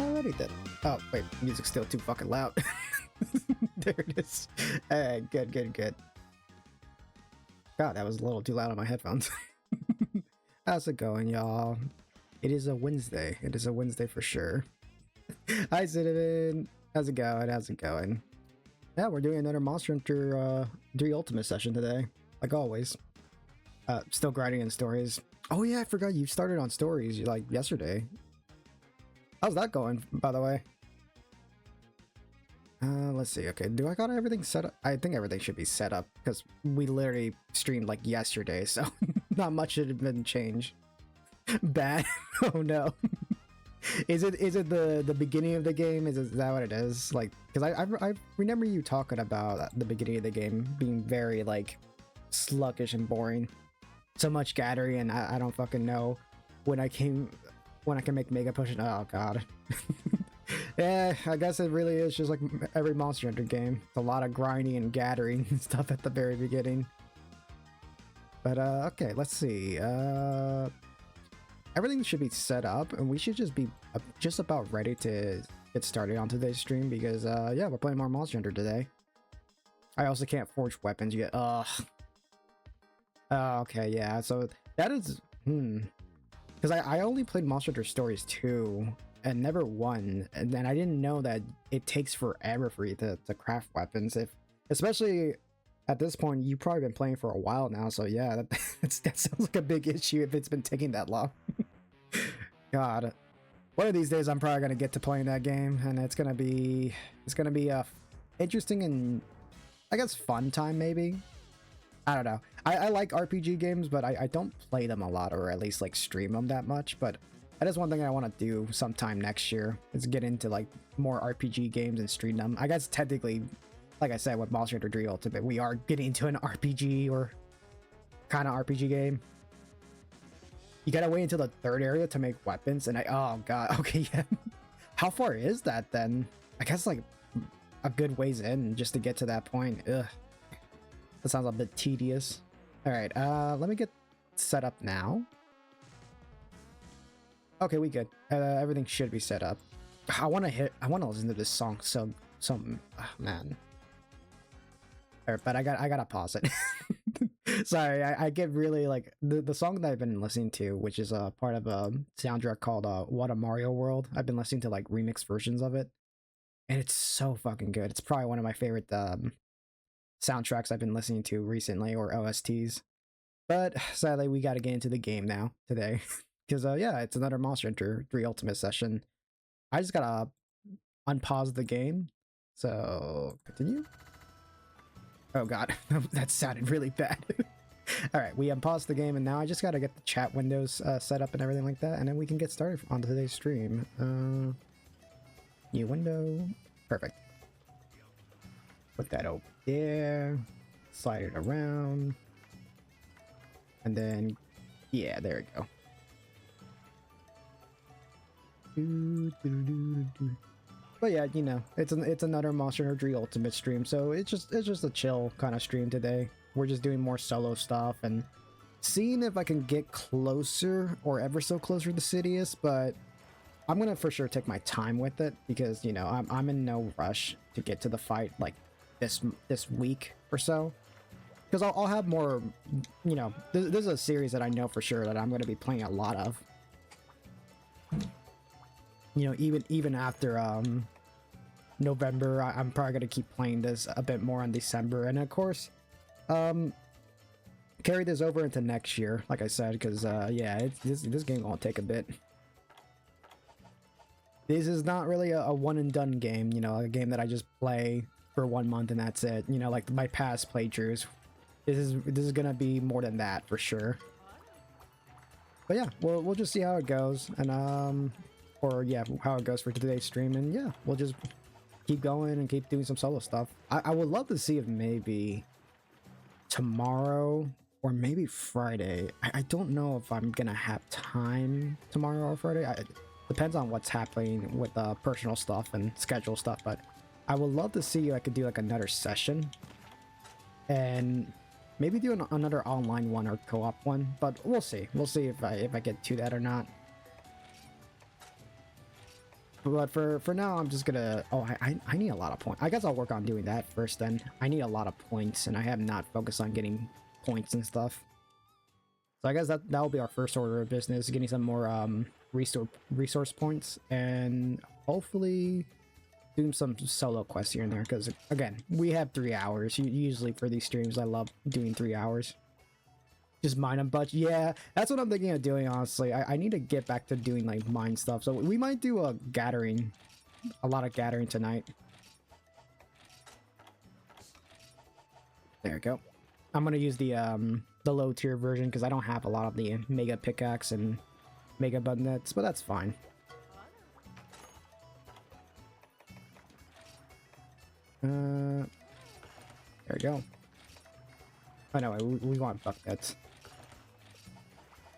already then. Oh, wait, music's still too fucking loud. There it is. Alright, good, good, good. God, that was a little too loud on my headphones. How's it going, y'all? It is a Wednesday. It is a Wednesday for sure. Hi, Cinnamon. How's it going? How's it going? Yeah, we're doing another Monster Hunter 3 Ultimate session today, like always. Still grinding in stories. Oh yeah, I forgot you started on stories like yesterday. How's that going, by the way? Let's see. Okay, do I got everything set up? I think everything should be set up because we literally streamed like yesterday, so not much should have been changed. Bad. Oh no. Is it the beginning of the game? Is that what it is? Like, because I remember you talking about the beginning of the game being very like sluggish and boring. So much gathering, and I don't fucking know when I can make mega push. Oh god. Yeah, I guess it really is just like every Monster Hunter game. It's a lot of grinding and gathering and stuff at the very beginning. But okay, let's see. Everything should be set up, and we should just be just about ready to get started on today's stream because yeah, we're playing more Monster Hunter today. I also can't forge weapons yet. Ugh. Oh, okay, yeah. So that is because I only played Monster Hunter Stories 2 and never won, and then I didn't know that it takes forever for you to craft weapons. Especially at this point, you've probably been playing for a while now, so yeah, that sounds like a big issue if it's been taking that long. God, one of these days I'm probably gonna get to playing that game, and it's gonna be a interesting and I guess fun time maybe. I don't know. I like RPG games, but I don't play them a lot, or at least like stream them that much. But that is one thing I want to do sometime next year, is get into like more RPG games and stream them. I guess technically, like I said, with Monster Hunter 3 Ultimate, we are getting into an RPG or kind of RPG game. You gotta wait until the third area to make weapons, and oh god, okay, yeah. How far is that then? I guess like a good ways in just to get to that point. Ugh. That sounds a bit tedious. All right, let me get set up now. Okay, we good. Everything should be set up. I want to listen to this song. So man. All right, but I gotta pause it. Sorry, I get really like the song that I've been listening to, which is a part of a soundtrack called What a Mario World. I've been listening to like remix versions of it, and it's so fucking good. It's probably one of my favorite soundtracks I've been listening to recently, or OSTs. But sadly, we got to get into the game now today, because yeah, it's another Monster Hunter 3 Ultimate session. I just gotta unpause the game. So continue. Oh god, that sounded really bad. All right, we unpaused the game, and now I just gotta get the chat windows set up and everything like that, and then we can get started on today's stream. New window, perfect. Put that over there, slide it around, and then yeah, there we go. But yeah, you know, it's another Monster Hunter 3 Ultimate stream, so it's just a chill kind of stream today. We're just doing more solo stuff and seeing if I can get closer or ever so closer to Sidious, but I'm gonna for sure take my time with it because, you know, I'm in no rush to get to the fight like this week or so, because I'll have more, you know, this is a series that I know for sure that I'm going to be playing a lot of, you know, even after November. I'm probably going to keep playing this a bit more in December, and of course carry this over into next year, like I said, because yeah, this game won't take a bit. This is not really a one and done game, you know, a game that I just play for 1 month and that's it, you know, like my past playthroughs. This is gonna be more than that for sure. But yeah, we'll just see how it goes, and or yeah, how it goes for today's stream, and yeah, we'll just keep going and keep doing some solo stuff. I would love to see if maybe tomorrow or maybe Friday. I don't know if I'm gonna have time tomorrow or Friday. It depends on what's happening with personal stuff and schedule stuff, but I would love to see if I could do like another session and maybe do another online one or co-op one, but we'll see. We'll see if I get to that or not. But for now, I'm just gonna... Oh, I need a lot of points. I guess I'll work on doing that first then. I need a lot of points, and I have not focused on getting points and stuff. So I guess that will be our first order of business, getting some more resource points, and hopefully doing some solo quests here and there, because again, we have 3 hours. Usually for these streams, I love doing 3 hours. Just mine a bunch. Yeah, that's what I'm thinking of doing, honestly. I need to get back to doing like mine stuff, so we might do a gathering, a lot of gathering tonight. There we go. I'm gonna use the low tier version because I don't have a lot of the mega pickaxe and mega buttons, but that's fine. There we go. Oh no, we want buckets.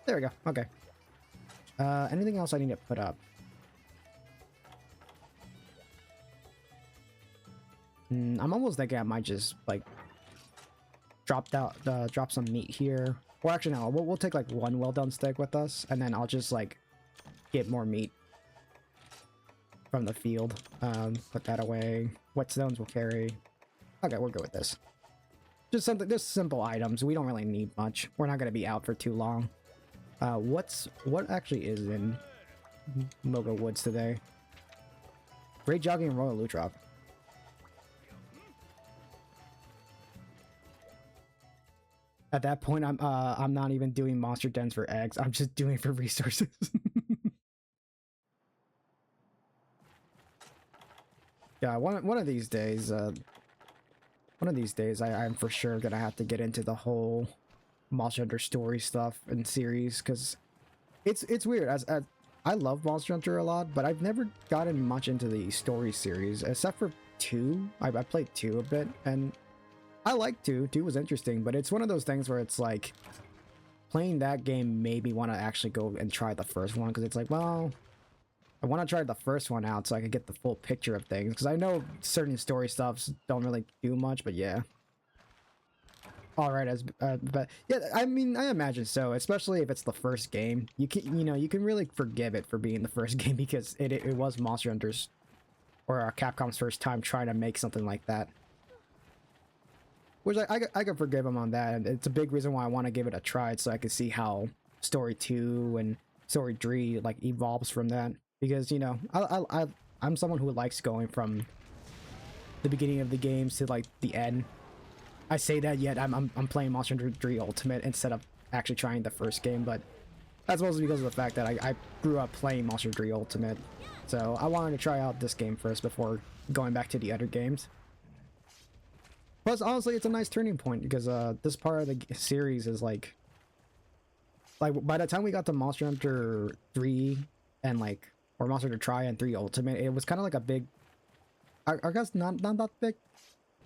There we go. Okay. Anything else I need to put up? I'm almost thinking I might just like drop some meat here. Or actually no, we'll take like one well done steak with us, and then I'll just like get more meat from the field. Put that away. Whetstones will carry. Okay, we're good with this. Just something, just simple items. We don't really need much. We're not gonna be out for too long. What actually is in Moga Woods today? Great Jogging and Royal Lutrop. At that point, I'm not even doing monster dens for eggs. I'm just doing it for resources. Yeah, one of these days, I'm for sure gonna have to get into the whole Monster Hunter story stuff and series, because it's weird. As I love Monster Hunter a lot, but I've never gotten much into the story series except for 2. I played 2 a bit, and I liked 2. 2 was interesting, but it's one of those things where it's like playing that game made me want to actually go and try the first one, because it's like, well, I want to try the first one out so I can get the full picture of things, because I know certain story stuffs don't really do much, but yeah. All right, but yeah, I mean, I imagine so, especially if it's the first game. You can really forgive it for being the first game, because it was Monster Hunter's or Capcom's first time trying to make something like that. Which I can forgive them on that, and it's a big reason why I want to give it a try, so I can see how Story 2 and Story 3 like evolves from that. Because I'm someone who likes going from the beginning of the games to like the end. I say that yet I'm playing Monster Hunter 3 Ultimate instead of actually trying the first game, but that's mostly because of the fact that I grew up playing Monster Hunter 3 Ultimate, so I wanted to try out this game first before going back to the other games. Plus, honestly, it's a nice turning point, because this part of the series is like by the time we got to Monster Hunter 3 and or Monster Hunter Tri and 3 Ultimate, it was kind of like a big, I guess not that big,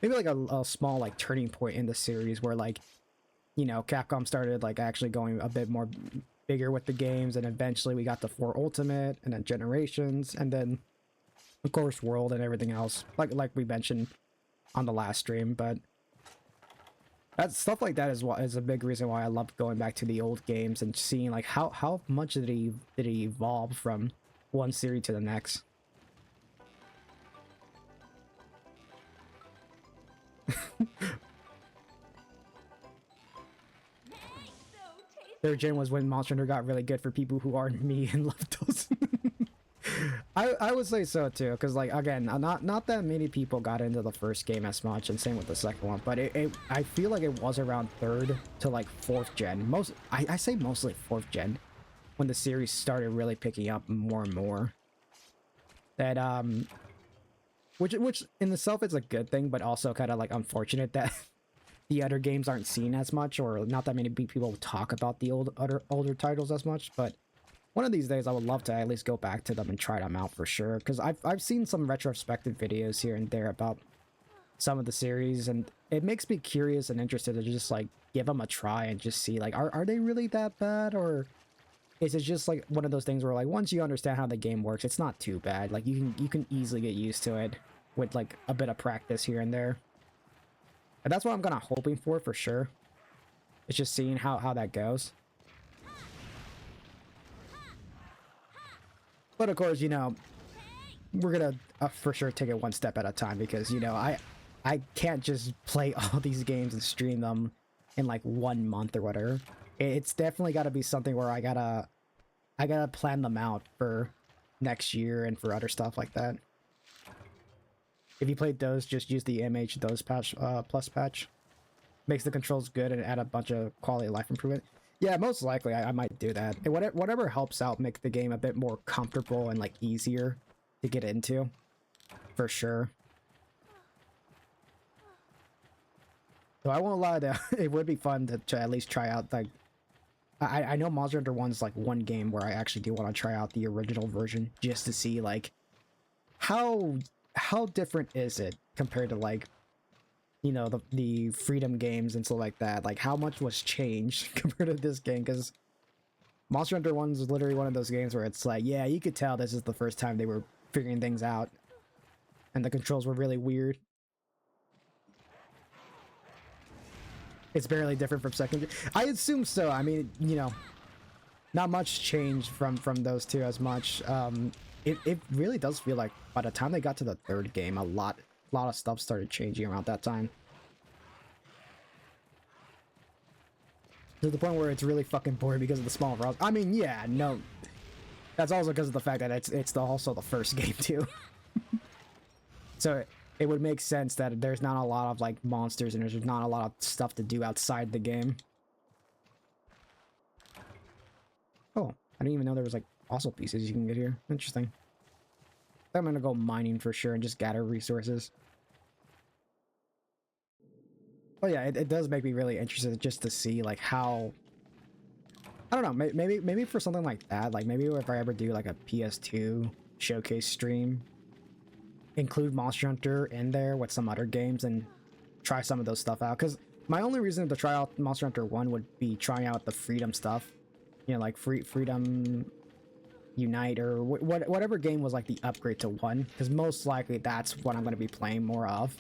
maybe like a small like turning point in the series where Capcom started like actually going a bit more bigger with the games, and eventually we got to 4 Ultimate, and then Generations, and then of course World and everything else, like we mentioned on the last stream. But that stuff like that is a big reason why I love going back to the old games and seeing like how much did it evolve from one series to the next. Third gen was when Monster Hunter got really good for people who aren't me and love those. I would say so too, because like again, not that many people got into the first game as much, and same with the second one, but I feel like it was around 3rd to like 4th gen. I say mostly 4th gen when the series started really picking up more and more. That which in itself is a good thing, but also kind of like unfortunate that the other games aren't seen as much, or not that many people talk about the older titles as much. But one of these days I would love to at least go back to them and try them out for sure, because I've seen some retrospective videos here and there about some of the series, and it makes me curious and interested to just like give them a try and just see like are they really that bad, or is it just like one of those things where like once you understand how the game works, it's not too bad. Like you can easily get used to it with like a bit of practice here and there. And that's what I'm kind of hoping for sure. It's just seeing how that goes. But of course, we're gonna for sure take it one step at a time, because you know I can't just play all these games and stream them in like 1 month or whatever. It's definitely got to be something where I gotta plan them out for next year and for other stuff like that. If you played those, just use the MH those patch plus patch. Makes the controls good and add a bunch of quality of life improvement. Yeah, most likely I might do that. And whatever helps out make the game a bit more comfortable and like easier to get into, for sure. So I won't lie, that it would be fun to at least try out, like, I know Monster Hunter 1 is like one game where I actually do want to try out the original version just to see like how different is it compared to, like, you know, the Freedom games and stuff like that. Like how much was changed compared to this game, because Monster Hunter 1 is literally one of those games where it's like, yeah, you could tell this is the first time they were figuring things out and the controls were really weird. It's barely different from second. I assume so. I mean, you know, not much changed from those two as much. It really does feel like by the time they got to the third game, a lot of stuff started changing around that time. To the point where it's really fucking boring because of the small routes. I mean, yeah, no. That's also because of the fact that it's also the first game too. So it would make sense that there's not a lot of like monsters and there's not a lot of stuff to do outside the game. Oh, I didn't even know there was like fossil pieces you can get here. Interesting. I'm gonna go mining for sure and just gather resources. Oh yeah, it does make me really interested just to see like how, I don't know, maybe for something like that, like maybe if I ever do like a PS2 showcase stream, include Monster Hunter in there with some other games and try some of those stuff out. Because my only reason to try out Monster Hunter 1 would be trying out the Freedom stuff, you know, like Freedom Unite or whatever game was like the upgrade to 1, because most likely that's what I'm going to be playing more of.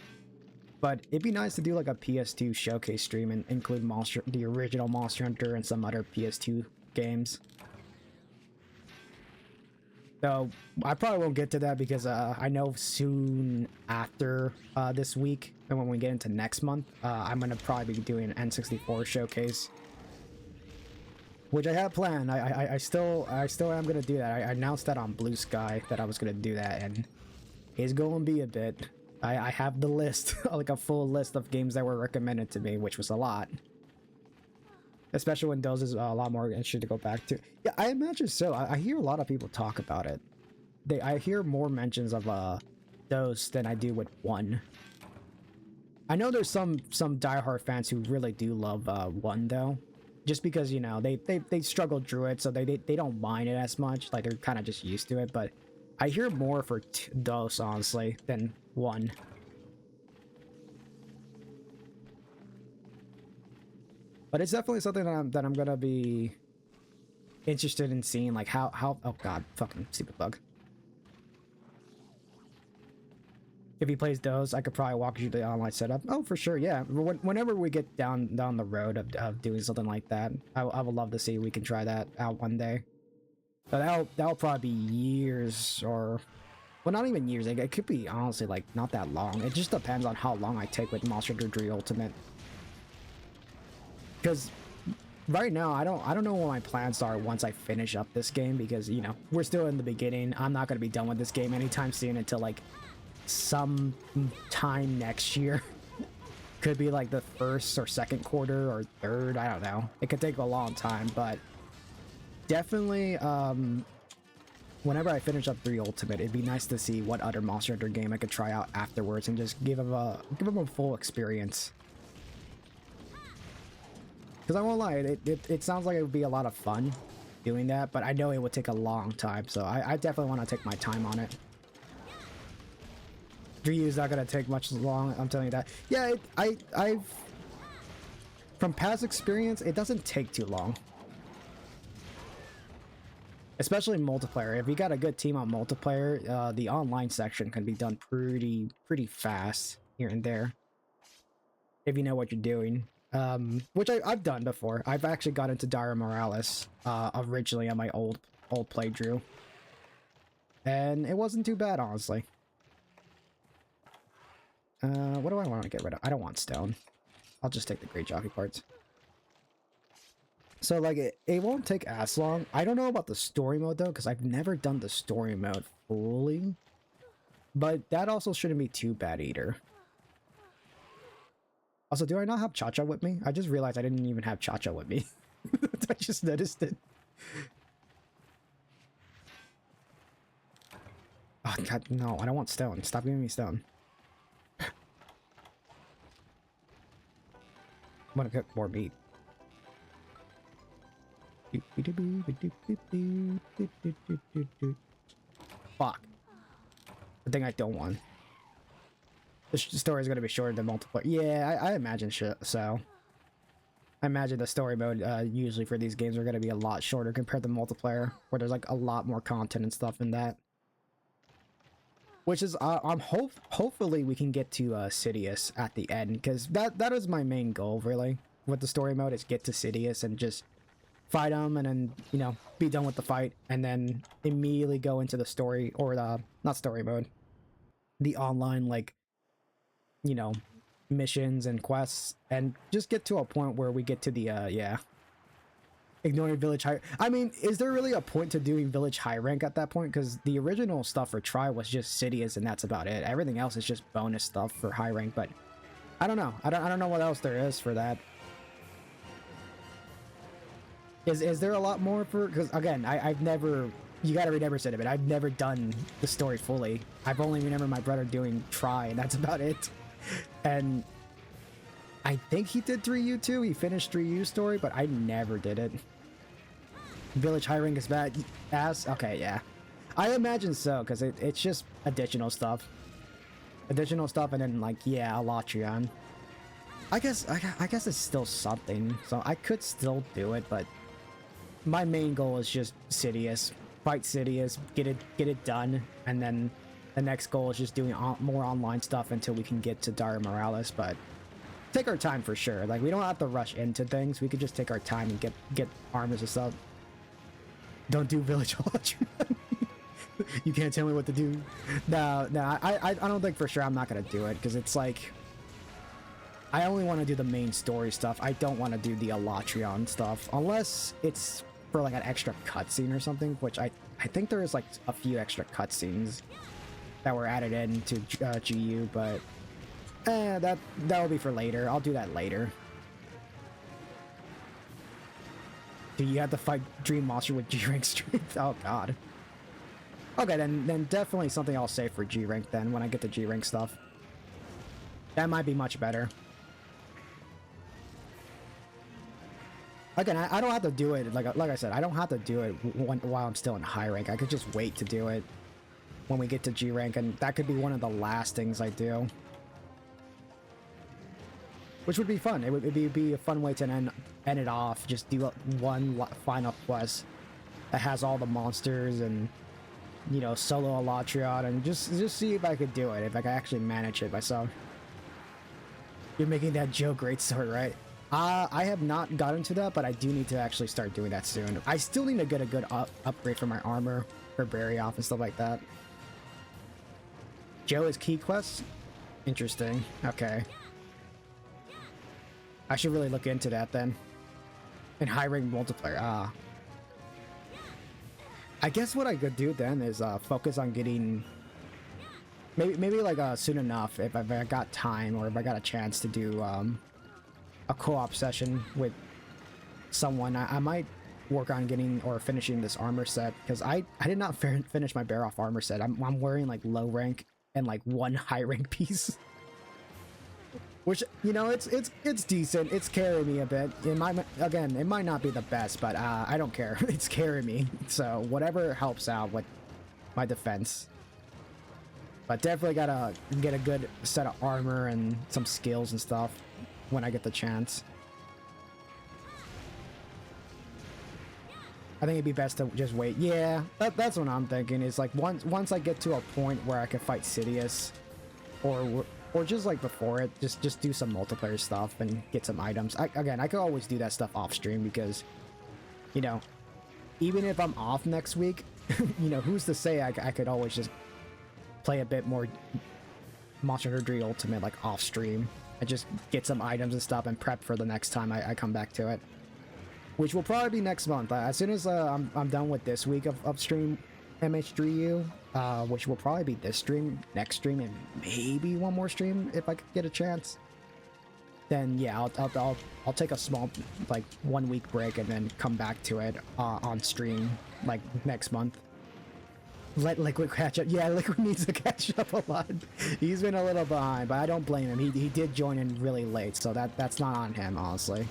But it'd be nice to do like a PS2 showcase stream and include the original Monster Hunter and some other PS2 games. So I probably won't get to that because I know soon after this week, and when we get into next month, I'm gonna probably be doing an N64 showcase, which I have planned. I still am gonna do that. I announced that on Blue Sky that I was gonna do that, and it's gonna be a bit. I have the list, like a full list of games that were recommended to me, which was a lot. Especially when those is a lot more interesting to go back to. Yeah, I imagine so. I hear a lot of people talk about it. I hear more mentions of those than I do with 1. I know there's some diehard fans who really do love 1 though, just because, you know, they struggled through it, so they don't mind it as much. Like they're kind of just used to it. But I hear more for those honestly than 1. But it's definitely something that I'm gonna be interested in seeing, like how oh god, fucking stupid bug. If he plays those, I could probably walk you through the online setup. Oh, for sure, yeah. Whenever we get down the road of doing something like that, I would love to see if we can try that out one day. But that'll probably be years, or well, not even years. It could be honestly like not that long. It just depends on how long I take with Monster Hunter 3 Ultimate. Because right now I don't know what my plans are once I finish up this game, because you know we're still in the beginning. I'm not gonna be done with this game anytime soon until like some time next year. Could be like the first or second quarter or third, I don't know. It could take a long time, but definitely whenever I finish up 3 Ultimate, it'd be nice to see what other Monster Hunter game I could try out afterwards and just give them a full experience. Because I won't lie, it sounds like it would be a lot of fun doing that, but I know it would take a long time, so I definitely want to take my time on it. Ryu is not going to take much long, I'm telling you that. Yeah, I've from past experience, it doesn't take too long. Especially multiplayer. If you got a good team on multiplayer, the online section can be done pretty fast here and there. If you know what you're doing. Which I've done before. I've actually got into Dire Morales originally on my old playthrough, and it wasn't too bad, honestly. What do I want to get rid of? I don't want stone. I'll just take the great jockey parts. So, like, it won't take as long. I don't know about the story mode, though, because I've never done the story mode fully. But that also shouldn't be too bad, either. Also, do I not have Cha-Cha with me? I just realized I didn't even have Cha-Cha with me. I just noticed it. Oh, God, no. I don't want stone. Stop giving me stone. I'm gonna cook more meat. Fuck. The thing I don't want. The story is going to be shorter than multiplayer. Yeah, I imagine so. I imagine the story mode usually for these games are going to be a lot shorter compared to multiplayer, where there's like a lot more content and stuff in that. Which is, hopefully we can get to Sidious at the end, because that is my main goal, really, with the story mode, is get to Sidious and just fight him, and then, you know, be done with the fight, and then immediately go into the story, or the, not story mode, the online, like, you know, missions and quests, and just get to a point where we get to the, yeah. Ignoring village high. I mean, is there really a point to doing village high rank at that point? Because the original stuff for Try was just Sidious, and that's about it. Everything else is just bonus stuff for high rank, but I don't know. I don't know what else there is for that. Is there a lot more for? Because again, I've never. You gotta remember, Cinnamon, I've never done the story fully. I've only remembered my brother doing Try, and that's about it. And I think he did 3U too. He finished 3U story, but I never did it. Village high rank is bad. Ass. Okay, yeah. I imagine so, because it's just additional stuff. Additional stuff, and then like, yeah, Alatrion. I guess it's still something, so I could still do it, but my main goal is just Sidious. Fight Sidious, get it done, and then the next goal is just doing more online stuff until we can get to Dire Morales, but take our time for sure. Like, we don't have to rush into things. We could just take our time and get armors and stuff. Don't do Village Alatrion. You can't tell me what to do. No, I don't think for sure I'm not gonna do it, because it's like, I only want to do the main story stuff. I don't want to do the Alatrion stuff, unless it's for like an extra cutscene or something, which I think there is like a few extra cutscenes that were added into GU, but that will be for later. I'll do that later. Do you have to fight Dream Monster with G rank strength? Oh god. Okay, then definitely something I'll save for G rank then when I get to G rank stuff. That might be much better. Again, I don't have to do it, like I said, I don't have to do it while I'm still in high rank. I could just wait to do it when we get to G rank, and that could be one of the last things I do. Which would be fun. It would be a fun way to end it off. Just do one final quest that has all the monsters and, you know, solo Alatrion, and just see if I could do it, if I could actually manage it myself. You're making that Joe Greatsword, right? I have not gotten to that, but I do need to actually start doing that soon. I still need to get a good upgrade for my armor, for bury off and stuff like that. Joe is key quest? Interesting. Okay. I should really look into that then. In high rank multiplayer. I guess what I could do then is focus on getting maybe like soon enough, if I got time or if I got a chance to do a co-op session with someone. I might work on getting or finishing this armor set, because I did not finish my bear off armor set. I'm wearing like low rank and like one high rank piece, which, you know, it's decent. It's carrying me a bit. It might not be the best, but I don't care. It's carrying me, so whatever helps out with my defense. But definitely gotta get a good set of armor and some skills and stuff when I get the chance. I think it'd be best to just wait. Yeah, that's what I'm thinking. Is like once I get to a point where I can fight Sidious, or just like before it, just do some multiplayer stuff and get some items. Again, I could always do that stuff off stream, because, you know, even if I'm off next week, you know, who's to say I could always just play a bit more Monster Hunter 3 Ultimate like off stream and just get some items and stuff and prep for the next time I come back to it, which will probably be next month. As soon as I'm done with this week of stream MH3U, which will probably be this stream, next stream, and maybe one more stream if I could get a chance. Then yeah, I'll take a small like 1 week break and then come back to it on stream like next month. Let Liquid catch up. Yeah, Liquid needs to catch up a lot. He's been a little behind, but I don't blame him. He did join in really late, so that's not on him, honestly.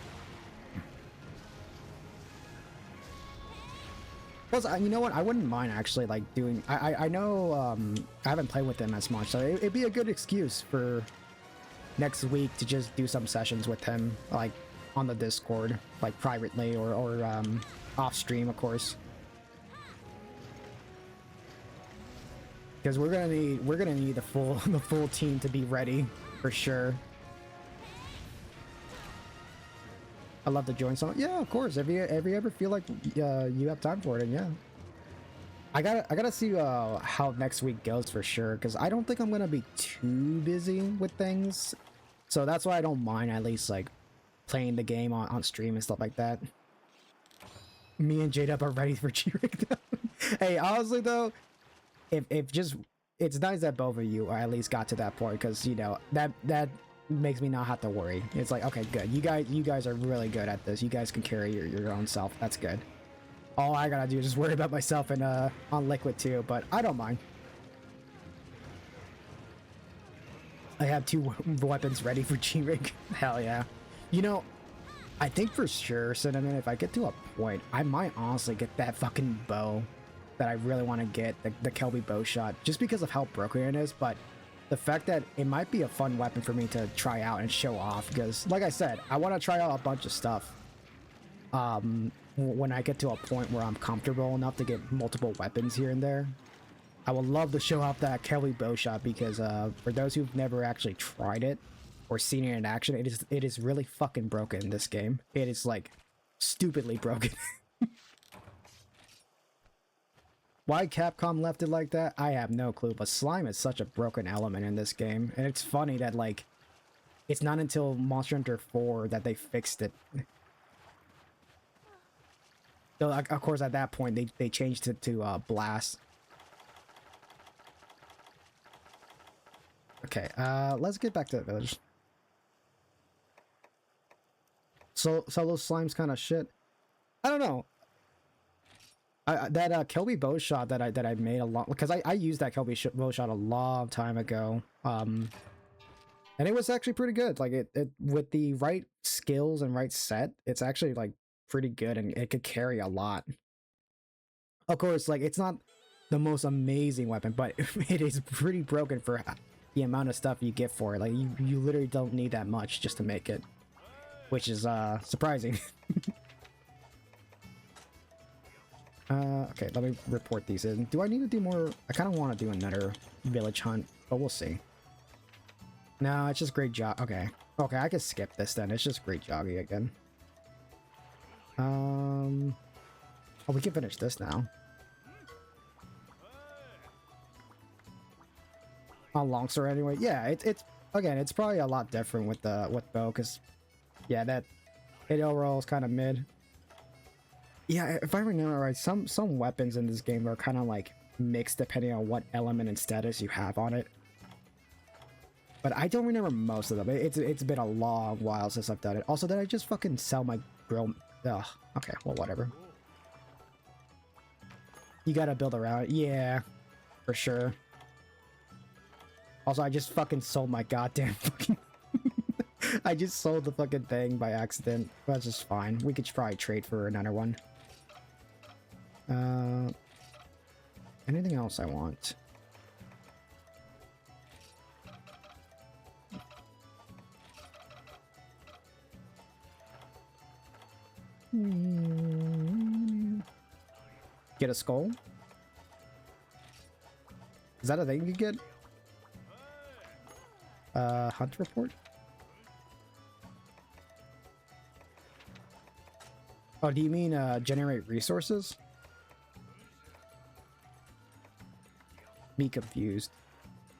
Plus, you know what? I wouldn't mind actually like doing. I know I haven't played with him as much, so it'd be a good excuse for next week to just do some sessions with him, like on the Discord, like privately or off stream, of course. Because we're gonna need the full team to be ready for sure. I'd love to join some. Yeah, of course. If you ever feel like you have time for it, and yeah, I gotta see how next week goes for sure. Because I don't think I'm gonna be too busy with things, so that's why I don't mind at least like playing the game on stream and stuff like that. Me and J-Dub are ready for G-Rig. Hey, honestly though, if just it's nice that both of you at least got to that point, because you know that makes me not have to worry. It's like, okay, good, you guys are really good at this. You guys can carry your own self. That's good. All I gotta do is just worry about myself and on Liquid too, but I don't mind. I have 2 weapons ready for G-Rig. Hell yeah. You know, I think for sure, Cinnamon, if I get to a point, I might honestly get that fucking bow that I really want to get, the Kelby bow shot, just because of how broken it is. But the fact that it might be a fun weapon for me to try out and show off, because like I said, I want to try out a bunch of stuff when I get to a point where I'm comfortable enough to get multiple weapons here and there. I would love to show off that Kelby bow shot, because for those who've never actually tried it or seen it in action, it is really fucking broken in this game. It is like stupidly broken. Why Capcom left it like that, I have no clue, but slime is such a broken element in this game, and it's funny that like it's not until Monster Hunter 4 that they fixed it. So of course at that point they changed it to Blast. Okay, let's get back to the village. So those slime's kind of shit. I don't know. That Kelby bow shot that I made a lot, because I used that Kelby bow shot a long time ago, and it was actually pretty good. Like it with the right skills and right set, it's actually like pretty good, and it could carry a lot. Of course, like it's not the most amazing weapon, but it is pretty broken for the amount of stuff you get for it. Like you literally don't need that much just to make it, which is surprising. Okay, let me report these in. Do I need to do more? I kind of want to do another village hunt, but we'll see. No, it's just great jog. Okay, I can skip this then. It's just great jogging again. Oh, we can finish this now. On longsword anyway. Yeah, it's again, it's probably a lot different with bow, because yeah, that hit roll is kind of mid. Yeah, if I remember right, some weapons in this game are kind of like mixed depending on what element and status you have on it. But I don't remember most of them. It's been a long while since I've done it. Also, did I just fucking sell my grill? Ugh. Okay, well, whatever. You gotta build around it. Yeah, for sure. Also, I just fucking sold my goddamn fucking... I just sold the fucking thing by accident. That's just fine. We could probably trade for another one. Anything else I want? Get a skull? Is that a thing you get? Hunt report? Oh, do you mean generate resources? me confused.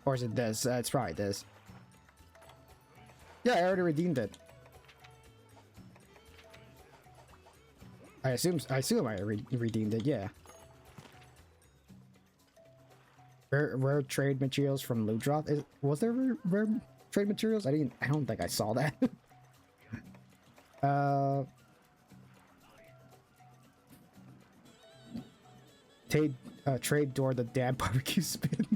Or is it this? It's probably this. Yeah, I already redeemed it. I assume I redeemed it, yeah. Rare trade materials from loot drop. Was there rare trade materials? I don't think I saw that. Trade door the damn barbecue spin.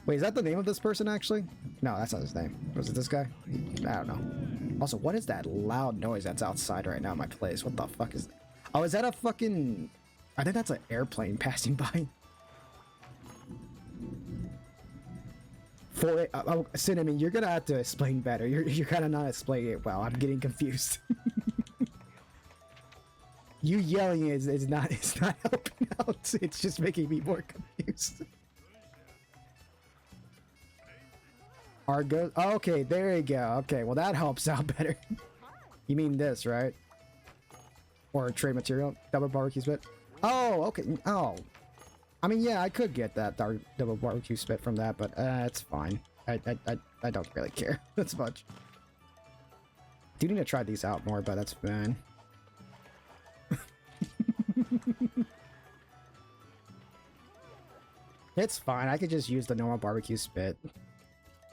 Wait, is that the name of this person actually? No, that's not his name. Was it this guy? I don't know. Also, what is that loud noise that's outside right now in my place? What the fuck is that? Oh, is that a fucking... I think that's an airplane passing by. For it, oh, Cinnamon, you're gonna have to explain better. You're kind of not explaining it well. I'm getting confused. You yelling is not helping out. It's just making me more confused. Argo. Oh, okay, there you go. Okay, well that helps out better. You mean this, right? Or trade material, double barbecue spit. Oh, okay. Oh, I mean, yeah, I could get that double barbecue spit from that, but it's fine. I don't really care that's much. Do need to try these out more, but that's fine. It's fine. I could just use the normal barbecue spit.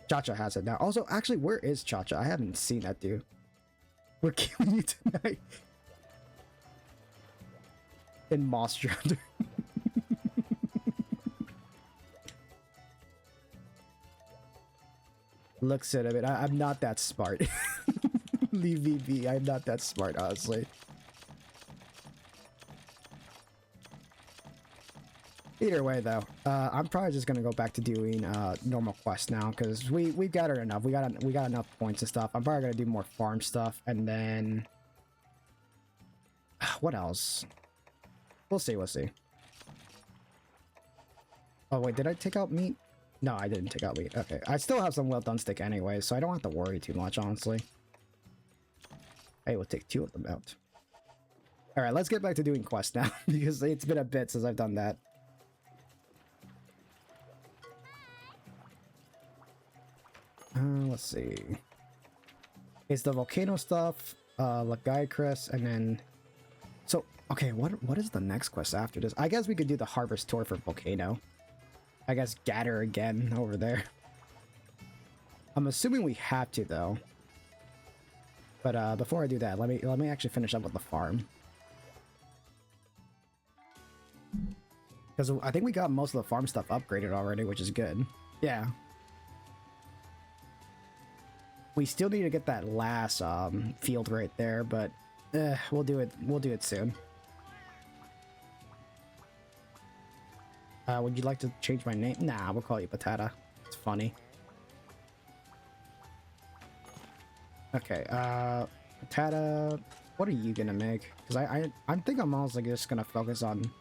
Chacha has it now. Also, actually, where is Chacha? I haven't seen that dude. We're killing you tonight. In Monster Hunter. Looks at it. I'm not that smart. Leave me be. I'm not that smart, honestly. Either way, though, I'm probably just gonna go back to doing normal quests now because we've got it enough. We got enough points and stuff. I'm probably gonna do more farm stuff, and then what else? We'll see. We'll see. Oh wait, did I take out meat? No, I didn't take out meat. Okay, I still have some well done stick anyway, so I don't have to worry too much, honestly. Hey, we'll take 2 of them out. All right, let's get back to doing quests now because it's been a bit since I've done that. Let's see. It's the volcano stuff, Lagaichris, and then... So, okay, what is the next quest after this? I guess we could do the harvest tour for volcano. I guess gather again over there. I'm assuming we have to, though. But before I do that, let me actually finish up with the farm. Because I think we got most of the farm stuff upgraded already, which is good. Yeah. We still need to get that last field right there, but we'll do it. We'll do it soon. Would you like to change my name? Nah, we'll call you Patata. It's funny. Okay, Patata, what are you gonna make? Because I think I'm also just gonna focus on...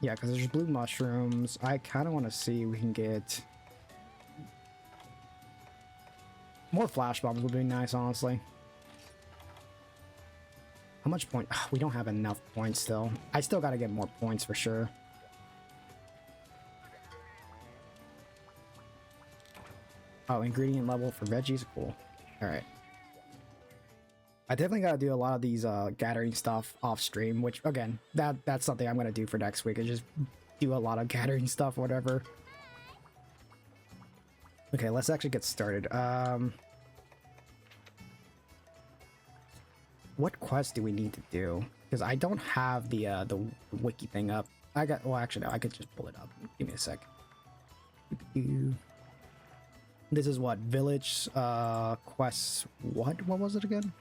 Yeah, because there's blue mushrooms. I kind of want to see if we can get... More flash bombs would be nice, honestly. How much point? Ugh, we don't have enough points still. I still gotta get more points for sure. Oh, ingredient level for veggies? Cool. Alright. I definitely gotta do a lot of these gathering stuff off stream, which again, that's something I'm gonna do for next week, is just do a lot of gathering stuff, whatever. Okay, let's actually get started. What quest do we need to do? Because I don't have the wiki thing up. Well, actually, no, I could just pull it up. Give me a sec. This is what? Village quest... What was it again?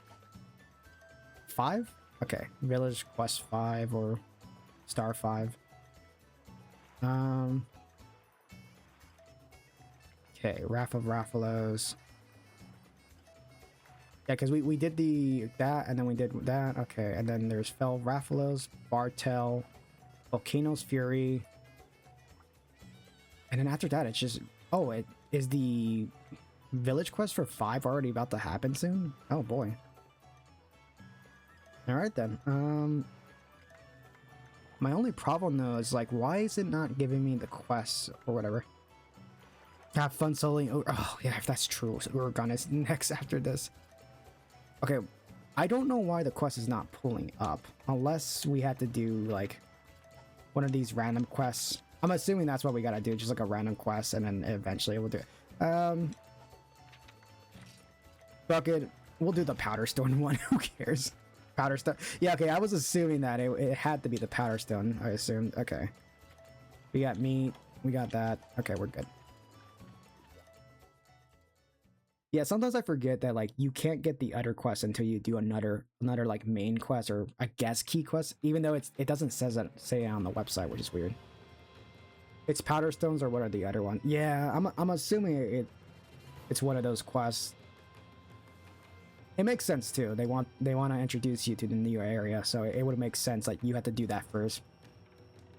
5? Okay, Village quest 5 or star 5. Okay, Wrath of Rathalos. Yeah, because we did that, and then we did that. Okay, and then there's Fell Rathalos, Bartel, Volcano's Fury. And then after that, it's just... Oh, it is the village quest for 5 already about to happen soon? Oh, boy. Alright, then. My only problem though is like, why is it not giving me the quests or whatever? Have fun soloing. Oh yeah, if that's true, Uragan is next after this. Okay, I don't know why the quest is not pulling up, unless we had to do like one of these random quests. I'm assuming that's what we gotta do, just like a random quest, and then eventually we'll do it. Fuck it, we'll do the powder stone one. Who cares? Powder stone. Yeah, okay, I was assuming that it had to be the powder stone. I assumed. Okay, we got meat, we got that. Okay, we're good. Yeah, sometimes I forget that like you can't get the other quest until you do another like main quest, or I guess key quest, even though it doesn't say it on the website, which is weird. It's powder stones, or what are the other one? Yeah, I'm assuming it's one of those quests. It makes sense too. They want to introduce you to the new area, so it would make sense like you have to do that first,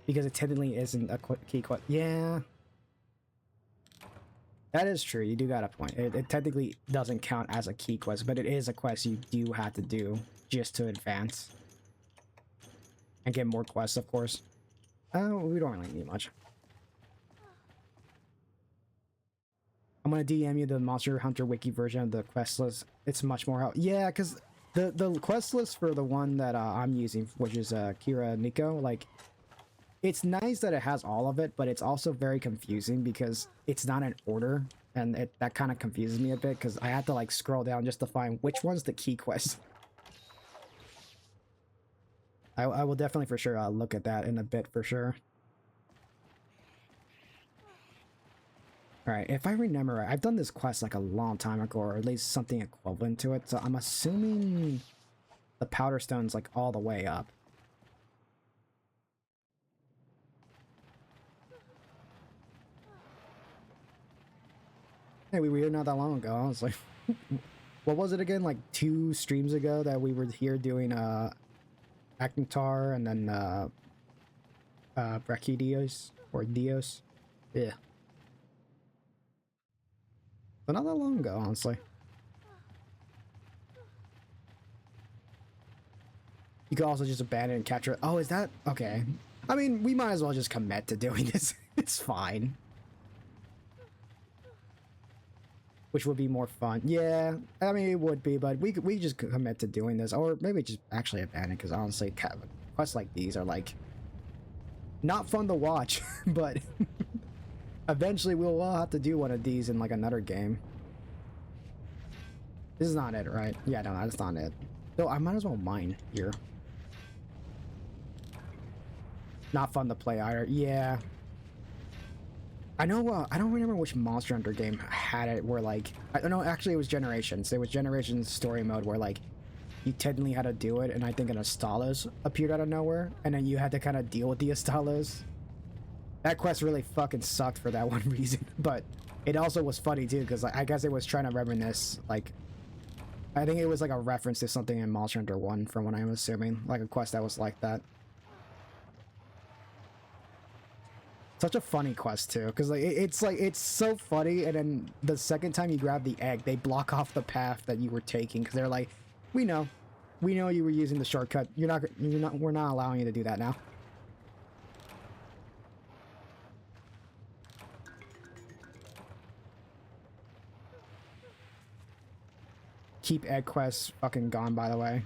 because it technically isn't a key quest. Yeah. That is true, you do got a point. It technically doesn't count as a key quest, but it is a quest you do have to do just to advance. And get more quests, of course. Oh, we don't really need much. I'm gonna DM you the Monster Hunter Wiki version of the quest list. It's much more help. Yeah, because the quest list for the one that I'm using, which is Kira Nico, like, it's nice that it has all of it, but it's also very confusing because it's not in order, and that kind of confuses me a bit because I have to like scroll down just to find which one's the key quest. I will definitely for sure look at that in a bit for sure. Alright, if I remember right, I've done this quest like a long time ago, or at least something equivalent to it, so I'm assuming the powder stone's like all the way up. Hey, we were here not that long ago. I was like, what was it again? Like 2 streams ago that we were here doing Actintar and then Brachidios or Dios. Yeah. But not that long ago, honestly. You could also just abandon and capture it. Oh, is that okay? I mean, we might as well just commit to doing this. It's fine. Which would be more fun. Yeah, I mean, it would be, but we just commit to doing this, or maybe just actually abandon, because honestly, quests like these are like not fun to watch, but eventually we'll all have to do one of these in like another game. This is not it, right? Yeah, no, that's not it. So I might as well mine here. Not fun to play either. Yeah. I know, I don't remember which Monster Hunter game had it where, like, I don't know, actually it was Generations. It was Generations story mode where, like, you technically had to do it, and I think an Astalos appeared out of nowhere, and then you had to kind of deal with the Astalos. That quest really fucking sucked for that one reason, but it also was funny too, because like, I guess it was trying to reminisce, like, I think it was like a reference to something in Monster Hunter 1, from what I'm assuming, like a quest that was like that. Such a funny quest too, because like it's so funny, and then the second time you grab the egg, they block off the path that you were taking because they're like, we know you were using the shortcut. We're not allowing you to do that now. Keep egg quests fucking gone, by the way.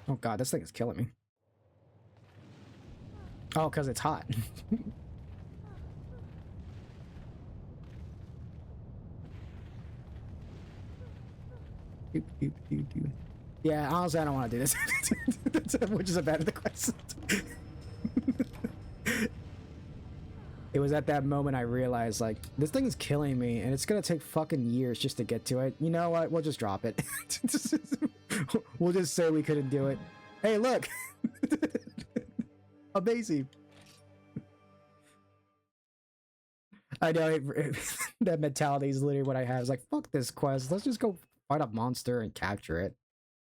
Oh god, this thing is killing me. Oh, because it's hot. Yeah, honestly, I don't want to do this. Which is a bad the quest. It was at that moment I realized, like, this thing is killing me, and it's gonna take fucking years just to get to it. You know what? We'll just drop it. We'll just say we couldn't do it. Hey, look! Amazing. I know, that mentality is literally what I have. It's like, fuck this quest. Let's just go fight a monster and capture it.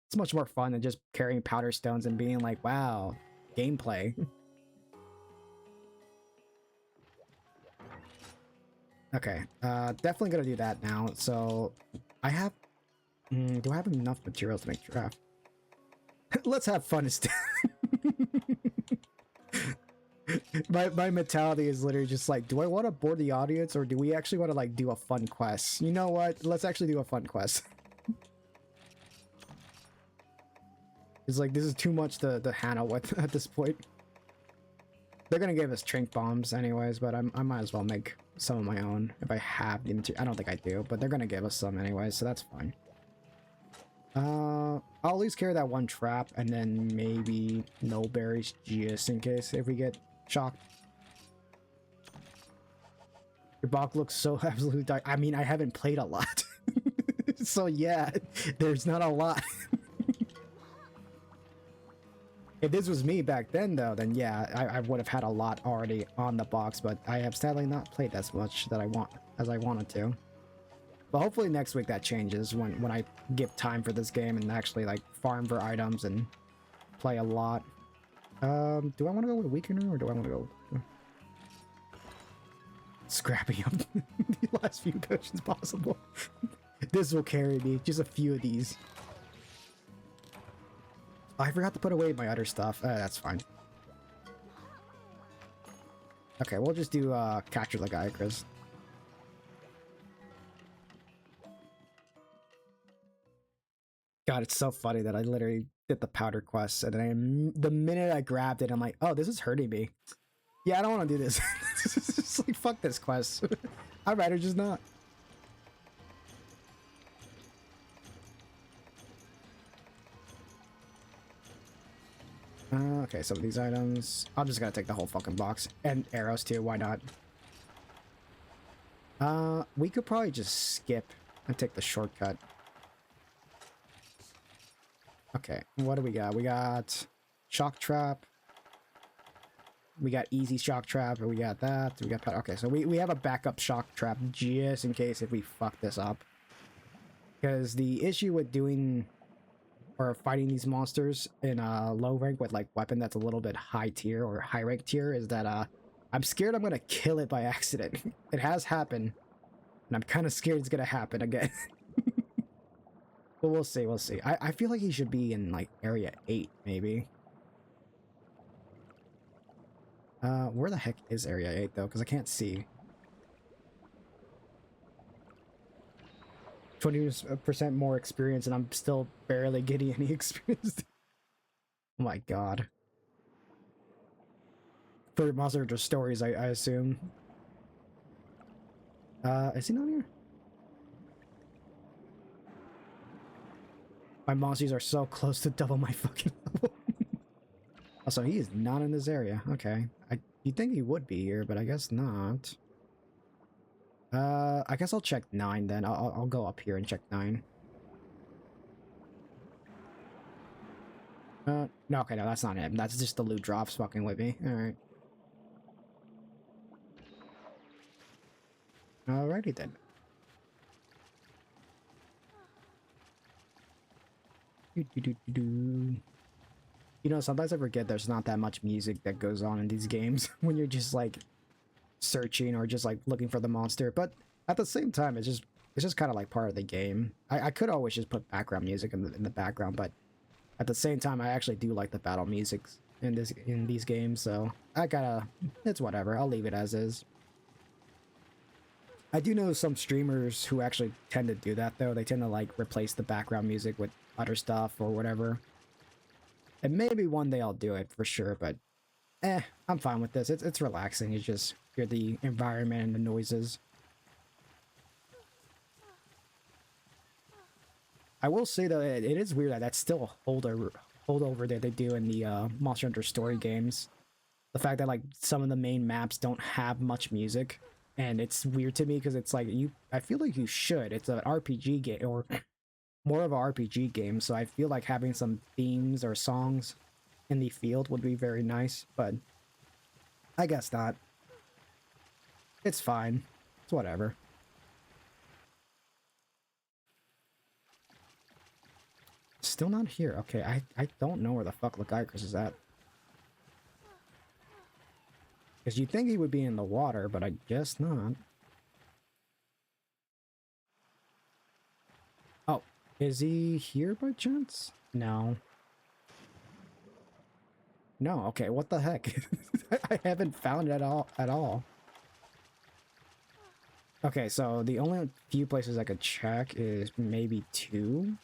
It's much more fun than just carrying powder stones and being like, wow, gameplay. Okay, definitely gonna do that now. So I have, do I have enough materials to make draft? Let's have fun instead. my mentality is literally just like, do I want to bore the audience or do we actually want to like do a fun quest? You know what? Let's actually do a fun quest. It's like, this is too much to handle with at this point. They're gonna give us trink bombs anyways, but I might as well make some of my own if I have the material. I don't think I do, but they're gonna give us some anyways, so that's fine. I'll at least carry that one trap and then maybe no berries just in case if we get shocked. Your bot looks so absolutely dark. I mean, I haven't played a lot. So yeah, there's not a lot. If this was me back then though, then yeah, I would have had a lot already on the box, but I have sadly not played as much that I wanted to. But hopefully next week that changes when I give time for this game and actually like farm for items and play a lot. Do I want to go with Weakener or do I want to go scrapping up the last few potions possible? This will carry me, just a few of these. Oh, I forgot to put away my other stuff. That's fine. Okay, we'll just do Capture the Icarus. God, it's so funny that I literally did the powder quest and then the minute I grabbed it, I'm like, oh, this is hurting me. Yeah, I don't want to do this. It's like, fuck this quest. I'd rather just not. Okay, some of these items. I'm just gonna take the whole fucking box. And arrows too, why not? We could probably just skip and take the shortcut. Okay, what do we got? We got shock trap. We got easy shock trap, and we got that. We got okay, so we have a backup shock trap just in case if we fuck this up. Because the issue with doing or fighting these monsters in a low rank with like weapon that's a little bit high tier or high rank tier is that I'm scared I'm gonna kill it by accident. It has happened, and I'm kind of scared it's gonna happen again. But we'll see, we'll see. I feel like he should be in like area 8 maybe. Where the heck is area 8 though? Because I can't see. 20% more experience and I'm still barely getting any experience. Oh my god. For Monster Hunter Stories, I assume. Is he not here? My monsters are so close to double my fucking level. Also, he is not in this area. Okay. You'd think he would be here, but I guess not. I guess I'll check 9 then. I'll go up here and check 9. No, okay, no, that's not him. That's just the loot drops fucking with me. Alright. Alrighty then. You know, sometimes I forget there's not that much music that goes on in these games when you're just like searching or just like looking for the monster, but at the same time it's just kind of like part of the game. I could always just put background music in the background, but at the same time I actually do like the battle music in these games, so it's whatever. I'll leave it as is. I do know some streamers who actually tend to do that though. They tend to like replace the background music with other stuff or whatever. And maybe one day I'll do it for sure, but I'm fine with this. It's relaxing. You just hear the environment and the noises. I will say though, it is weird that that's still a holdover that they do in the Monster Hunter Story games. The fact that like some of the main maps don't have much music, and it's weird to me because it's like I feel like you should. It's an RPG game or more of an RPG game, so I feel like having some themes or songs in the field would be very nice, but I guess not. It's fine. It's whatever. Still not here. Okay, I don't know where the fuck Lagiacrus is at. Because you'd think he would be in the water, but I guess not. Is he here by chance? No. No, okay, what the heck? I haven't found it at all. Okay, so the only few places I could check is maybe 2.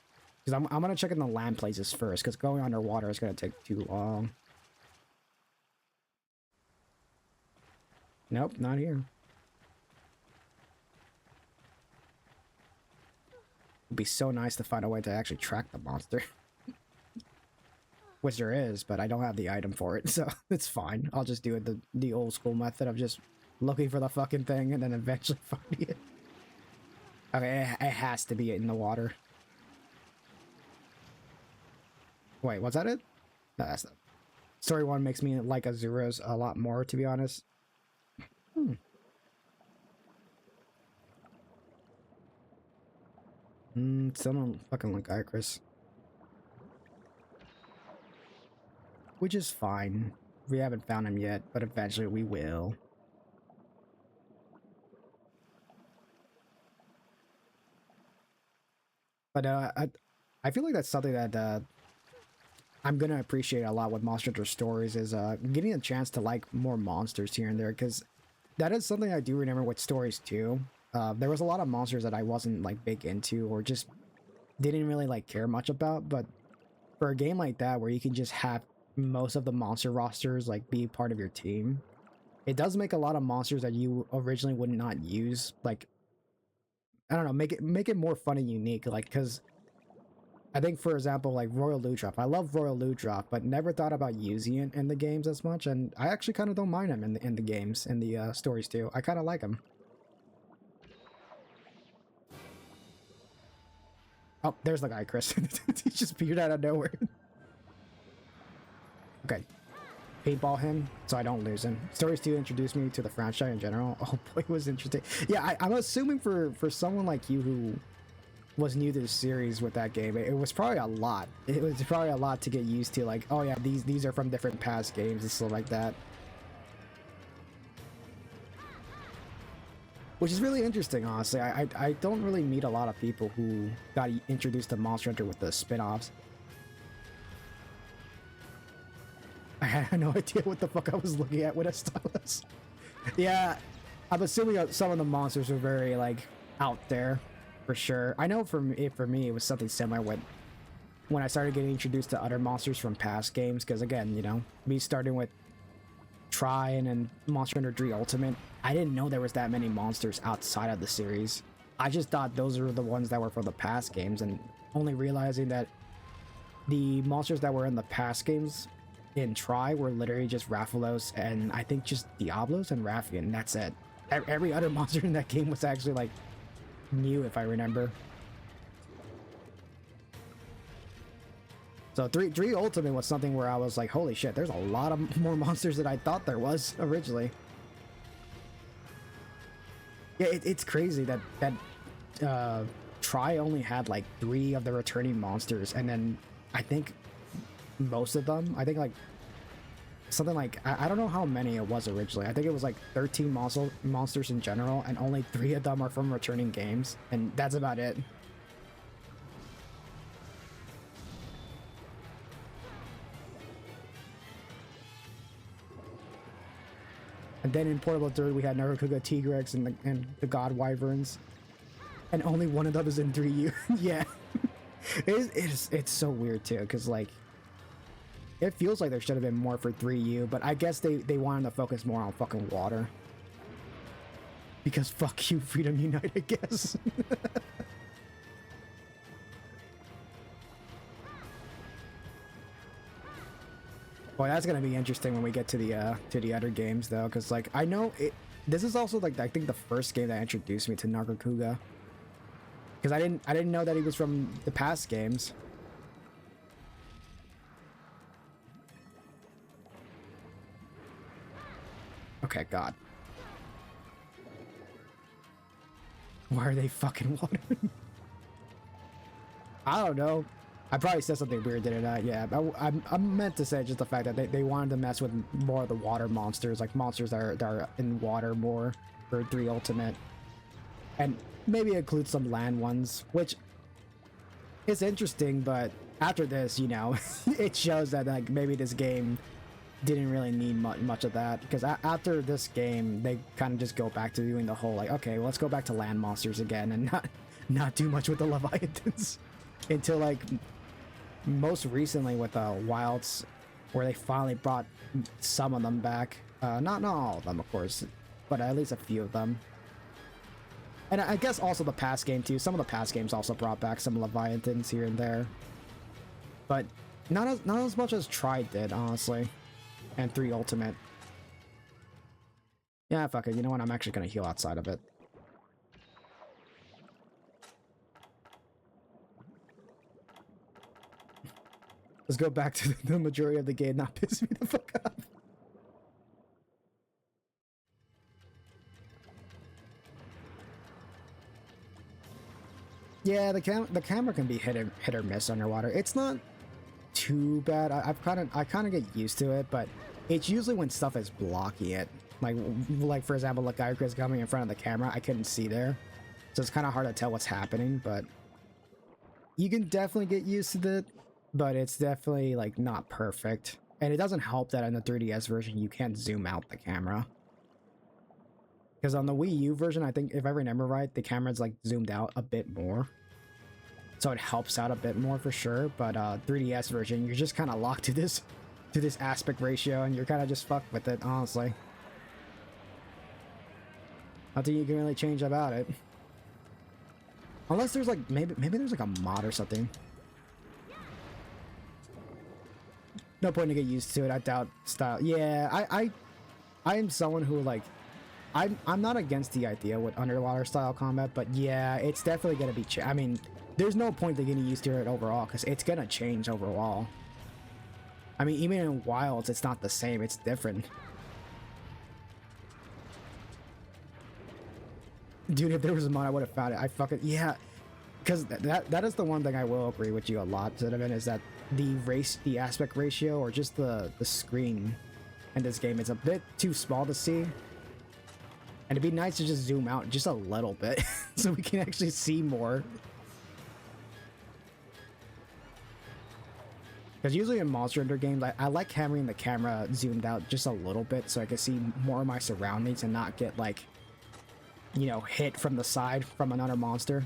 Because I'm gonna check in the land places first, because going underwater is gonna take too long. Nope, not here. It'd be so nice to find a way to actually track the monster. Which there is, but I don't have the item for it, so it's fine. I'll just do it the old school method of just looking for the fucking thing and then eventually finding it. Okay, it has to be in the water. Wait, was that it? No, that's not. Story 1 makes me like Azuras a lot more, to be honest. Someone fucking like Icarus. Which is fine. We haven't found him yet, but eventually we will. But I feel like that's something that I'm gonna appreciate a lot with Monster Hunter Stories is getting a chance to like more monsters here and there, because that is something I do remember with Stories too. There was a lot of monsters that I wasn't like big into or just didn't really like care much about, but for a game like that where you can just have most of the monster rosters like be part of your team, it does make a lot of monsters that you originally would not use, like, I don't know, make it more fun and unique, like, because I think, for example, like Royal Loot Drop. I love Royal Loot Drop, but never thought about using it in the games as much, and I actually kind of don't mind him in the games, in the stories too. I kind of like him. Oh, there's the guy, Chris. He just appeared out of nowhere. Okay. Paintball him so I don't lose him. Stories 2 introduced me to the franchise in general. Oh boy, it was interesting. Yeah, I'm assuming for someone like you who was new to the series with that game, it was probably a lot. It was probably a lot to get used to, like, oh yeah, these are from different past games and stuff like that. Which is really interesting, honestly. I don't really meet a lot of people who got introduced to Monster Hunter with the spin-offs. I had no idea what the fuck I was looking at with a stylus. Yeah, I'm assuming some of the monsters are very, like, out there, for sure. I know for me, it was something similar when I started getting introduced to other monsters from past games, because again, you know, me starting with Trine and Monster Hunter 3 Ultimate, I didn't know there was that many monsters outside of the series. I just thought those were the ones that were from the past games, and only realizing that the monsters that were in the past games in Tri were literally just Rathalos and I think just Diablos and Rathian. That's it. Every other monster in that game was actually like new, if I remember. So 3 Ultimate was something where I was like, holy shit, there's a lot of more monsters than I thought there was originally. Yeah, it's crazy that Tri only had like 3 of the returning monsters, and then I think most of them, I think like something like, I don't know how many it was originally. I think it was like 13 monsters in general, and only 3 of them are from returning games, and that's about it. And then in Portable 3, we had Narakuga Tigrex and the God Wyverns. And only one of them is in 3U. Yeah. It's so weird too, because like, it feels like there should have been more for 3U, but I guess they wanted to focus more on fucking water. Because fuck you, Freedom Unite, I guess. Boy, that's gonna be interesting when we get to the other games though, because like I know this is also like I think the first game that introduced me to Narakuga, because I didn't know that he was from the past games. Okay, God. Why are they fucking watering? I don't know. I probably said something weird, didn't I? Yeah, I meant to say just the fact that they wanted to mess with more of the water monsters, like monsters that are in water more for 3 Ultimate. And maybe include some land ones, which it's interesting, but after this, you know, it shows that like maybe this game didn't really need much of that, because after this game they kind of just go back to doing the whole like, okay, well, let's go back to land monsters again and not do much with the Leviathans until like most recently with Wilds, where they finally brought some of them back. Not all of them, of course, but at least a few of them. And I guess also the past game too. Some of the past games also brought back some Leviathans here and there, but not as much as Tri did, honestly. And 3 Ultimate. Yeah, fuck it. You know what? I'm actually gonna heal outside of it. Let's go back to the majority of the game, not piss me the fuck off. Yeah, the camera can be hit or miss underwater. It's not too bad. I kind of get used to it, but it's usually when stuff is blocking it. Like for example, like Gyrica's coming in front of the camera, I couldn't see there, so it's kind of hard to tell what's happening. But you can definitely get used to it, but it's definitely like not perfect. And it doesn't help that in the 3DS version you can't zoom out the camera, because on the Wii U version, I think if I remember right, the camera's like zoomed out a bit more, so it helps out a bit more for sure. But 3DS version, you're just kind of locked to this aspect ratio, and you're kind of just fucked with it, honestly. Nothing you can really change about it, unless there's like maybe there's like a mod or something. No point to get used to it. I doubt style. Yeah, I am someone who like I'm not against the idea with underwater style combat, but yeah, it's definitely gonna be I mean, there's no point to getting used to it overall, because it's gonna change overall. I mean, even in Wilds, it's not the same. It's different. Dude, if there was a mod, I would have found it. I fucking... Yeah. Because that is the one thing I will agree with you a lot, Cinnamon, is that the aspect ratio, or just the screen in this game, is a bit too small to see. And it'd be nice to just zoom out just a little bit so we can actually see more. Because usually in Monster Hunter games, I like having the camera zoomed out just a little bit so I can see more of my surroundings and not get, like, you know, hit from the side from another monster.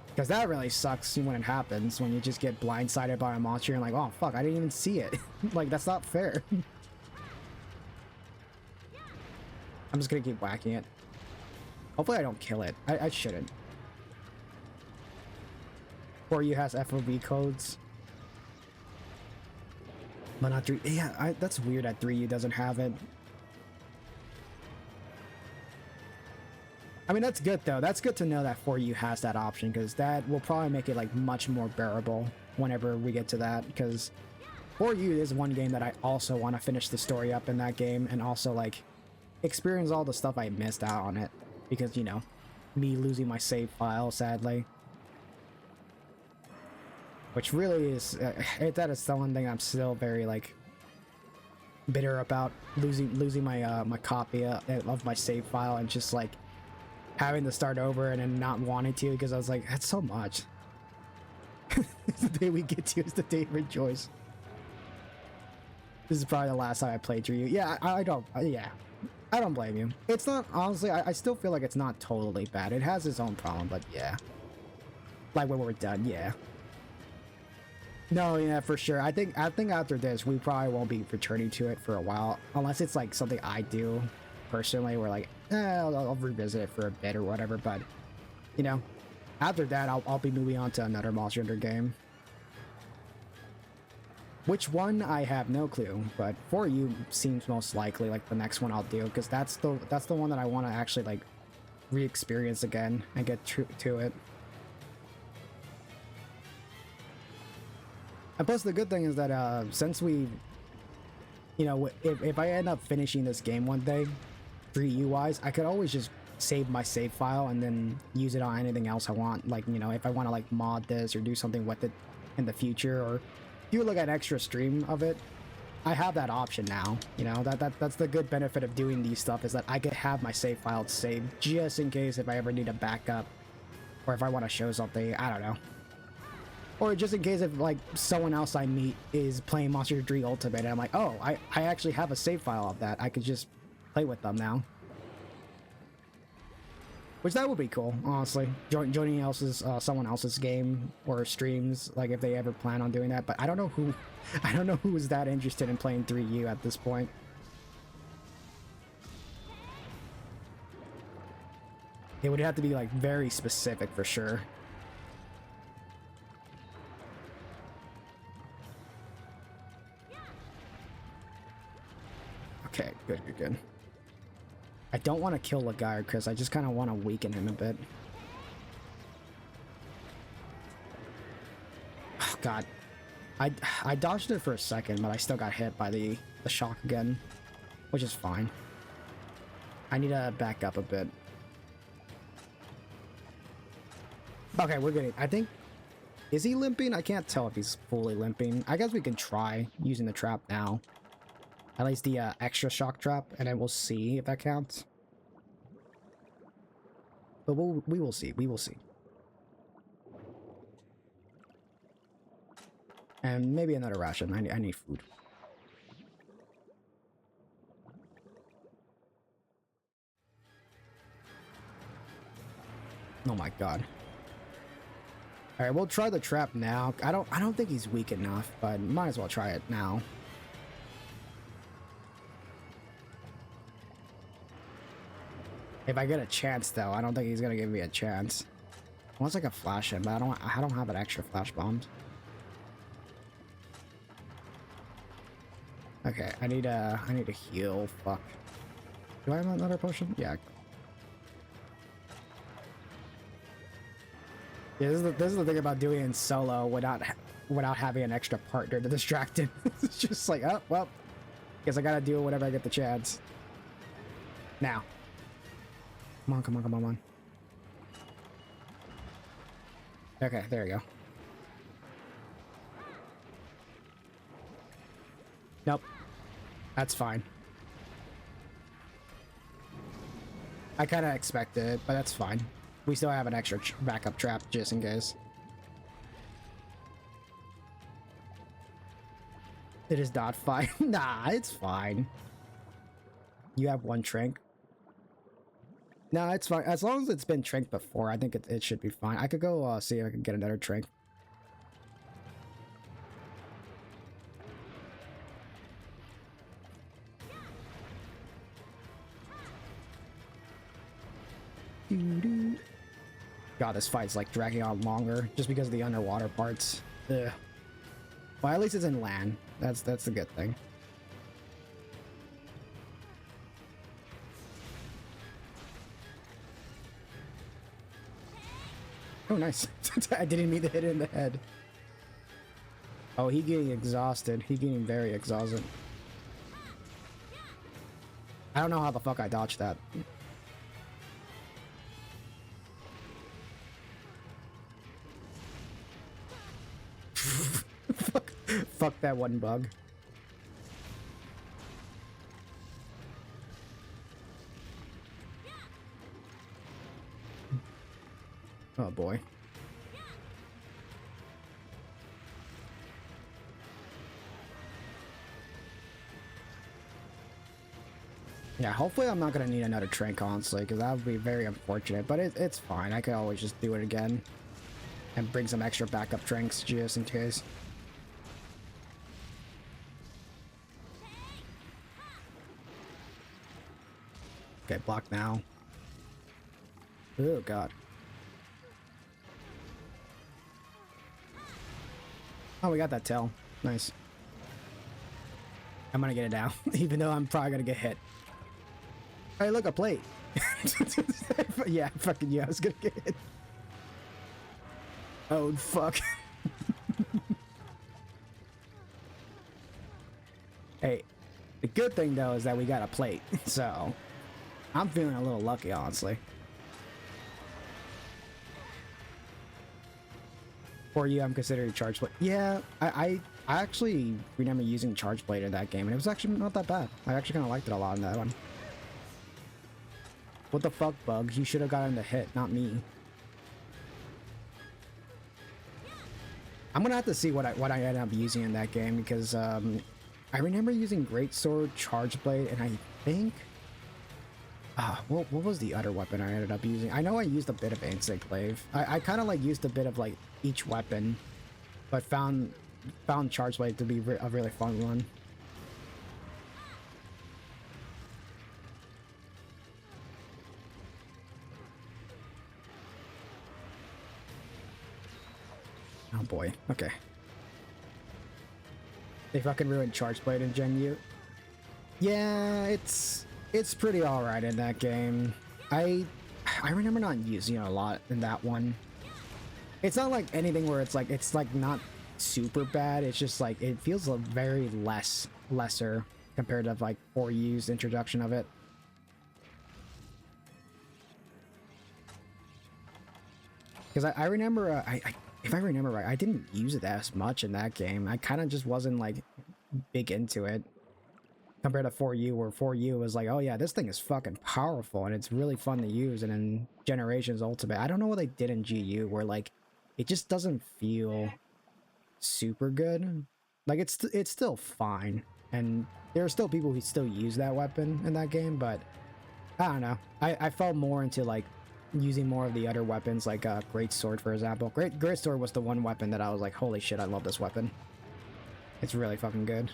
Because that really sucks when it happens, when you just get blindsided by a monster and like, oh fuck, I didn't even see it. Like, that's not fair. I'm just gonna keep whacking it. Hopefully I don't kill it. I shouldn't. 4U has FOV codes. But not 3. Yeah, that's weird that 3U doesn't have it. I mean, that's good though. That's good to know that 4U has that option, because that will probably make it like much more bearable whenever we get to that. Because 4U is one game that I also want to finish the story up in that game, and also like experience all the stuff I missed out on it, because, you know, me losing my save file, sadly. Which really is, that is the one thing I'm still very, like, bitter about, losing my my copy of my save file, and just, like, having to start over and then not wanting to, because I was like, that's so much. The day we get to is the day of rejoice. This is probably the last time I played through you. Yeah, I don't, yeah. I don't blame you. It's not, honestly, I still feel like it's not totally bad. It has its own problem, but yeah. Like when we're done, yeah. No, yeah, for sure. I think after this, we probably won't be returning to it for a while, unless it's like something I do personally, where like, I'll revisit it for a bit or whatever. But you know, after that, I'll be moving on to another Monster Hunter game. Which one, I have no clue, but 4U seems most likely like the next one I'll do, because that's the one that I want to actually like re-experience again and get to it. And plus, the good thing is that since we, you know, if I end up finishing this game one day, 3U wise, I could always just save my save file and then use it on anything else I want. Like, you know, if I want to like mod this or do something with it in the future, or do like an extra stream of it, I have that option now. You know, that's the good benefit of doing these stuff, is that I could have my save files saved just in case if I ever need a backup, or if I want to show something. I don't know. Or just in case if like someone else I meet is playing Monster Hunter 3 Ultimate and I'm like, oh, I actually have a save file of that. I could just play with them now. Which that would be cool, honestly. Joining someone else's game or streams, like if they ever plan on doing that. But I don't know who is that interested in playing 3U at this point. It would have to be like very specific for sure. Okay, good. I don't want to kill the guy because I just kind of want to weaken him a bit. Oh, God. I dodged it for a second, but I still got hit by the shock again, which is fine. I need to back up a bit. Okay, we're good. I think... Is he limping? I can't tell if he's fully limping. I guess we can try using the trap now. At least the extra shock trap, and then we'll see if that counts. But we will see. We will see. And maybe another ration. I need food. Oh my God. All right, we'll try the trap now. I don't think he's weak enough, but might as well try it now. If I get a chance, though, I don't think he's gonna give me a chance. Unless I can flash him, but I don't have an extra flash bombs. Okay, I need a heal. Fuck. Do I have another potion? Yeah. Yeah, this is the thing about doing it solo without having an extra partner to distract him. It's just like, oh well, guess I gotta do it whenever I get the chance. Now. Come on. Okay, there you go. Nope. That's fine. I kind of expected it, but that's fine. We still have an extra backup trap just in case. It is not fine. Nah, it's fine. You have one Trink. No, it's fine. As long as it's been Trink before, I think it should be fine. I could go see if I can get another Trink. God, this fight's like dragging on longer just because of the underwater parts. Ugh. Well, at least it's in land. That's the good thing. Oh, nice. I didn't mean to hit it in the head. Oh, he getting exhausted. He getting very exhausted. I don't know how the fuck I dodged that. Fuck that one bug. Oh boy. Yeah, hopefully I'm not gonna need another Trink, honestly, because that would be very unfortunate, but it's fine. I could always just do it again and bring some extra backup Trinks just in case. Okay, block now. Oh god. Oh, we got that tail. Nice. I'm gonna get it down, even though I'm probably gonna get hit. Hey, look, a plate. Yeah, fucking yeah, I was gonna get hit. Oh, fuck. Hey, the good thing, though, is that we got a plate, so I'm feeling a little lucky, honestly. For you, I'm considering charge plate. Yeah, I actually remember using charge plate in that game, and it was actually not that bad. I actually kind of liked it a lot in that one. What the fuck, Bug? You should have gotten the hit, not me. I'm gonna have to see what I end up using in that game because I remember using Greatsword, Charge Blade, and I think what was the other weapon I ended up using? I know I used a bit of Ancient Glaive. I kind of like used a bit of like each weapon, but found Charge Blade to be a really fun one. Oh boy. Okay. They fucking ruined Charge Blade in Gen U. Yeah, it's pretty alright in that game. I remember not using it a lot in that one. It's not like anything where it's like not super bad. It's just like it feels a very lesser compared to like 4U's introduction of it. Because I remember if I remember right, I didn't use it as much in that game. I kind of just wasn't like big into it compared to 4U, where 4U was like, oh yeah, this thing is fucking powerful and it's really fun to use. And in Generations Ultimate, I don't know what they did in GU where like it just doesn't feel super good. Like it's still fine, and there are still people who still use that weapon in that game, but I don't know. I felt more into like using more of the other weapons, like Greatsword, for example. Greatsword was the one weapon that I was like, holy shit, I love this weapon. It's really fucking good.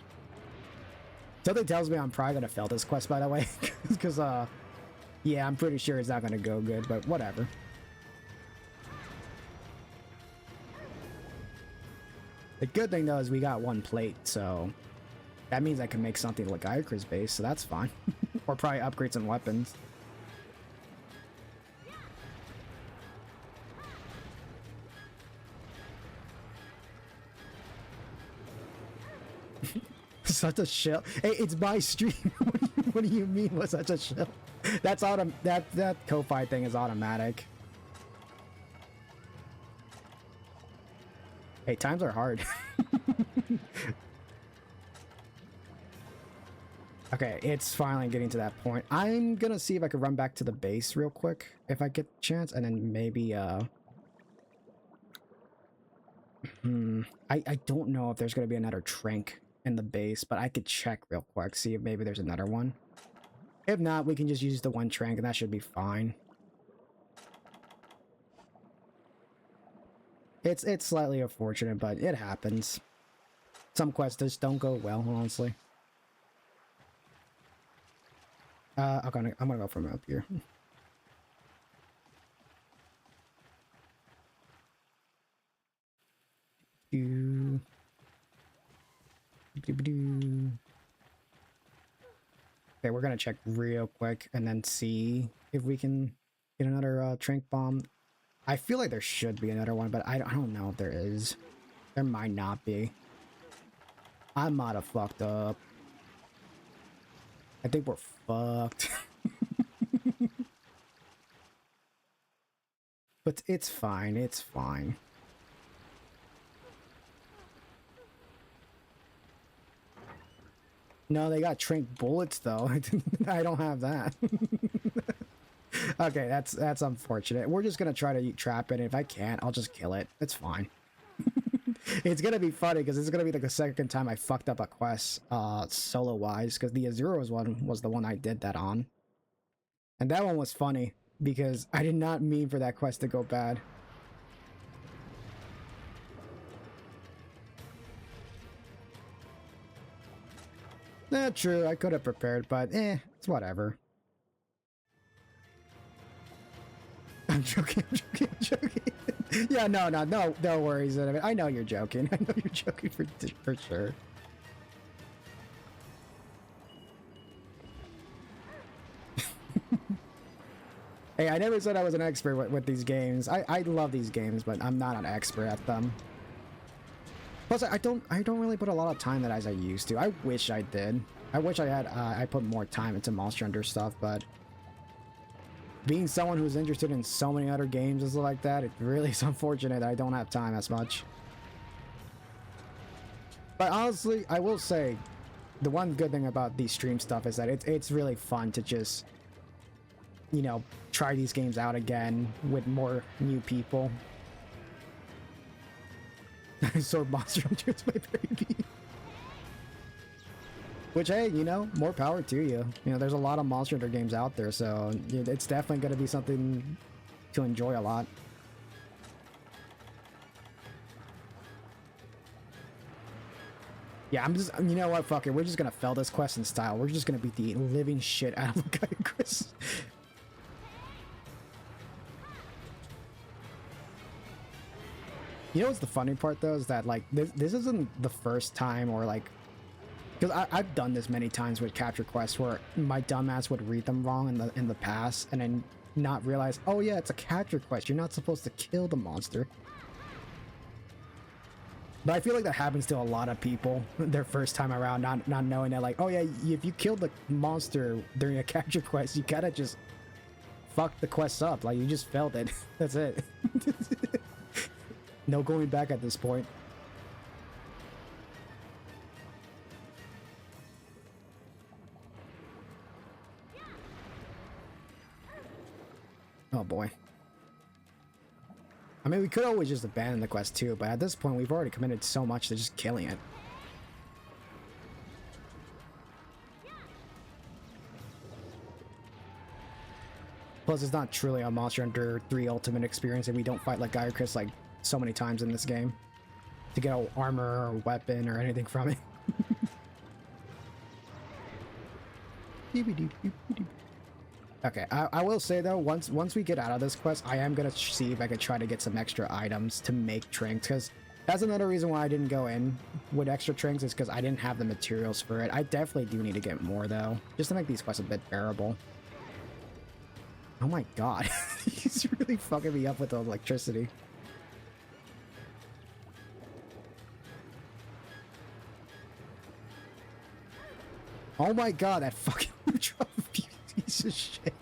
Something tells me I'm probably gonna fail this quest, by the way, because yeah, I'm pretty sure it's not gonna go good, but whatever. The good thing though is we got one plate, so that means I can make something like Icarus base, so that's fine. Or probably upgrade some weapons. Such a shell. Hey, it's my stream. What do you mean with such a shell? That's that Ko-Fi thing is automatic. Hey, times are hard. Okay, it's finally getting to that point. I'm gonna see if I can run back to the base real quick if I get the chance, and then maybe I don't know if there's gonna be another Trank in the base, but I could check real quick, see if maybe there's another one. If not, we can just use the one Trank and that should be fine. It's slightly unfortunate, but it happens. Some quests just don't go well, honestly. I'm gonna go from up here. Okay, we're gonna check real quick and then see if we can get another Trank Bomb. I feel like there should be another one, but I don't know if there is. There might not be. I might have fucked up. I think we're fucked. But it's fine, it's fine. No, they got Trank bullets though. I don't have that. Okay, that's unfortunate. We're just gonna try to trap it, and if I can't, I'll just kill it. It's fine. It's gonna be funny because it's gonna be like the second time I fucked up a quest solo wise, because the Azuro's one was the one I did that on. And that one was funny because I did not mean for that quest to go bad. True, I could have prepared, but it's whatever. I'm joking, I'm joking, I'm joking. Yeah, no worries. I know you're joking. I know you're joking for sure. Hey, I never said I was an expert with these games. I love these games, but I'm not an expert at them. Plus, I don't really put a lot of time that as I used to. I wish I did. I wish I had I put more time into Monster Hunter stuff, but being someone who's interested in so many other games and stuff like that, it really is unfortunate I don't have time as much. But honestly, I will say, the one good thing about these stream stuff is that it's really fun to just, you know, try these games out again with more new people. Dinosaur Monster Hunter's my baby. Which, hey, you know, more power to you. You know, there's a lot of Monster Hunter games out there, so it's definitely going to be something to enjoy a lot. Yeah, I'm just, you know what, fuck it, we're just gonna fail this quest in style. We're just gonna beat the living shit out of the guy, Chris. You know what's the funny part though, is that like, this isn't the first time, or like, because I've done this many times with capture quests where my dumbass would read them wrong in the past, and then not realize, oh yeah, it's a capture quest, you're not supposed to kill the monster. But I feel like that happens to a lot of people their first time around, not knowing that, like, oh yeah, if you kill the monster during a capture quest, you gotta just fuck the quest up. Like, you just failed it. That's it. No going back at this point. Oh boy. I mean, we could always just abandon the quest too, but at this point, we've already committed so much to just killing it. Plus, it's not truly a Monster Hunter 3 Ultimate experience if we don't fight like Gyarchus like so many times in this game to get an armor or weapon or anything from it. Okay, I will say though, once we get out of this quest, I am gonna see if I could try to get some extra items to make trinks, because that's another reason why I didn't go in with extra trinks, is because I didn't have the materials for it. I definitely do need to get more though, just to make these quests a bit bearable. Oh my god, he's really fucking me up with the electricity. Oh my god, that fucking piece of shit.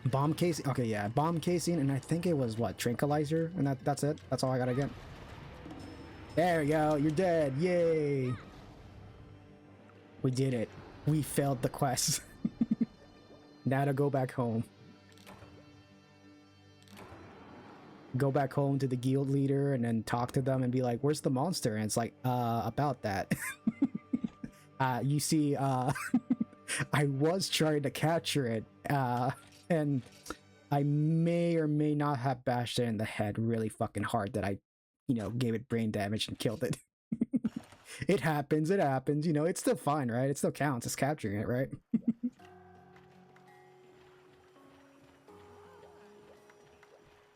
Bomb casing. Okay, yeah, bomb casing, and I think it was what, tranquilizer, and that's it. That's all I gotta get. There we go. You're dead. Yay! We did it. We failed the quest. Now to go back home. Go back home to the guild leader and then talk to them and be like, where's the monster? And it's like, about that. You see, I was trying to capture it, and I may or may not have bashed it in the head really fucking hard that I, you know, gave it brain damage and killed it. It happens, you know, it's still fine, right? It still counts, it's capturing it, right?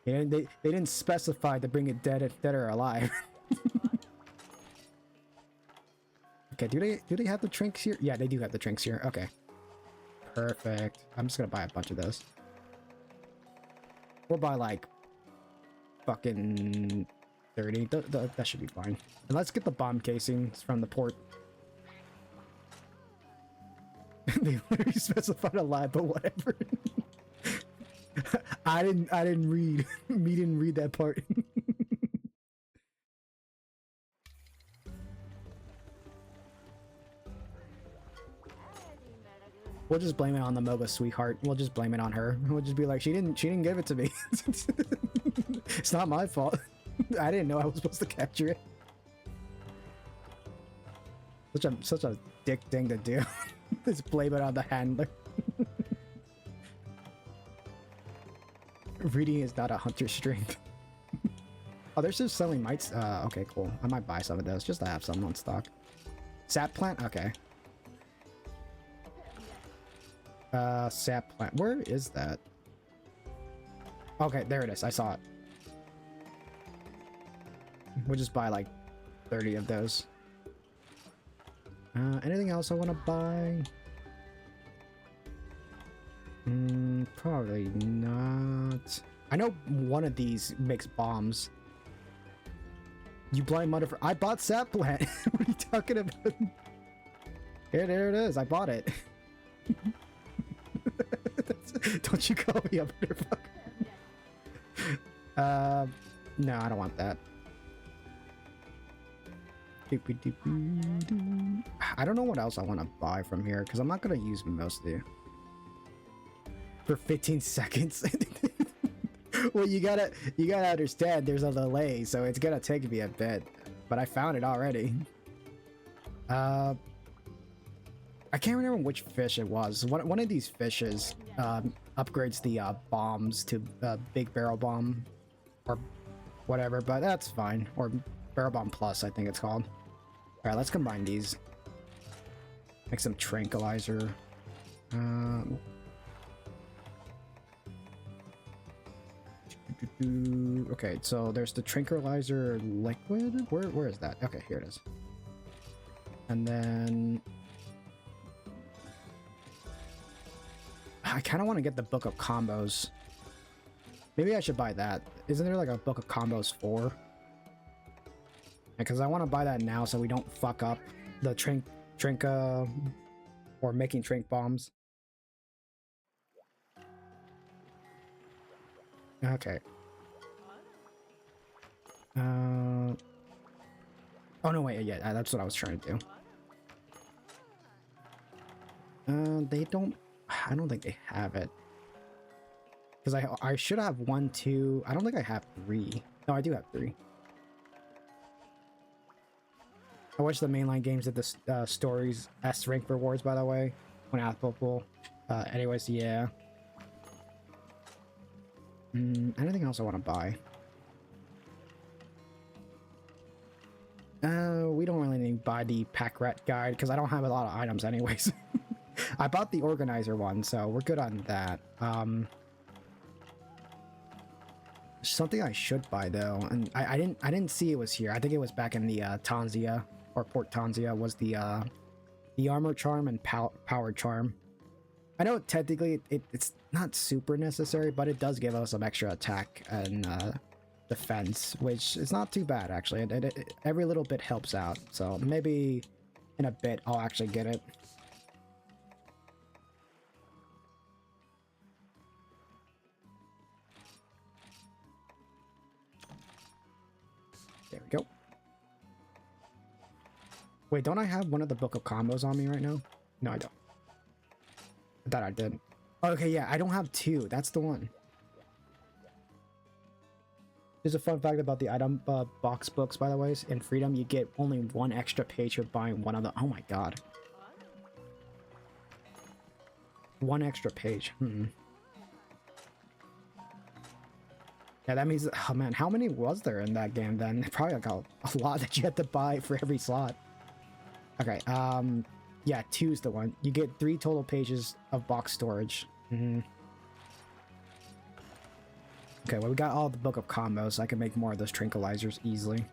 And they didn't specify to bring it dead or alive. Okay, do they have the trinks here? Yeah, they do have the trinks here. Okay. Perfect. I'm just gonna buy a bunch of those. We'll buy like fucking 30. That should be fine. And let's get the bomb casings from the port. They literally specified alive, but whatever. I didn't read. Me didn't read that part. We'll just blame it on the Moga sweetheart. We'll just blame it on her. We'll just be like, she didn't give it to me. It's not my fault. I didn't know I was supposed to capture it. Such a dick thing to do. Just blame it on the handler. Reading is not a hunter's strength. Oh, they're just selling mites. Okay, cool. I might buy some of those just to have some on stock. Sap plant? Okay. Sap plant. Where is that? Okay, there it is. I saw it. We'll just buy like 30 of those. Anything else I want to buy? Probably not. I know one of these makes bombs. You blind motherfucker. I bought sap plant. What are you talking about? Here, there it is. I bought it. Don't you call me a motherfucker. No, I don't want that. I don't know what else I want to buy from here because I'm not going to use most of it. for 15 seconds. Well, you gotta understand there's a delay, so it's gonna take me a bit. But I found it already. I can't remember which fish it was. One of these fishes upgrades the bombs to big barrel bomb or whatever, but that's fine. Or barrel bomb plus, I think it's called. All right, let's combine these. Make some tranquilizer. Okay, so there's the tranquilizer liquid. Where is that? Okay, here it is. And then I kind of want to get the book of combos. Maybe I should buy that. Isn't there like a book of combos 4? Because I want to buy that now so we don't fuck up the trinka or making trink bombs. Okay. Oh no, wait, yeah, that's what I was trying to do. They don't. I don't think they have it. Because I should have 1, 2. I don't think I have 3. No, I do have 3. I wish the mainline games did the stories S rank rewards, by the way, when applicable. Anyways, yeah. Anything else I want to buy? We don't really need to buy the pack rat guide because I don't have a lot of items anyways. I bought the organizer one, so we're good on that. Something I should buy though, and I didn't see it was here. I think it was back in the Tanzia or Port Tanzia was the armor charm and power charm. I know technically it's not super necessary, but it does give us some extra attack and defense, which is not too bad actually. Every little bit helps out, so maybe in a bit I'll actually get it. There we go. Wait, don't I have one of the book of combos on me right now? No, I don't. I thought I did. Okay, yeah, I don't have 2. That's the one. There's a fun fact about the item box books, by the way. In Freedom, you get only 1 extra page for buying one of the... Oh my god. 1 extra page. Yeah, that means... Oh man, how many was there in that game then? Probably like a lot that you had to buy for every slot. Okay, yeah, 2 is the one. You get 3 total pages of box storage. Okay, well, we got all the book of combos, so I can make more of those tranquilizers easily.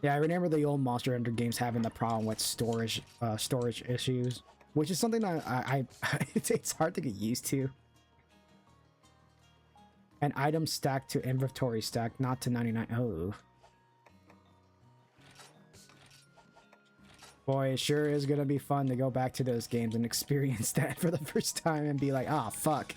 Yeah, I remember the old Monster Hunter games having the problem with storage issues, which is something that it's hard to get used to. An item stacked to inventory stack, not to 99. Oh. Boy, it sure is gonna be fun to go back to those games and experience that for the first time and be like, ah, fuck.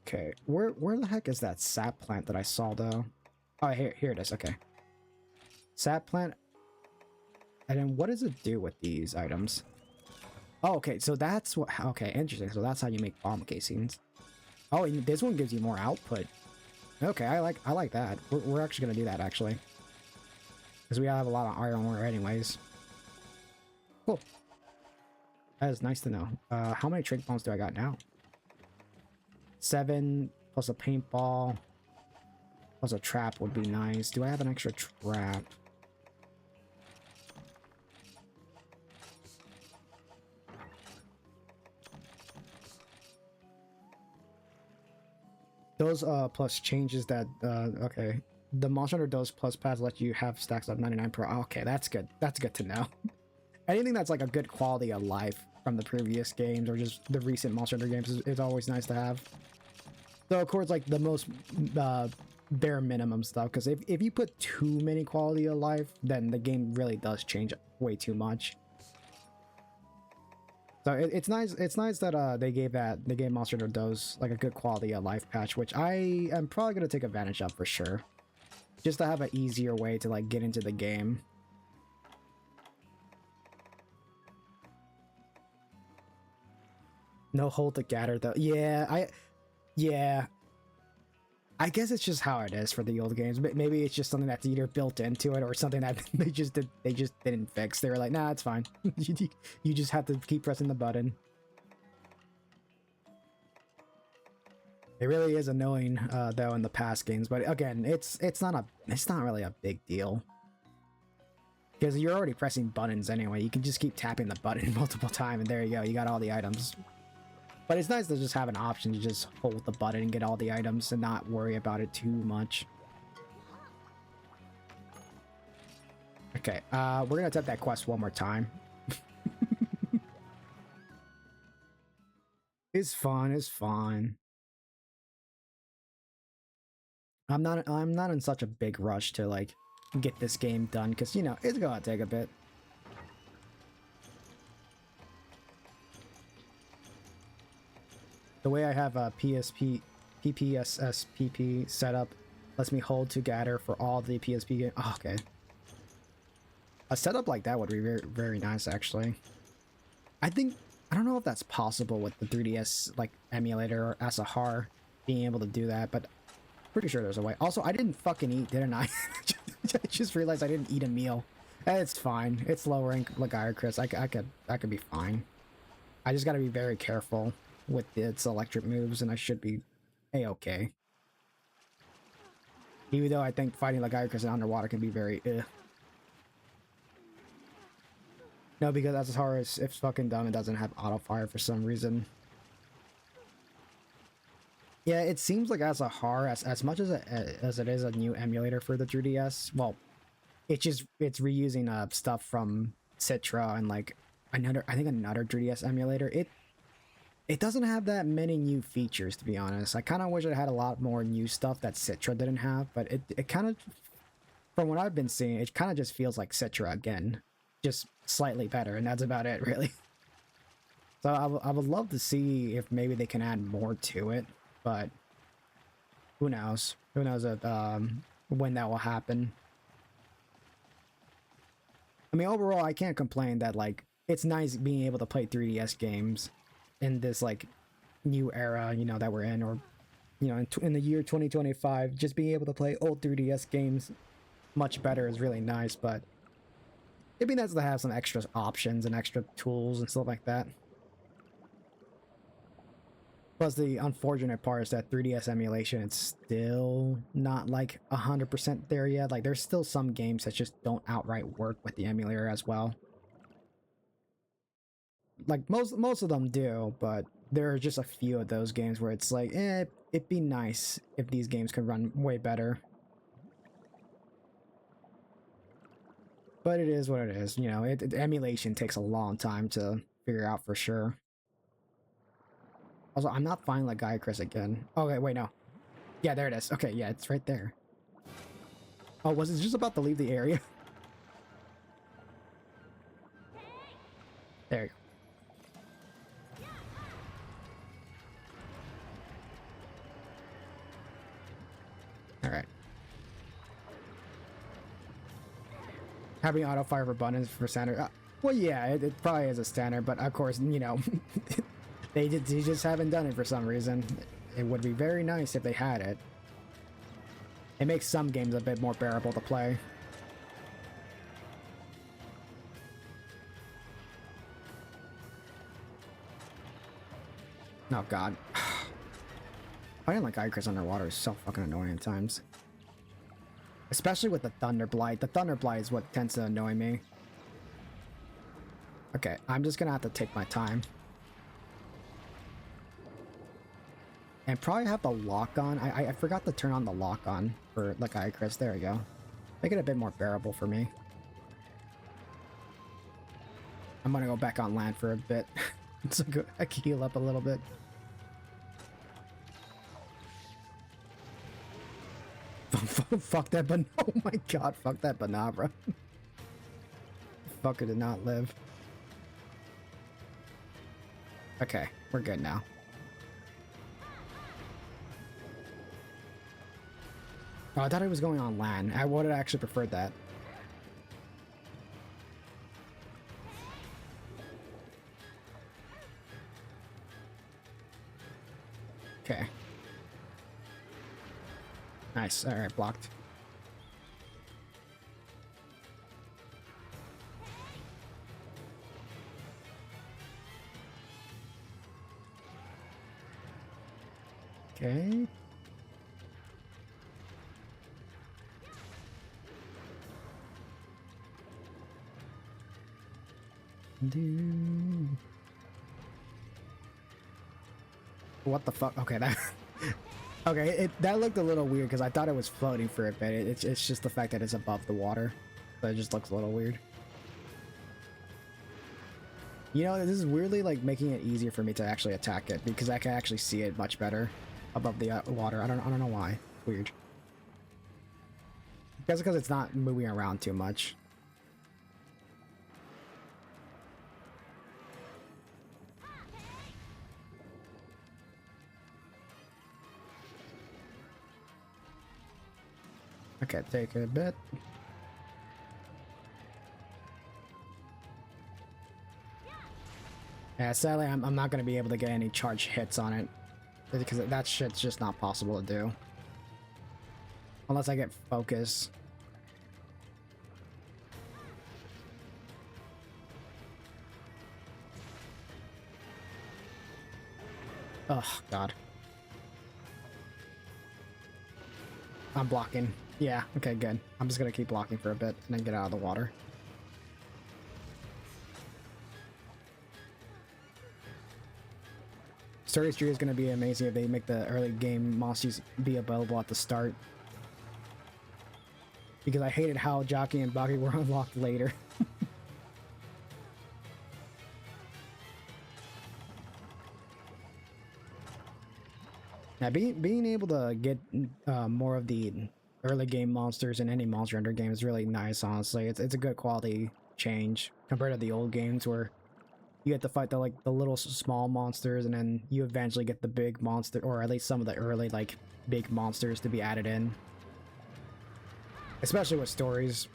Okay, where the heck is that sap plant that I saw though? Oh, here it is. Okay, sap plant. And then what does it do with these items? Oh, okay, so that's what. Okay, interesting. So that's how you make bomb casings. Oh, and this one gives you more output. Okay, I like that. We're actually gonna do that actually, because we have a lot of iron ore anyways. Cool. That is nice to know. How many trink bombs do I got now? 7 plus a paintball plus a trap would be nice. Do I have an extra trap? Those plus changes that okay. The Monster Hunter Dose plus pads let you have stacks of 99 per. Okay, that's good. That's good to know. Anything that's like a good quality of life from the previous games or just the recent Monster Hunter games is always nice to have. So of course, like the most bare minimum stuff, because if you put too many quality of life, then the game really does change way too much. So it's nice. It's nice that they gave Monster Hunter Dose like a good quality of life patch, which I am probably gonna take advantage of for sure. just to have an easier way to like get into the game. No hold to gather though. Yeah, I guess it's just how it is for the old games. But maybe it's just something that's either built into it or something that they just didn't fix. They were like, nah, it's fine. You just have to keep pressing the button. It really is annoying though in the past games, but again, it's not really a big deal. Because you're already pressing buttons anyway. You can just keep tapping the button multiple times and there you go, you got all the items. But it's nice to just have an option to just hold the button and get all the items and not worry about it too much. Okay, we're gonna attempt that quest one more time. It's fun, it's fun. I'm not in such a big rush to like get this game done because, you know, it's gonna take a bit. The way I have a PPSSPP set up lets me hold to gather for all the PSP games. Oh, okay. A setup like that would be very, very nice, actually. I don't know if that's possible with the 3DS like emulator or Asahar being able to do that, but pretty sure there's a way. Also, I didn't fucking eat, didn't I? I just realized I didn't eat a meal. It's fine. It's low rank Lagiacrus. I could be fine. I just gotta be very careful with its electric moves, and I should be a-okay. Even though I think fighting Lagiacrus in underwater can be very No, because Asahar is if fucking dumb, it doesn't have auto fire for some reason. Yeah, it seems like Asahar, as much as it is a new emulator for the 3DS, well, it's reusing stuff from Citra and like another 3DS emulator. It doesn't have that many new features, to be honest. I kind of wish it had a lot more new stuff that Citra didn't have, but it kind of, from what I've been seeing, it kind of just feels like Citra again, just slightly better, and that's about it, really. So I would love to see if maybe they can add more to it, but who knows? Who knows when that will happen? I mean, overall, I can't complain that, like, it's nice being able to play 3DS games in this, like, new era, you know, that we're in, or, you know, in the year 2025, just being able to play old 3DS games much better is really nice, but it'd be nice to have some extra options and extra tools and stuff like that. Plus, the unfortunate part is that 3DS emulation, it's still not like 100% there yet. Like, there's still some games that just don't outright work with the emulator as well. Like, most of them do, but there are just a few of those games where it's like, it'd be nice if these games could run way better. But it is what it is, you know, emulation takes a long time to figure out for sure. Also, I'm not finding like Lagiacrus again. Okay, wait, no. Yeah, there it is. Okay, yeah, it's right there. Oh, was it just about to leave the area? There you go. Alright. Having auto fire for buttons for standard. Well, yeah, it probably is a standard, but of course, you know, they just haven't done it for some reason. It would be very nice if they had it. It makes some games a bit more bearable to play. Oh god. Fighting like Icarus underwater is so fucking annoying at times. Especially with the Thunder Blight. The Thunder Blight is what tends to annoy me. Okay, I'm just gonna have to take my time. And probably have the lock on. I forgot to turn on the lock on for Lagiacrus. There we go. Make it a bit more bearable for me. I'm gonna go back on land for a bit. So I can heal up a little bit. Fuck that oh my god, fuck that Banabra. Fucker did not live. Okay, we're good now. Oh, I thought it was going on land. I would have actually preferred that. Okay. Nice. All right, blocked. Okay. What the fuck? Okay, that okay. That looked a little weird because I thought it was floating for a bit. It's just the fact that it's above the water, so it just looks a little weird. You know, this is weirdly like making it easier for me to actually attack it because I can actually see it much better above the water. I don't know why. It's weird. I guess because it's not moving around too much. Okay, take a bit. Yeah, sadly, I'm not going to be able to get any charge hits on it because that shit's just not possible to do. Unless I get focus. Oh, God. I'm blocking. Yeah, okay, good. I'm just going to keep blocking for a bit and then get out of the water. Story 3 is going to be amazing if they make the early game monsters be available at the start. Because I hated how Jockey and Baki were unlocked later. Now, being able to get more of the early game monsters in any Monster Hunter game is really nice, honestly. It's a good quality change compared to the old games where you get to fight the little small monsters and then you eventually get the big monster, or at least some of the early like big monsters to be added in. Especially with stories.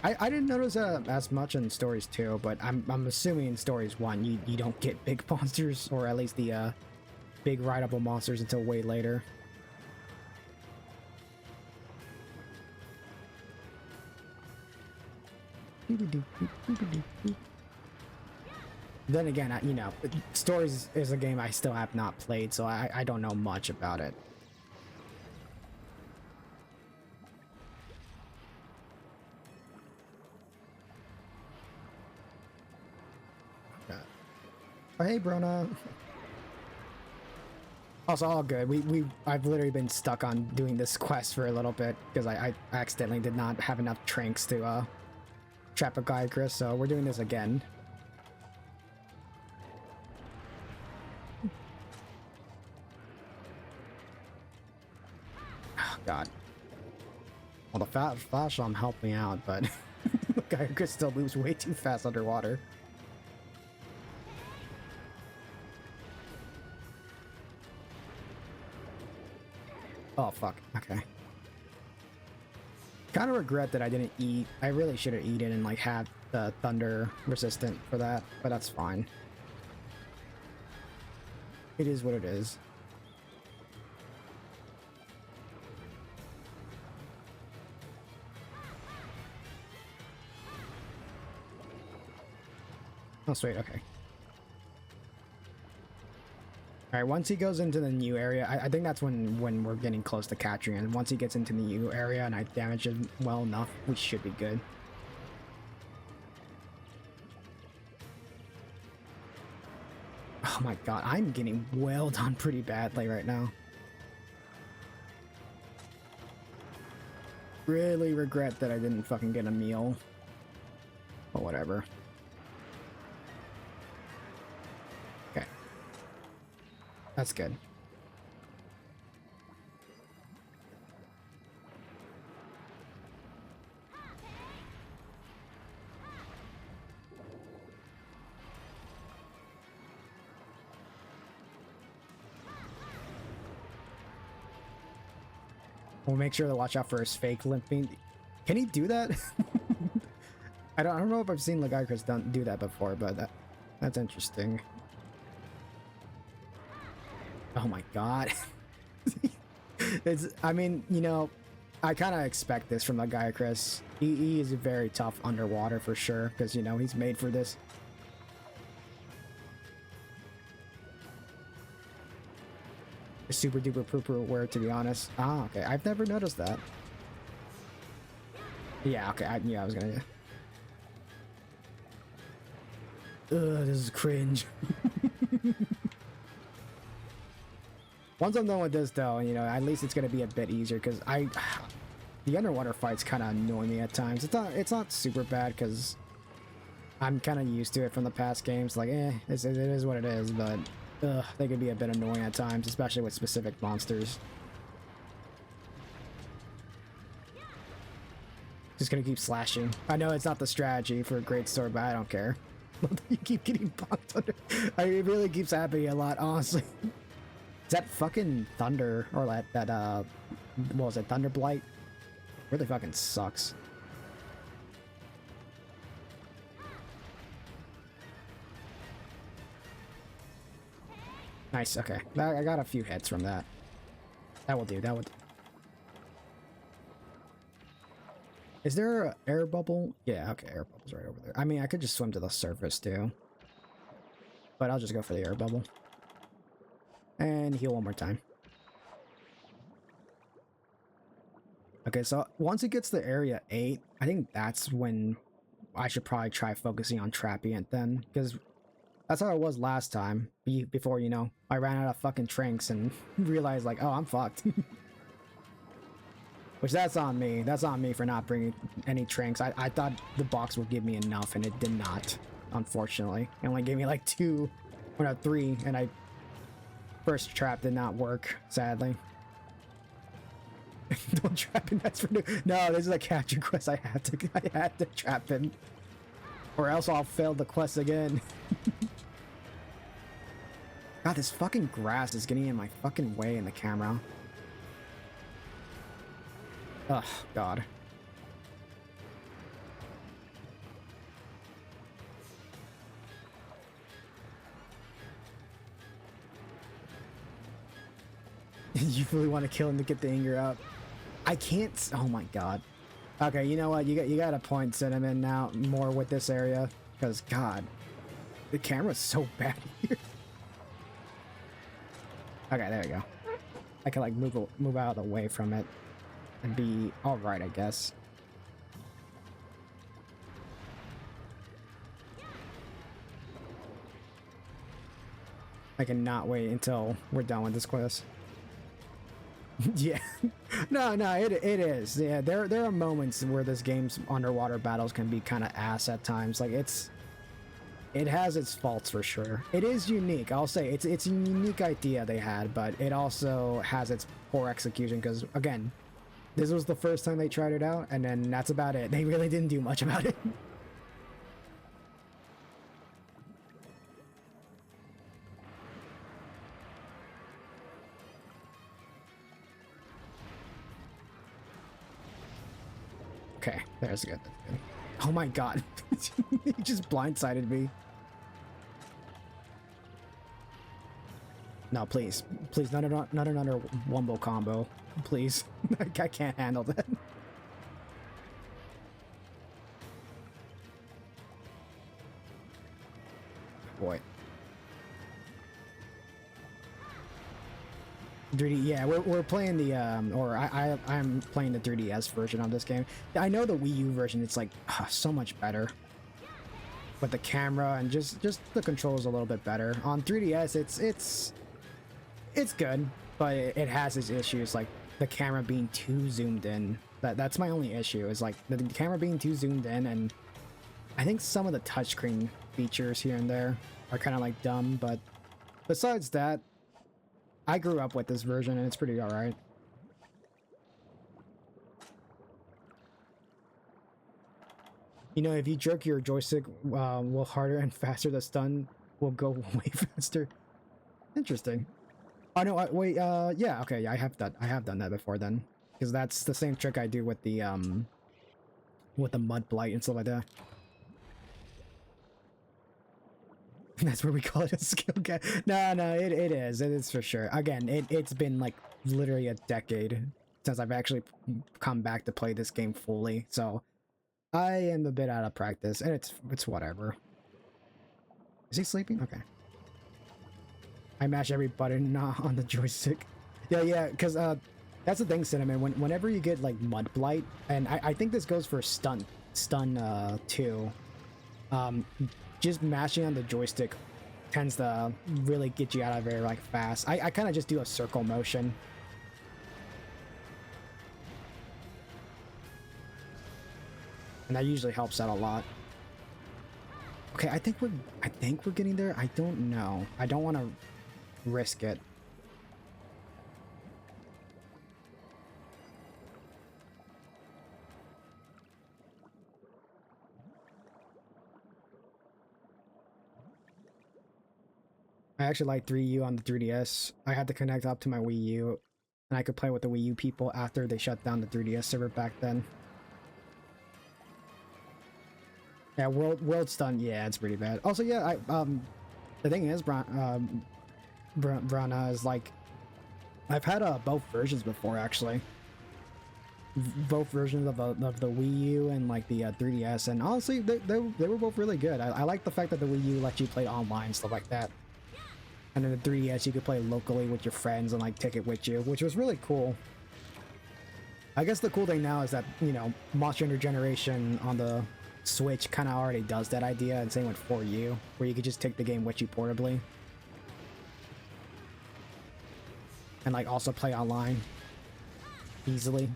I didn't notice as much in Stories 2, but I'm assuming in Stories 1 you don't get big monsters, or at least the big rideable monsters until way later. Then again, you know, Stories is a game I still have not played, so I don't know much about it. Oh, hey, Brona. Also, all good. I've literally been stuck on doing this quest for a little bit because I accidentally did not have enough trinks to trap a Gaiacris, so we're doing this again. Oh, God. Well, the Flash I'm helping out, but Gaiacris still moves way too fast underwater. Oh, fuck. Okay. Kind of regret that I didn't eat. I really should have eaten and like had the thunder resistant for that, but that's fine. It is what it is. Oh, sweet. Okay. Alright, once he goes into the new area, I think that's when we're getting close to capturing him. Once he gets into the new area and I damage him well enough, we should be good. Oh my god, I'm getting wailed on pretty badly right now. Really regret that I didn't fucking get a meal. But whatever. Okay. That's good. We'll make sure to watch out for his fake limping. Can he do that? I don't know if I've seen Lagiacrus do that before, but that's interesting. Oh my god. I mean, you know, I kind of expect this from Lagiacrus. He is very tough underwater for sure, because, you know, he's made for this. Super duper pooper word, to be honest. Ah, okay. I've never noticed that. Yeah, okay. I knew I was gonna. Ugh, this is cringe. Once I'm done with this, though, you know, at least it's gonna be a bit easier, because the underwater fights kind of annoy me at times. It's not super bad, because I'm kind of used to it from the past games. Like, it is what it is, but they can be a bit annoying at times, especially with specific monsters. Just gonna keep slashing. I know it's not the strategy for a great sword, but I don't care. You keep getting bonked under. It really keeps happening a lot, honestly. Is that fucking thunder, or that what was it, Thunder Blight? Really fucking sucks. Nice, okay. I got a few hits from that. That will do, that would. Is there an air bubble? Yeah, okay, air bubble's right over there. I mean, I could just swim to the surface too. But I'll just go for the air bubble. And heal one more time. Okay, so once it gets to area 8, I think that's when I should probably try focusing on Trappient then. Because that's how it was last time. Before, you know, I ran out of fucking trinks and realized, like, oh, I'm fucked. Which, that's on me. That's on me for not bringing any trinks. I thought the box would give me enough, and it did not, unfortunately. It only gave me like 2, or no, 3, and first trap did not work, sadly. Don't trap him, that's for new. No, this is a capture quest. I had to trap him. Or else I'll fail the quest again. God, this fucking grass is getting in my fucking way in the camera. Ugh, God. You really want to kill him to get the anger out? I can't. Oh my god. Okay, you know what? You got to point Cinnamon now more with this area, because God, the camera's so bad here. Okay, there we go. I can like move out of the way from it and be all right, I guess. I cannot wait until we're done with this quest. Yeah. No, it is. Yeah, there are moments where this game's underwater battles can be kind of ass at times. Like, it has its faults for sure. It is unique. I'll say it's a unique idea they had, but it also has its poor execution, because again, this was the first time they tried it out, and then that's about it. They really didn't do much about it. Okay, there's good. Oh my god. He just blindsided me. No, please. Please, not another wombo combo. Please. I can't handle that. Boy. 3D, yeah, we're playing the I'm playing the 3DS version of this game. I know the Wii U version, it's like so much better with the camera, and just the controls a little bit better. On 3DS, it's good, but it has its issues, like the camera being too zoomed in. That's my only issue, is like the camera being too zoomed in, and I think some of the touchscreen features here and there are kind of like dumb, but besides that, I grew up with this version and it's pretty alright. You know, if you jerk your joystick will harder and faster, the stun will go way faster. Interesting. Oh no, wait, yeah, okay, yeah, I have done that before then. because that's the same trick I do with the mud blight and stuff like that. That's where we call it a skill gap. No, it is for sure. Again, it's been like literally a decade since I've actually come back to play this game fully, so I am a bit out of practice, and it's whatever. Is he sleeping? Okay. I mash every button on the joystick. Yeah, because that's the thing, Cinnamon. Whenever you get like mud blight, and I think this goes for stun too. Just mashing on the joystick tends to really get you out of there like fast. I kind of just do a circle motion. And that usually helps out a lot. Okay, I think we're getting there. I don't know. I don't want to risk it. I actually like 3U on the 3DS. I had to connect up to my Wii U, and I could play with the Wii U people after they shut down the 3DS server back then. Yeah, World Stun, yeah, it's pretty bad. Also, yeah, the thing is, Brana, is like, I've had both versions before, actually. Both versions of the Wii U and like the 3DS, and honestly, they were both really good. I like the fact that the Wii U let you play online, stuff like that. And then the 3DS, you could play locally with your friends and like take it with you, which was really cool. I guess the cool thing now is that, you know, Monster Hunter Generation on the Switch kind of already does that idea, and same with 4U, where you could just take the game with you portably. And like also play online easily.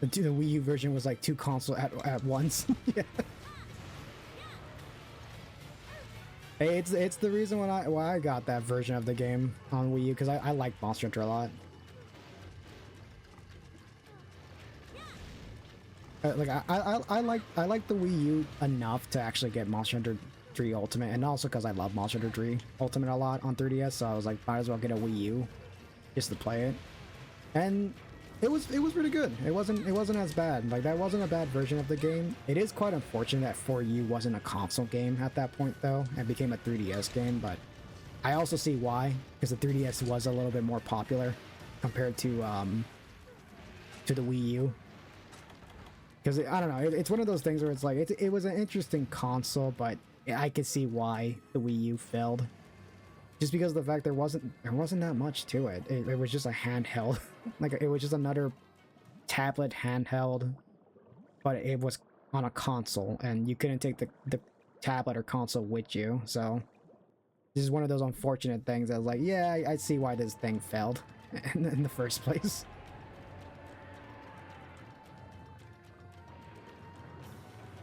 The Wii U version was like 2 consoles at once. Yeah. Hey, it's the reason why I got that version of the game on Wii U, because I like Monster Hunter a lot. Like I like the Wii U enough to actually get Monster Hunter 3 Ultimate, and also because I love Monster Hunter 3 Ultimate a lot on 3DS, so I was like, might as well get a Wii U just to play it. And it was pretty good. It wasn't as bad. Like, that wasn't a bad version of the game. It is quite unfortunate that 4U wasn't a console game at that point though, and became a 3DS game, but I also see why, because the 3DS was a little bit more popular compared to the Wii U. Because I don't know, it's one of those things where it's like it was an interesting console, but I could see why the Wii U failed. Just because of the fact there wasn't that much to it. It was just a handheld. Like, it was just another tablet handheld, but it was on a console, and you couldn't take the tablet or console with you. So this is one of those unfortunate things that was like, yeah, I see why this thing failed in the first place.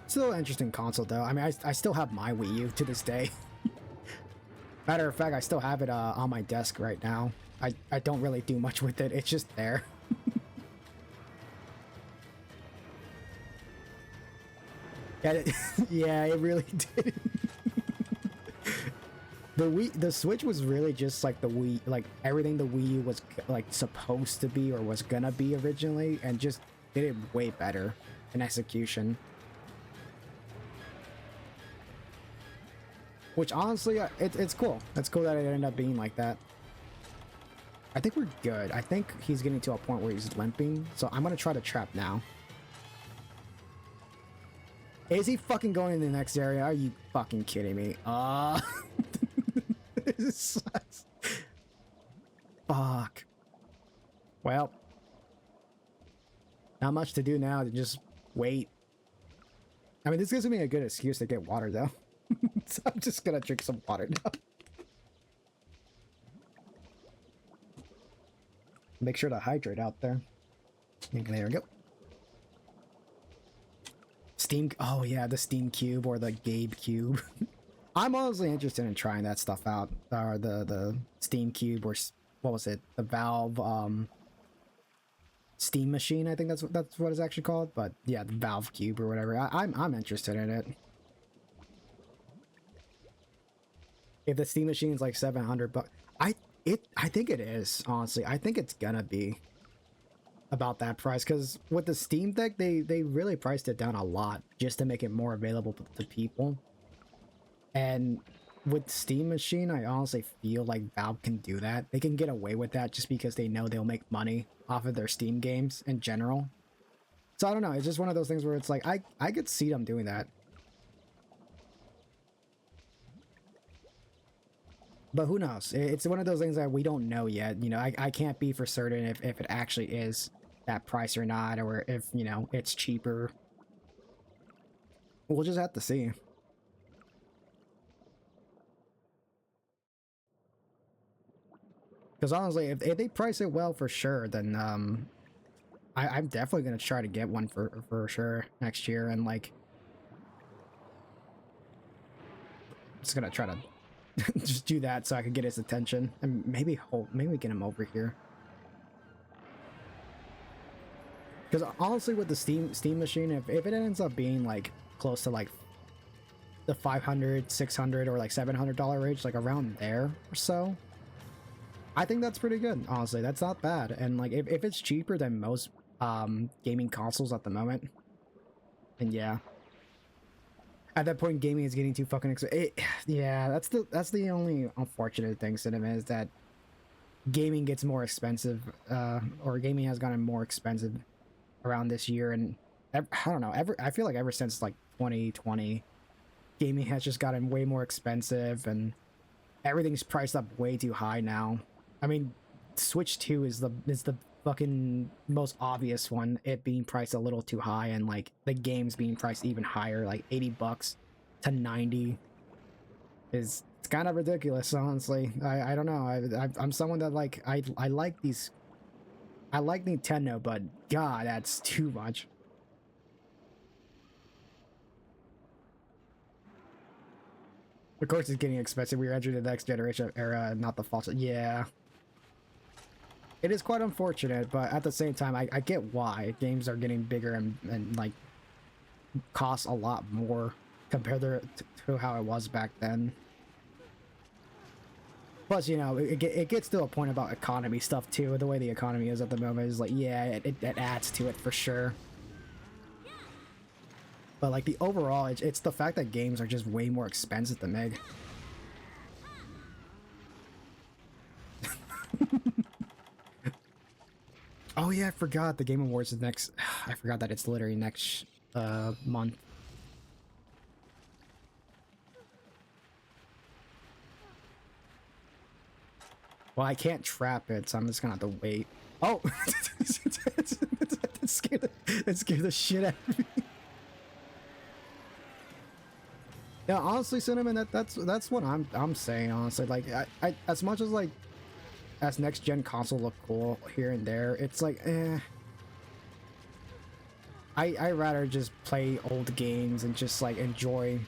Still an interesting console though. I mean, I still have my Wii U to this day. Matter of fact, I still have it on my desk right now. I don't really do much with it. It's just there. Yeah, it really did. The Switch was really just like the Wii, like everything the Wii U was like supposed to be or was gonna be originally, and just did it way better in execution. Which honestly, it's cool. It's cool that it ended up being like that. I think we're good. I think he's getting to a point where he's limping, so I'm gonna try to trap now. Is he fucking going in the next area? Are you fucking kidding me? This sucks. Fuck. Well, not much to do now. To just wait. I mean, this gives me a good excuse to get water though. So I'm just gonna drink some water now. Make sure to hydrate out there. There we go. Steam. Oh yeah, the Steam Cube or the Gabe Cube. I'm honestly interested in trying that stuff out. Or the Steam Cube, or what was it? The Valve Steam Machine. I think that's what it's actually called. But yeah, the Valve Cube or whatever. I'm interested in it. If the Steam machine is like 700 bucks, I think it is, honestly. I think it's gonna be about that price, because with the Steam Deck, they really priced it down a lot just to make it more available to people. And with Steam Machine, I honestly feel like Valve can do that. They can get away with that just because they know they'll make money off of their Steam games in general. So I don't know, it's just one of those things where it's like, I could see them doing that. But who knows? It's one of those things that we don't know yet. You know, I can't be for certain if it actually is that price or not, or if, you know, it's cheaper. We'll just have to see. Because honestly, if they price it well for sure, then I'm definitely gonna try to get one for sure next year, and like, just gonna try to just do that so I could get his attention, and maybe get him over here. Because honestly, with the Steam machine, if it ends up being like close to like the $500, $600, or like $700 range, like around there or so, I think that's pretty good. Honestly, that's not bad. And like, if it's cheaper than most gaming consoles at the moment, and yeah, at that point, gaming is getting too fucking expensive. Yeah, that's the only unfortunate thing, Cinema, is that gaming gets more expensive, or gaming has gotten more expensive around this year, and I don't know, I feel like ever since like 2020, gaming has just gotten way more expensive, and everything's priced up way too high now. I mean, Switch 2 is the fucking most obvious one, it being priced a little too high, and like the games being priced even higher, like 80 bucks to 90 it's kind of ridiculous, honestly. I don't know, I'm someone that like, I like these, I like Nintendo, but god, that's too much. Of course it's getting expensive. We're entering the next generation era, not the false. Yeah, it is quite unfortunate, but at the same time, I get why games are getting bigger and like cost a lot more compared to how it was back then. Plus, you know, it gets to a point about economy stuff too. The way the economy is at the moment is like, yeah, it adds to it for sure. But like the overall, it's the fact that games are just way more expensive to make. Oh yeah, I forgot the Game Awards is next. I forgot that it's literally next month. Well, I can't trap it, so I'm just gonna have to wait. Oh, that scared the shit out of me. Yeah, honestly, Cinnamon, that's what I'm saying. Honestly, like, I as much as like, as next gen console look cool here and there, it's like, I rather just play old games and just like enjoy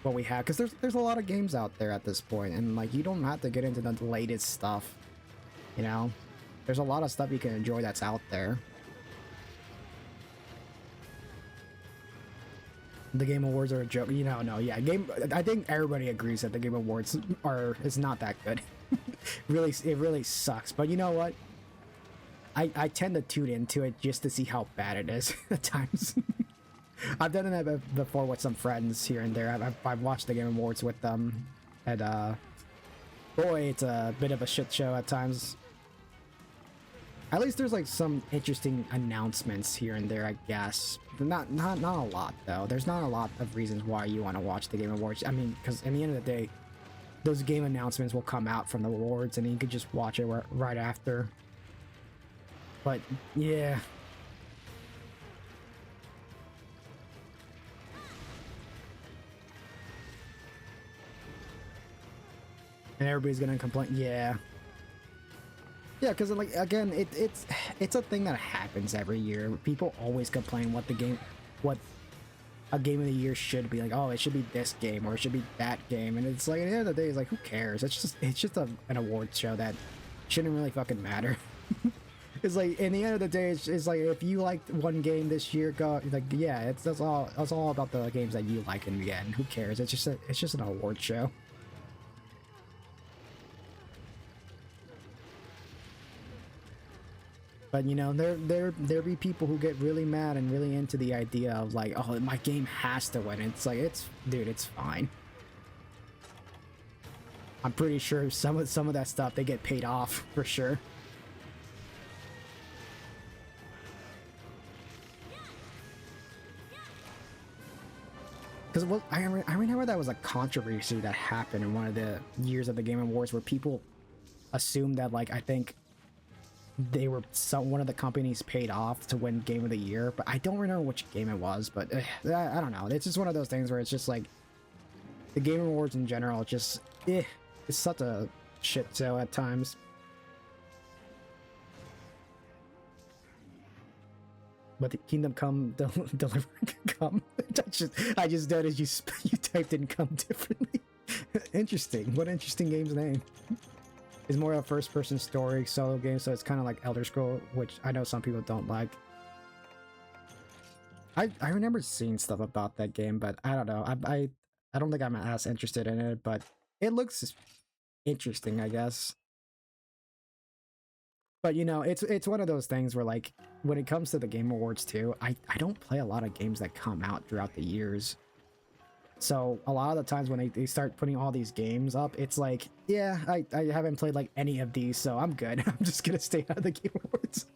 what we have, because there's a lot of games out there at this point, and like, you don't have to get into the latest stuff, you know. There's a lot of stuff you can enjoy that's out there. The Game Awards are a joke, you know. No, yeah, I think everybody agrees that the Game Awards is not that good. Really, it really sucks. But you know what, I tend to tune into it just to see how bad it is at times. I've done that before with some friends here and there. I've watched the Game Awards with them, and boy, it's a bit of a shit show at times. At least there's like some interesting announcements here and there, I guess. Not a lot though. There's not a lot of reasons why you want to watch the Game Awards. I mean, because at the end of the day, those game announcements will come out from the awards, and you could just watch it right after. But yeah. And everybody's gonna complain. Yeah. Yeah, because like, again, it's a thing that happens every year. People always complain what a game of the year should be. Like, oh, it should be this game or it should be that game, and it's like, at the end of the day, it's like, who cares? It's just an awards show that shouldn't really fucking matter. It's like, in the end of the day, it's like, if you liked one game this year, go, like, yeah, that's all about the games that you like in the end. Who cares? It's just an award show. But you know, there be people who get really mad and really into the idea of like, oh, my game has to win. It's like, dude, it's fine. I'm pretty sure some of that stuff they get paid off for sure. Because I remember that was a controversy that happened in one of the years of the Game Awards where people assumed that, like, I think they were one of the companies paid off to win Game of the Year, but I don't remember which game it was. But I don't know. It's just one of those things where it's just like the Game Awards in general, just it's such a shit show at times. But the Kingdom Come Deliver Come. I just noticed you typed in come differently. Interesting. What interesting game's name? It's more of a first-person story solo game, so it's kind of like Elder Scroll, which I know some people don't like. I remember seeing stuff about that game, but I don't know. I don't think I'm as interested in it, but it looks interesting, I guess. But you know, it's one of those things where, like, when it comes to the Game Awards too, I don't play a lot of games that come out throughout the years. So a lot of the times when they start putting all these games up, it's like, yeah, I haven't played like any of these, so I'm good. I'm just gonna stay out of the Game Awards.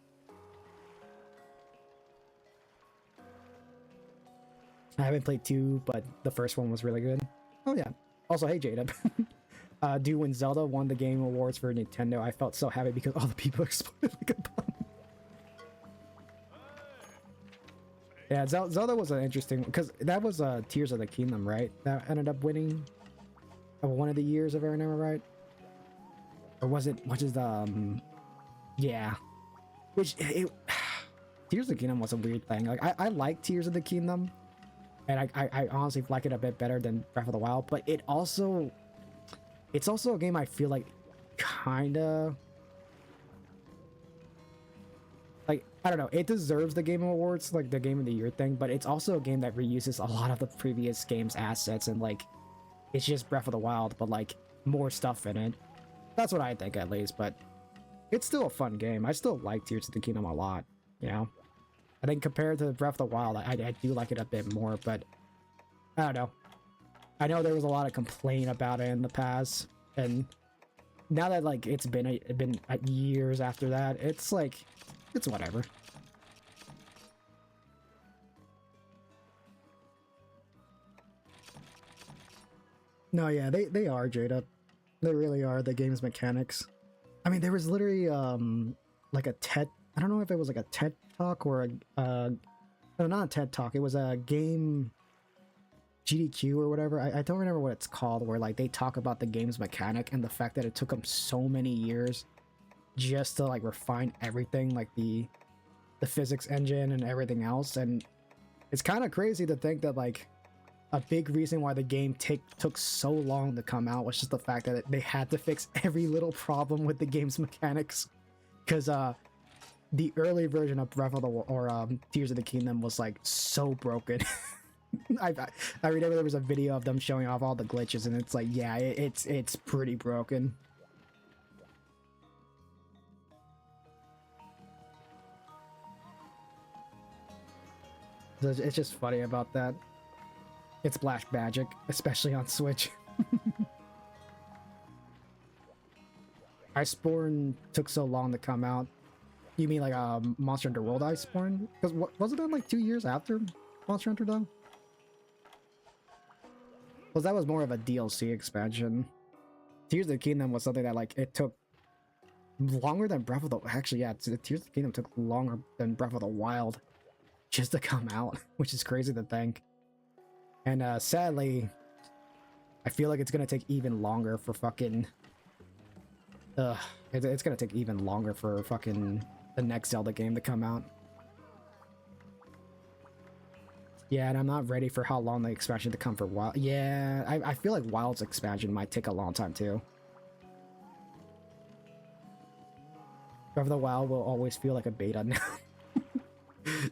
I haven't played 2, but the first one was really good. Oh yeah. Also, hey Jada. Dude, when Zelda won the Game Awards for Nintendo, I felt so happy because all the people exploded like a bomb. Yeah, Zelda was an interesting, because that was Tears of the Kingdom, right? That ended up winning one of the years, if I remember right. Or was it, which is the, yeah. Tears of the Kingdom was a weird thing. Like, I like Tears of the Kingdom, and I honestly like it a bit better than Breath of the Wild, but it's also a game I feel like kinda, like, I don't know, it deserves the Game Awards, like the Game of the Year thing, but it's also a game that reuses a lot of the previous game's assets, and like, it's just Breath of the Wild, but like, more stuff in it. That's what I think, at least, but it's still a fun game. I still like Tears of the Kingdom a lot, you know? I think compared to Breath of the Wild, I do like it a bit more, but I don't know. I know there was a lot of complaint about it in the past, and now that, like, it's been years after that, it's like, it's whatever. No, yeah, they are, Jada. They really are, the game's mechanics. I mean, there was literally, like a TED, I don't know if it was like a TED Talk or no, not a TED Talk, it was a game GDQ or whatever. I don't remember what it's called, where like they talk about the game's mechanic and the fact that it took them so many years just to like refine everything, like the physics engine and everything else. And it's kind of crazy to think that like a big reason why the game took so long to come out was just the fact that they had to fix every little problem with the game's mechanics, because the early version of Breath of the or Tears of the Kingdom was like so broken. I remember there was a video of them showing off all the glitches, and it's like, yeah, it's pretty broken. It's just funny about that. It's Splash Magic, especially on Switch. Iceborne took so long to come out. You mean like Monster Hunter World Iceborne? Because wasn't that like 2 years after Monster Hunter though? Well, that was more of a DLC expansion. Tears of the Kingdom was something that like it took longer than Breath of the... Actually, yeah, Tears of the Kingdom took longer than Breath of the Wild just to come out, which is crazy to think. And sadly, I feel like it's gonna take even longer for fucking... it's gonna take even longer for fucking the next Zelda game to come out. Yeah, and I'm not ready for how long the expansion to come for Wild. Yeah, I feel like Wild's expansion might take a long time too. Breath of the Wild will always feel like a beta now.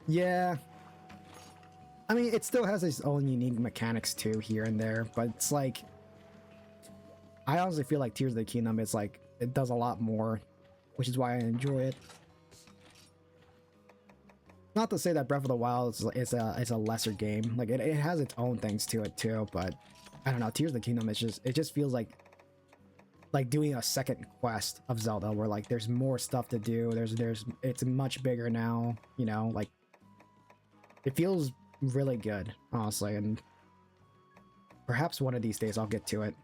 Yeah. I mean, it still has its own unique mechanics too, here and there, but it's like... I honestly feel like Tears of the Kingdom is like, it does a lot more, which is why I enjoy it. Not to say that Breath of the Wild is a lesser game. Like it has its own things to it too, but I don't know. Tears of the Kingdom, it just feels like doing a second quest of Zelda, where like there's more stuff to do. It's much bigger now. You know, like it feels really good, honestly, and perhaps one of these days I'll get to it.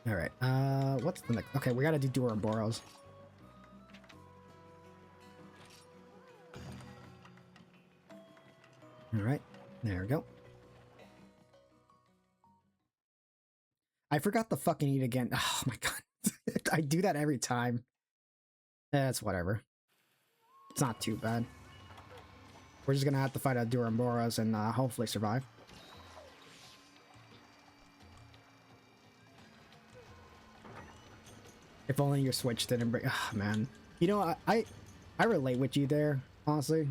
All right. What's the next? Okay, we gotta do Boros. All right, there we go. I forgot to fucking eat again. Oh my god, I do that every time. It's whatever. It's not too bad. We're just gonna have to fight a Boros and hopefully survive. If only your Switch didn't break. Oh, man. You know, I relate with you there, honestly.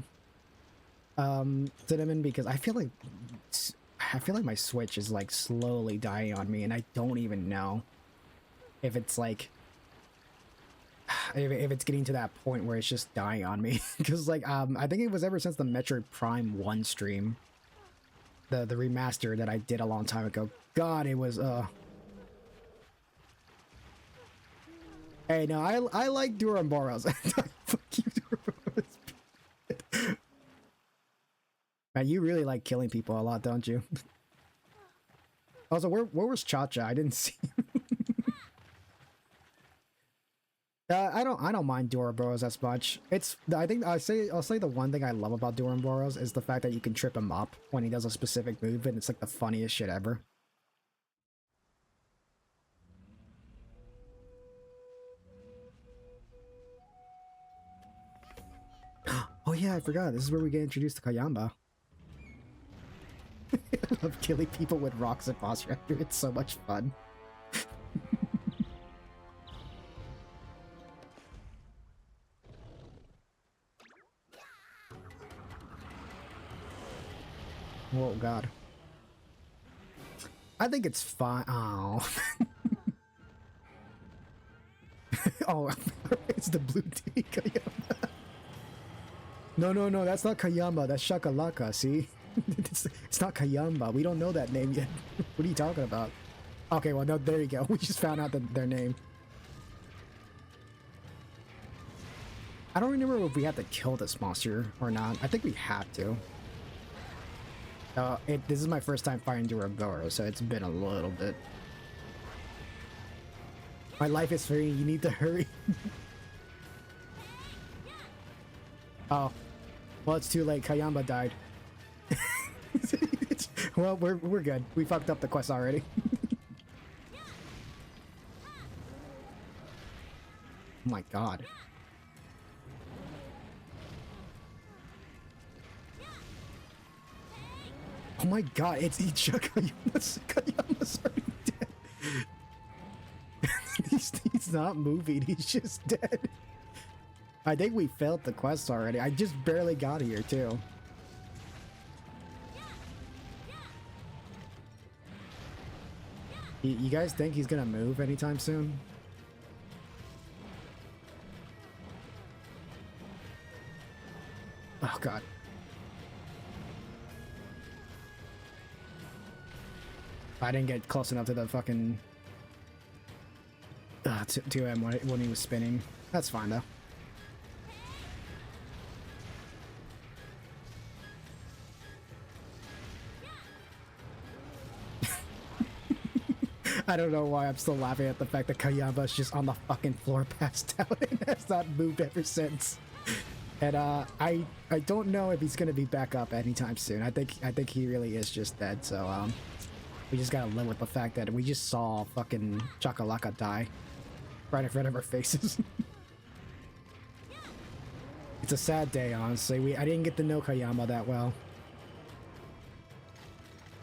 Cinnamon, because I feel like my Switch is like slowly dying on me, and I don't even know if it's like if it's getting to that point where it's just dying on me. Because like I think it was ever since the Metroid Prime 1 stream, the remaster that I did a long time ago. God, it was Hey, no, I like Boros. Fuck you, Boros. Man, you really like killing people a lot, don't you? Also, where was Cha-Cha? I didn't see him. I don't mind Boros as much. I think I'll say the one thing I love about Boros is the fact that you can trip him up when he does a specific move, and it's like the funniest shit ever. Oh yeah, I forgot. This is where we get introduced to Kayamba. I love killing people with rocks at boss reactor. It's so much fun. Oh god. I think it's fine. Oh. Oh, it's the blue tea Kayamba. No, that's not Kayamba. That's Shakalaka, see? It's not Kayamba. We don't know that name yet. What are you talking about? Okay, well, no, there you go. We just found out their name. I don't remember if we had to kill this monster or not. I think we had to. This is my first time fighting Boros, so it's been a little bit. My life is free. You need to hurry. Oh. Well, it's too late. Kayamba died. Well, we're good. We fucked up the quest already. Oh my god. Oh my god, it's Icha. Kayama's already dead. He's not moving, he's just dead. I think we failed the quest already. I just barely got here too. You guys think he's gonna move anytime soon? Oh god. I didn't get close enough to the fucking to him when he was spinning. That's fine though. I don't know why I'm still laughing at the fact that Kayamba's just on the fucking floor passed out and has not moved ever since. And I don't know if he's gonna be back up anytime soon. I think he really is just dead. So we just gotta live with the fact that we just saw fucking Chakalaka die right in front of our faces. It's a sad day, honestly. I didn't get to know Kayamba that well.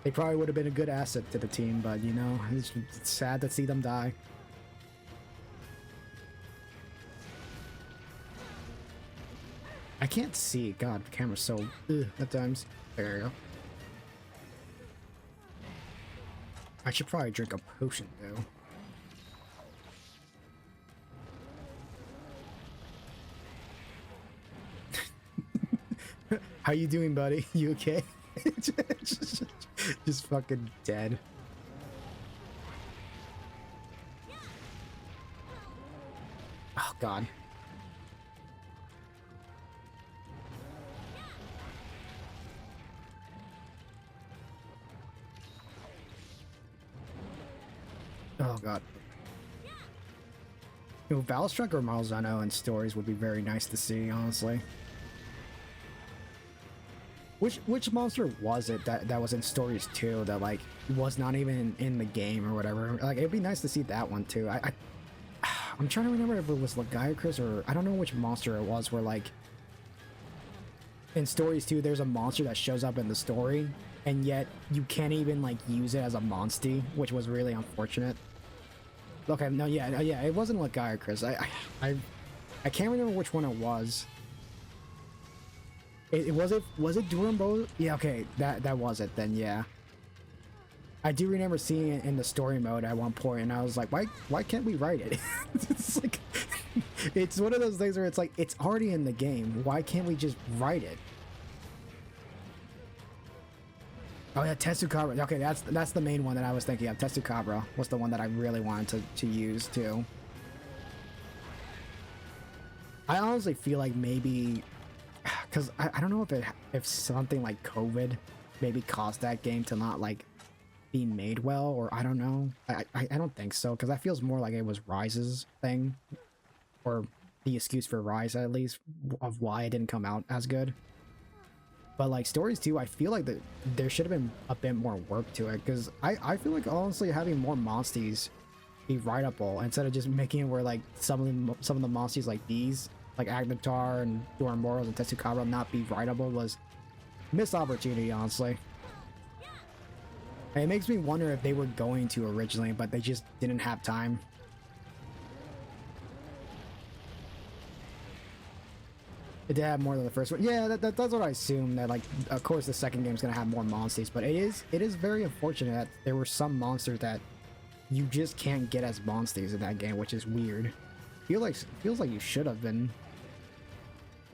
They probably would have been a good asset to the team, but you know, it's sad to see them die. I can't see. God, the camera's so at times. There you go. I should probably drink a potion though. How you doing, buddy? You okay? just fucking dead. Oh god. Oh god. You know, Valstruck or Malzano in stories would be very nice to see, honestly. Which monster was it that was in stories too, that like was not even in the game or whatever? Like it'd be nice to see that one too. I'm trying to remember if it was Lagiacrus or I don't know which monster it was where like in stories too there's a monster that shows up in the story and yet you can't even like use it as a monstie, which was really unfortunate. Okay, no, yeah, it wasn't Lagiacrus. I can't remember which one it was. Was it Durambo? Yeah, okay, that was it then. Yeah, I do remember seeing it in the story mode at one point, and I was like, why can't we write it? It's like it's one of those things where it's like it's already in the game. Why can't we just write it? Oh yeah, Tetsukabra. Okay, that's the main one that I was thinking of. Tetsukabra was the one that I really wanted to use too. I honestly feel like maybe because I don't know if something like COVID maybe caused that game to not like be made well, or I don't know. I don't think so, because that feels more like it was Rise's thing, or the excuse for Rise at least of why it didn't come out as good. But like Stories 2, I feel like there should have been a bit more work to it, because I feel like honestly having more monsties be writable instead of just making it where like some of the monsties like these, like Agnetar and Duramboros and Tetsukabra not be writable was missed opportunity, honestly. And it makes me wonder if they were going to originally, but they just didn't have time. It did have more than the first one. Yeah, that's what I assume. That like, of course, the second game's gonna have more monsters, but it is very unfortunate that there were some monsters that you just can't get as monsters in that game, which is weird. Feels like you should have been.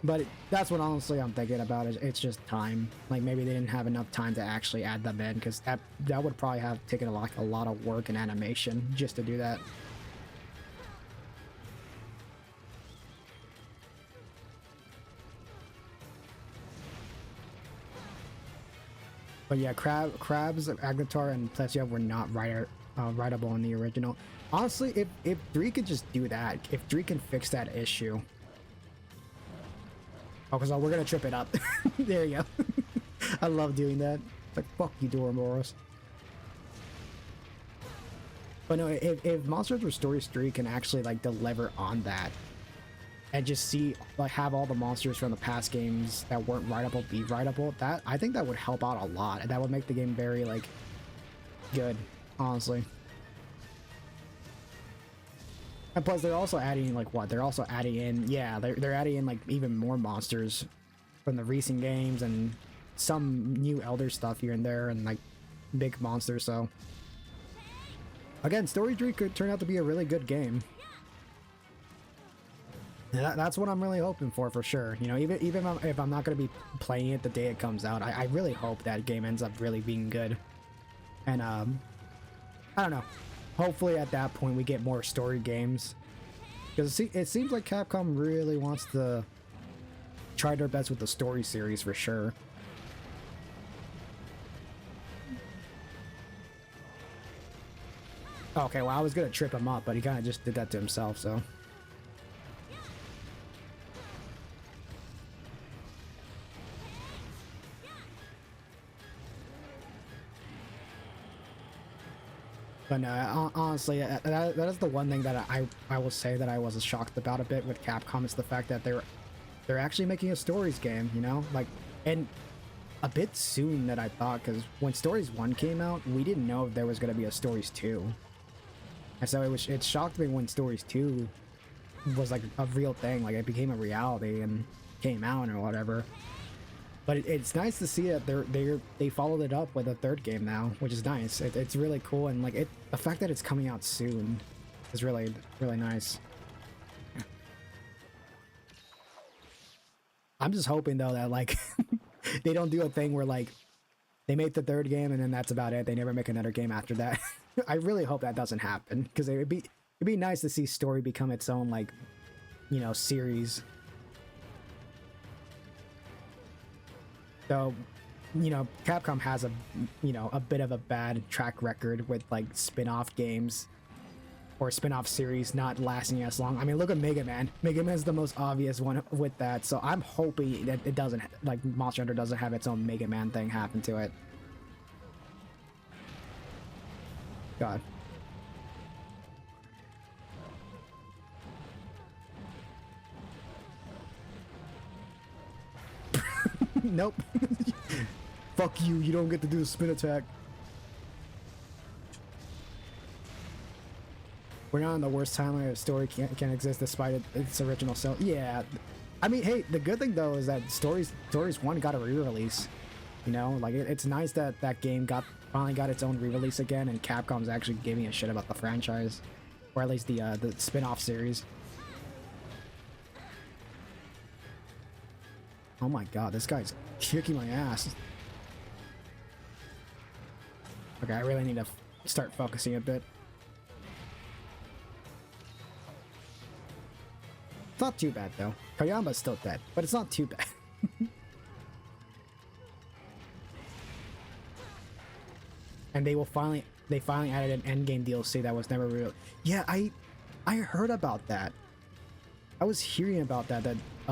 But that's what honestly I'm thinking about. It's just time. Like maybe they didn't have enough time to actually add them in, because that would probably have taken a lot of work and animation just to do that. But yeah, Crabs, Agnetar, and Plesiev were not writable in the original. Honestly, if 3 could just do that, if 3 can fix that issue. Oh, because we're gonna trip it up. There you go. I love doing that. It's like, fuck you, Duramboros. But no, if Monster Hunter Stories 3 can actually like deliver on that, and just see like have all the monsters from the past games that weren't writable be writable, that I think that would help out a lot, and that would make the game very like good, honestly. And plus they're also adding like what they're also adding in, yeah, they're adding in like even more monsters from the recent games and some new Elder stuff here and there and like big monsters. So again, Story 3 could turn out to be a really good game. That's what I'm really hoping for sure. You know, even if I'm not going to be playing it the day it comes out, I really hope that game ends up really being good. And I don't know. Hopefully at that point we get more story games, because it seems like Capcom really wants to try their best with the story series for sure. Okay, well I was gonna trip him up, but he kind of just did that to himself, so. But no, honestly, that is the one thing that I will say that I was shocked about a bit with Capcom, is the fact that they're actually making a stories game, you know, like, and a bit soon that I thought, because when Stories 1 came out, we didn't know if there was going to be a Stories 2, and so it shocked me when Stories 2 was like a real thing, like it became a reality and came out or whatever. But it's nice to see that they followed it up with a third game now, which is nice. It's really cool, and like the fact that it's coming out soon is really nice. I'm just hoping though that like they don't do a thing where like they make the third game and then that's about it. They never make another game after that. I really hope that doesn't happen because it'd be nice to see story become its own like, you know, series. So, you know, Capcom has a, you know, a bit of a bad track record with like spin-off games or spin-off series not lasting as long. I mean, look at Mega Man. Mega Man's the most obvious one with that. So I'm hoping that it doesn't, like Monster Hunter doesn't have its own Mega Man thing happen to it. God. Nope. Fuck you, you don't get to do the spin attack. We're not in the worst timeline. A story can exist despite its original self. Yeah. I mean, hey, the good thing though is that Stories 1 got a re-release. You know, like it's nice that that game finally got its own re-release again, and Capcom's actually giving a shit about the franchise, or at least the spin-off series. Oh my god, this guy's kicking my ass. Okay, I really need to start focusing a bit. It's not too bad though. Koyama's still dead, but it's not too bad. And they finally added an endgame DLC that was never real. Yeah, I heard about that. I was hearing about that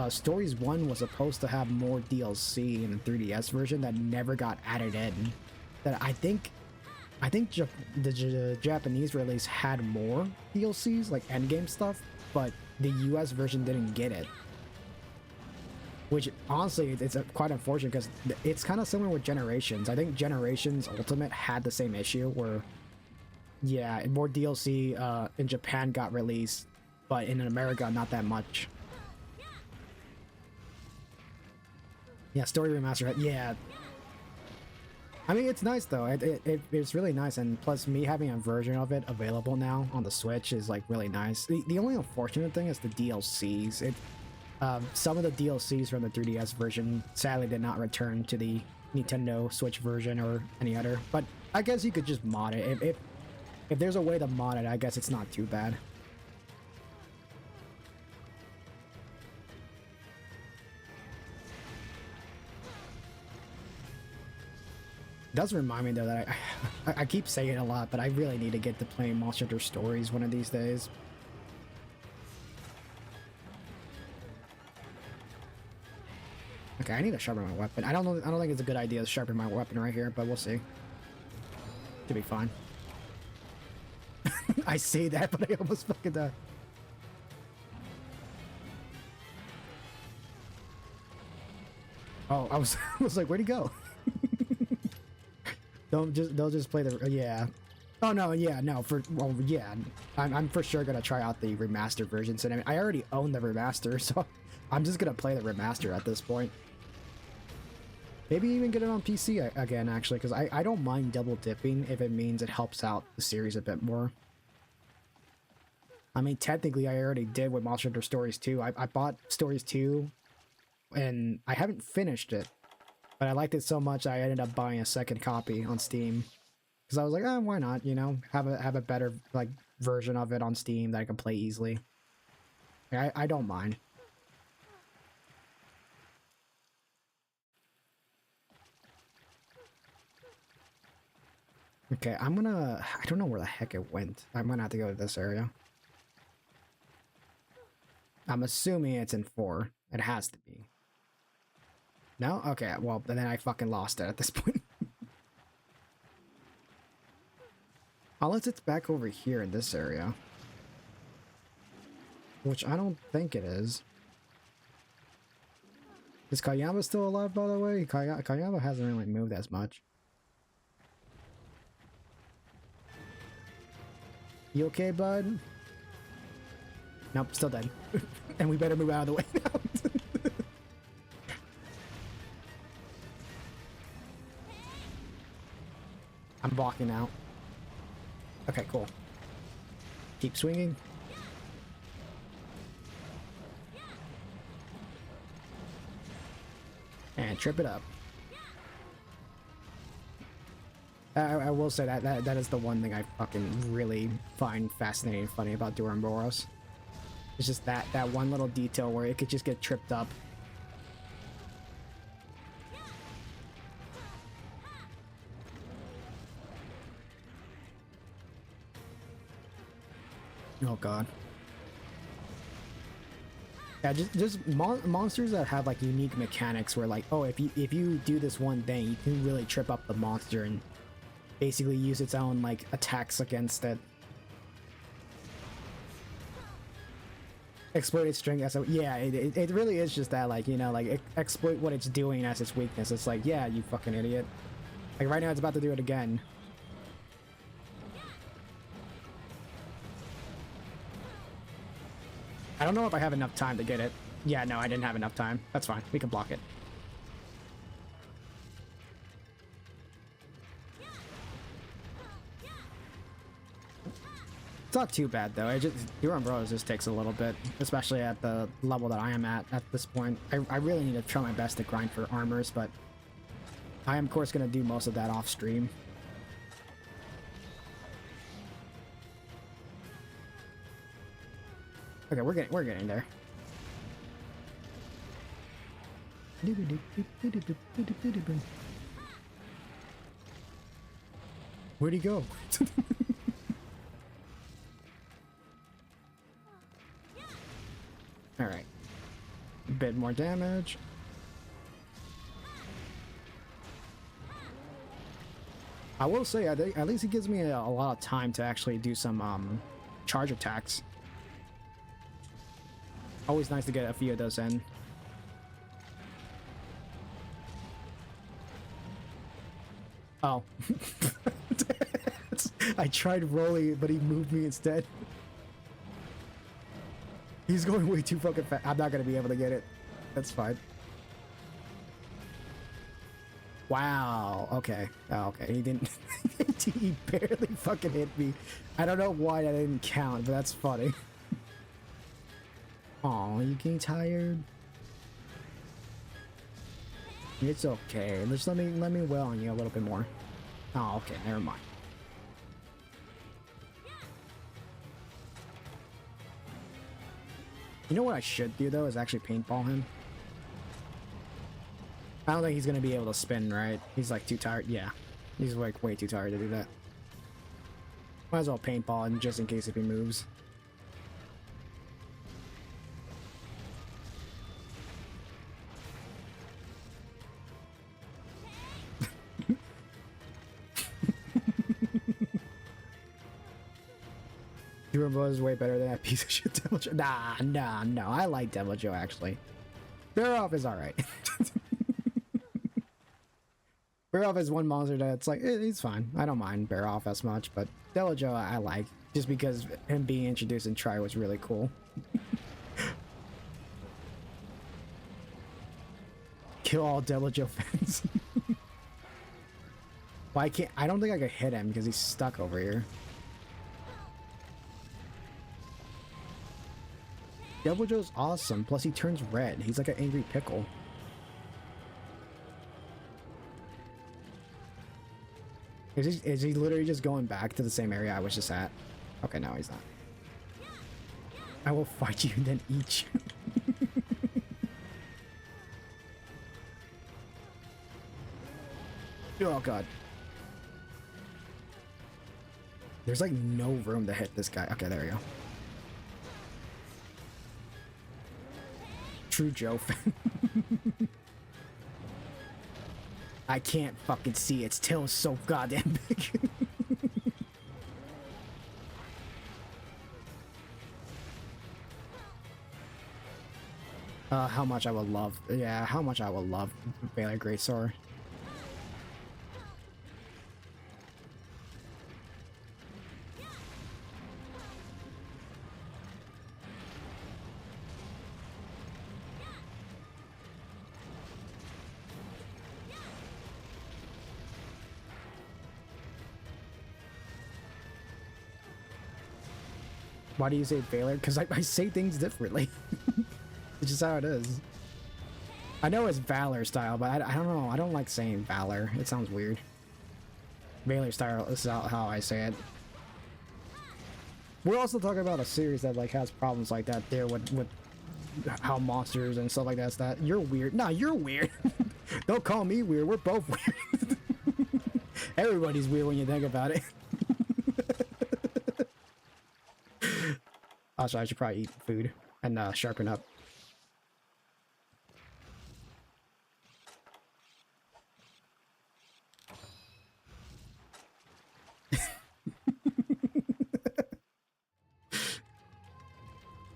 Stories 1 was supposed to have more DLC in the 3DS version that never got added in. That I think the Japanese release had more DLCs, like endgame stuff, but the US version didn't get it. Which, honestly, it's quite unfortunate because it's kind of similar with Generations. I think Generations Ultimate had the same issue where, yeah, more DLC in Japan got released, but in America, not that much. Yeah, Story Remaster, yeah. I mean, it's nice though. It's really nice, and plus me having a version of it available now on the Switch is like really nice. The only unfortunate thing is the DLCs. Some of the DLCs from the 3DS version sadly did not return to the Nintendo Switch version or any other. But I guess you could just mod it. If there's a way to mod it, I guess it's not too bad. It does remind me though that I keep saying it a lot, but I really need to get to playing Monster Hunter Stories one of these days. Okay, I need to sharpen my weapon. I don't think it's a good idea to sharpen my weapon right here, but we'll see. Should be fine. I say that, but I almost fucking died. Oh, I was like, where'd he go? Don't just play the, yeah. Oh no, yeah, no, well, yeah, I'm for sure gonna try out the remastered version. So I already own the remaster, so I'm just gonna play the remaster at this point. Maybe even get it on PC again, actually, because I don't mind double dipping if it means it helps out the series a bit more. I mean, technically, I already did with Monster Hunter Stories 2. I bought Stories 2, and I haven't finished it, but I liked it so much I ended up buying a second copy on Steam. Because I was like, oh, why not, you know, have a better, like, version of it on Steam that I can play easily. I don't mind. Okay, I don't know where the heck it went. I'm gonna have to go to this area. I'm assuming it's in 4. It has to be. No? Okay, well, then I fucking lost it at this point. Unless it's back over here in this area. Which I don't think it is. Is Kayama still alive, by the way? Kayama hasn't really moved as much. You okay, bud? Nope, still dead. And we better move out of the way now. I'm blocking out. Okay, cool. Keep swinging. Can't trip it up. I will say that is the one thing I fucking really find fascinating and funny about Duramboros. It's just that one little detail where it could just get tripped up. Oh god. Yeah, just monsters that have like unique mechanics where like, oh, if you do this one thing, you can really trip up the monster and basically use its own like attacks against it. Exploit its strength as a, yeah, it really is just that, like, you know, like exploit what it's doing as its weakness. It's like, yeah, you fucking idiot. Like right now it's about to do it again. I don't know if I have enough time to get it. Yeah, no, I didn't have enough time. That's fine. We can block it. It's not too bad though. It just Duramboros just takes a little bit, especially at the level that I am at this point. I really need to try my best to grind for armors, but I am of course gonna do most of that off stream. Okay, we're getting there. Where'd he go? All right, a bit more damage. I will say, at least it gives me a lot of time to actually do some charge attacks. Always nice to get a few of those in. Oh. I tried rolling it, but he moved me instead. He's going way too fucking fast. I'm not gonna be able to get it. That's fine. Wow. Okay. Oh, okay. He didn't. He barely fucking hit me. I don't know why that didn't count, but that's funny. Aw, you getting tired? It's okay. Just let me wail on you a little bit more. Oh, okay. Never mind. You know what I should do though is actually paintball him. I don't think he's gonna be able to spin, right? He's like too tired. Yeah, he's like way too tired to do that. Might as well paintball him just in case if he moves. Durambo is way better than that piece of shit Devil Joe. No. I like Devil Joe actually. Bear Off is alright. Bear Off is one monster that's like, he's fine. I don't mind Bear Off as much, but Devil Joe I like. Just because him being introduced in Try was really cool. Kill all Devil Joe fans. Well, I don't think I could hit him because he's stuck over here. Devil Joe's awesome, plus he turns red. He's like an angry pickle. Is he literally just going back to the same area I was just at? Okay, no, he's not. I will fight you and then eat you. Oh god. There's like no room to hit this guy. Okay, there we go. True Joe fan. I can't fucking see. Its tail is so goddamn big. How much I would love. Yeah, how much I would love Valor Greatsword. Why do you say Valor? Because I say things differently. It's just how it is. I know it's Valor style, but I don't know. I don't like saying Valor. It sounds weird. Valor style is how I say it. We're also talking about a series that like has problems like that there with how monsters and stuff like that's that. You're weird. Nah, you're weird. Don't call me weird. We're both weird. Everybody's weird when you think about it. Also, I should probably eat food and sharpen up.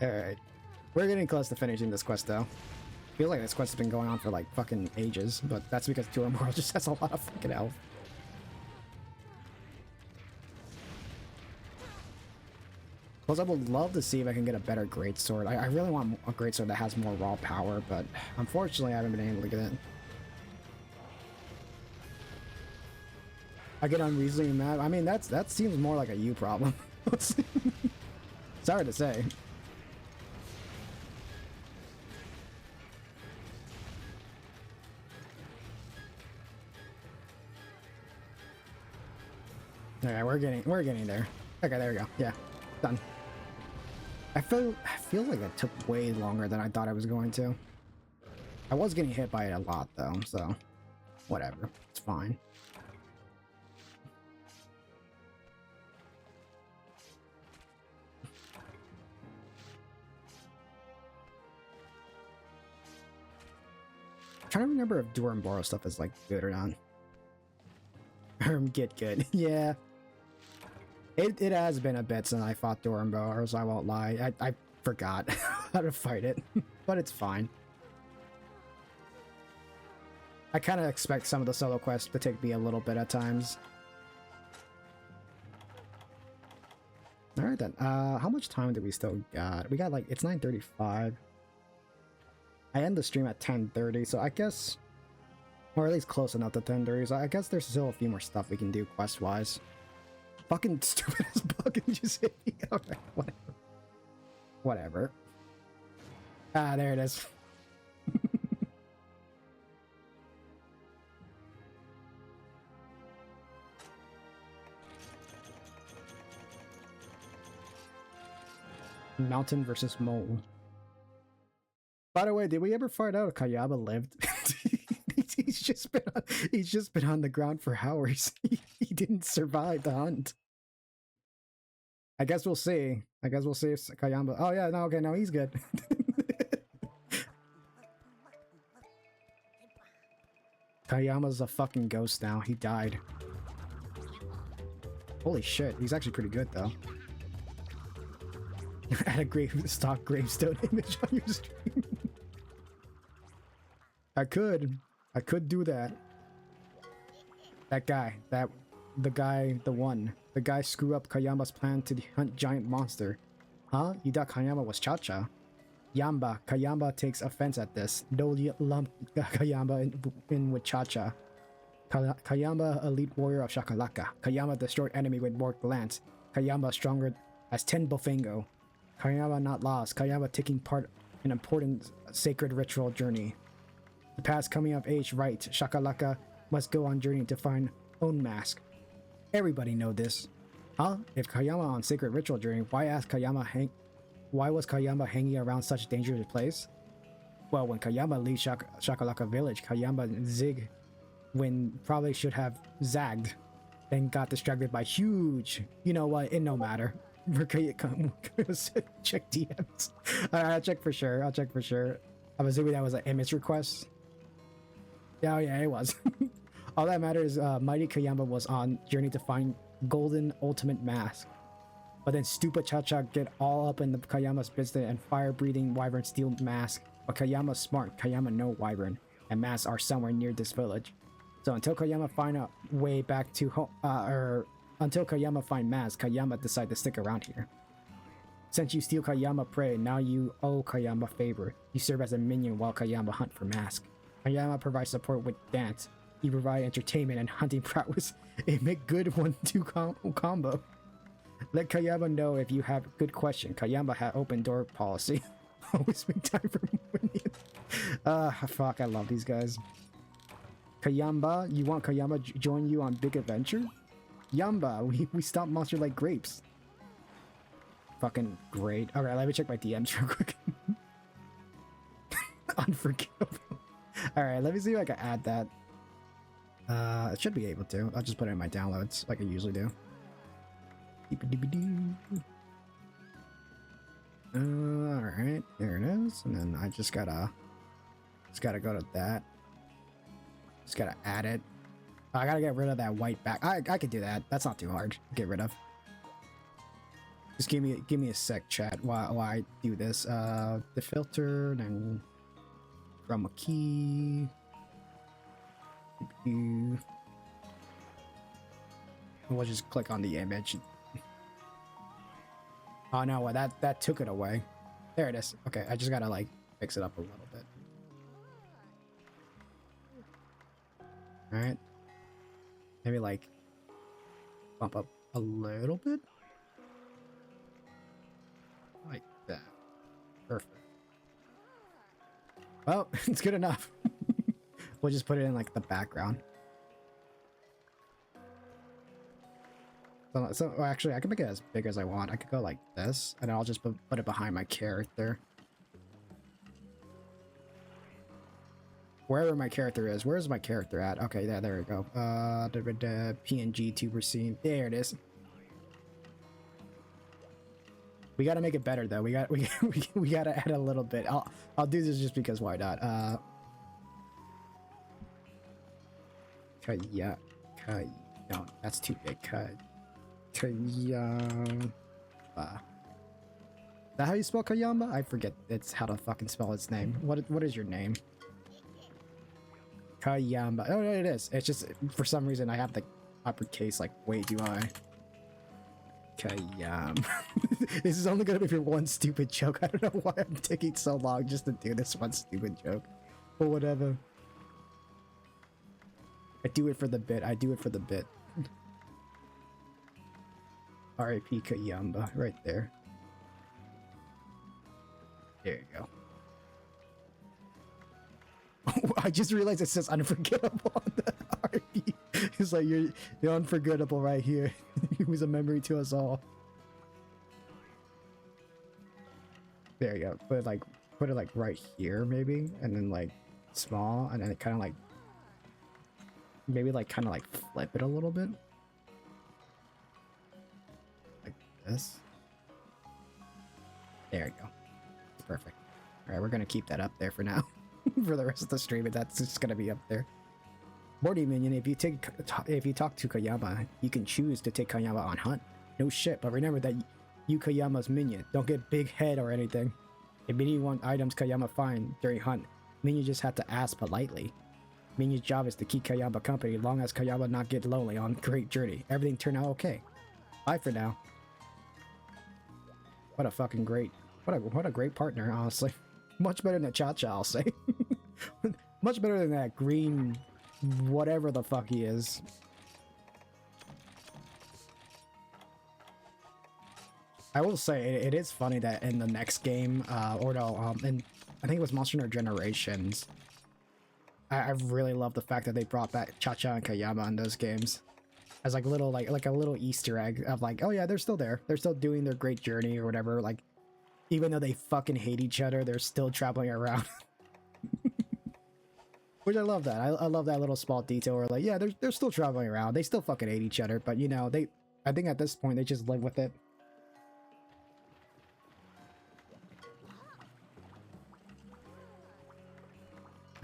Alright. We're getting close to finishing this quest, though. Feels like this quest has been going on for, like, fucking ages, but that's because Durham World just has a lot of fucking health. Plus, I would love to see if I can get a better greatsword. I really want a greatsword that has more raw power, but unfortunately, I haven't been able to get it. I get unreasonably mad. I mean, that seems more like a you problem. Sorry to say. Okay, we're getting there. Okay, there we go. Yeah, done. I feel like it took way longer than I thought I was going to. I was getting hit by it a lot though, so whatever. It's fine. I'm trying to remember if Durham Boro stuff is like good or not. Get good. Yeah. It has been a bit since I fought Durham Boros, I won't lie. I forgot how to fight it, but it's fine. I kind of expect some of the solo quests to take me a little bit at times. Alright then, how much time do we still got? We got like, it's 9:35. I end the stream at 10:30, so I guess, or at least close enough to 10:30, so I guess there's still a few more stuff we can do quest-wise. Fucking stupid as bug and just hit me. Alright, whatever. Whatever. Ah, there it is. Mountain versus mole. By the way, did we ever find out if Kayaba lived? he's just been on the ground for hours. He didn't survive the hunt. I guess we'll see. I guess we'll see if Kayamba... Oh yeah, no, okay, no, he's good. Kayama's a fucking ghost now. He died. Holy shit, he's actually pretty good though. Add a stock gravestone image on your stream. I could do that. That guy, the guy screw up Kayama's plan to hunt giant monster. Huh? You thought Kayama was Cha-Cha? Yamba. Kayama takes offense at this. No lump Kayama in with Cha-Cha. Kayama, elite warrior of Shakalaka. Kayama destroyed enemy with more glance. Kayama stronger as 10 Bofango. Kayama not lost. Kayama taking part in important sacred ritual journey. The past coming of age right. Shakalaka must go on journey to find own mask. Everybody know this. Huh? If Kayama on sacred ritual journey, why was Kayama hanging around such dangerous place? Well, when Kayama leaves Shakalaka village, Kayama zig when probably should have zagged, then got distracted by huge, you know what, it no matter. Check DMs. I'll check for sure. I'm assuming that was an image request. Yeah, yeah, it was. All that matters is Mighty Kayama was on journey to find golden ultimate mask. But then stupid Cha-Cha get all up in the Kayama's business and fire-breathing wyvern steal mask. But Kayama's smart. Kayama know wyvern and masks are somewhere near this village. So until Kayama find a way back to home, until Kayama find mask, Kayama decide to stick around here. Since you steal Kayama prey, now you owe Kayama favor. You serve as a minion while Kayama hunt for mask. Kayama provides support with dance. You provide entertainment and hunting prowess. It make good 1-2 combo. Let Kayama know if you have good question. Kayama had open door policy. Always make time for minions. Fuck, I love these guys. Kayamba, you want Kayamba join you on big adventure? Yamba, we stop monster like grapes. Fucking great. Alright, let me check my DMs real quick. Unforgivable. Alright, let me see if I can add that. I should be able to. I'll just put it in my downloads like I usually do. Alright, there it is. And then I just gotta go to that. Just gotta add it. I gotta get rid of that white back. I could do that. That's not too hard to get rid of. Just give me a sec, chat, while I do this. The filter, then chroma key. We'll just click on the image. Oh no, well, that took it away. There it is. Okay, I just gotta like fix it up a little bit. Alright. Maybe like bump up a little bit. Like that. Perfect. Well, it's good enough. We'll just put it in like the background. So well, actually, I can make it as big as I want. I could go like this, and I'll just put it behind my character. Wherever my character is. Where's my character at? Okay, there we go. The PNG tuber scene. There it is. We gotta make it better though. We gotta add a little bit. I'll do this just because why not? No, that's too big. Kayamba. Is that how you spell Kayamba? I forget. It's how to fucking spell its name. What is your name? Kayamba. Oh no, it is. It's just for some reason I have the uppercase like way too high. Kayamba. This is only gonna be for one stupid joke. I don't know why I'm taking so long just to do this one stupid joke. But whatever. I do it for the bit. I do it for the bit. R.I.P. Kayamba, right there. There you go. I just realized it says unforgettable on the R.I.P. It's like you're unforgettable right here. It was a memory to us all. There you go. Put it like right here maybe, and then like small, and then it kind of like maybe like kind of like flip it a little bit. This. There you go. Perfect. Alright, we're gonna keep that up there for now. For the rest of the stream, but that's just gonna be up there. Morty Minion, if you talk to Kayama, you can choose to take Kayama on hunt. No shit, but remember that you Kayama's minion. Don't get big head or anything. If minion want items Kayama find during hunt, minion just have to ask politely. Minion's job is to keep Kayama company long as Kayama not get lonely on great journey. Everything turned out okay. Bye for now. What a fucking great, what a great partner, honestly. Much better than Cha-Cha, I'll say. Much better than that green, whatever the fuck he is. I will say, it is funny that in the next game, and I think it was Monster Hunter Generations, I really love the fact that they brought back Cha-Cha and Kayama in those games. As like a little like a little Easter egg of like, oh yeah, they're still there. They're still doing their great journey or whatever. Like, even though they fucking hate each other, they're still traveling around. Which I love that. I love that little small detail where like, yeah, they're still traveling around. They still fucking hate each other, but you know, I think at this point they just live with it.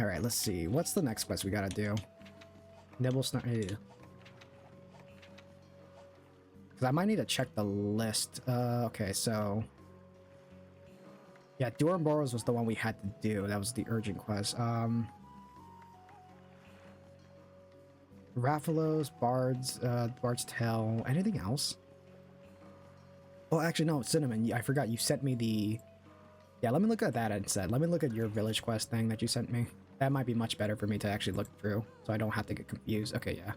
All right, let's see. What's the next quest we gotta do? Nibble Snark. Because I might need to check the list. Okay, so... yeah, Duran Boros was the one we had to do. That was the urgent quest. Raphalos, Bard's Tale, anything else? Oh, actually, no, Cinnamon. I forgot you sent me the... yeah, let me look at that instead. Let me look at your village quest thing that you sent me. That might be much better for me to actually look through, so I don't have to get confused. Okay, yeah.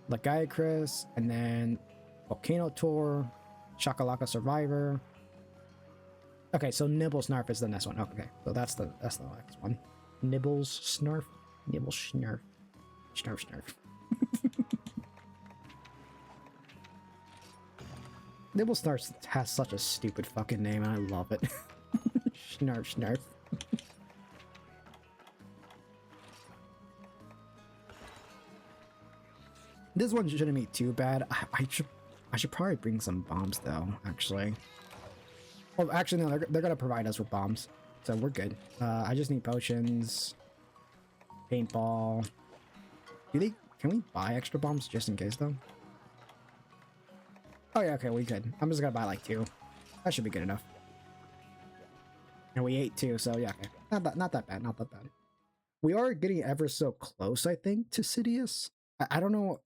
Lagiacrus, and then Volcano Tour, Shakalaka Survivor. Okay, so Nibble Snarf is the next one. Okay, so that's the next one. Nibbles Snarf, Nibble Snarf, Snarf Snarf. Nibble Snarf has such a stupid fucking name, and I love it. Snarf Snarf. This one shouldn't be too bad. I should probably bring some bombs though. Actually, well, actually no, they're gonna provide us with bombs, so we're good. I just need potions, paintball. Can we buy extra bombs just in case though? Oh yeah, okay, we could. I'm just gonna buy like 2. That should be good enough. And we ate 2, so yeah, okay. Not that bad. We are getting ever so close, I think, to Sidious. I don't know,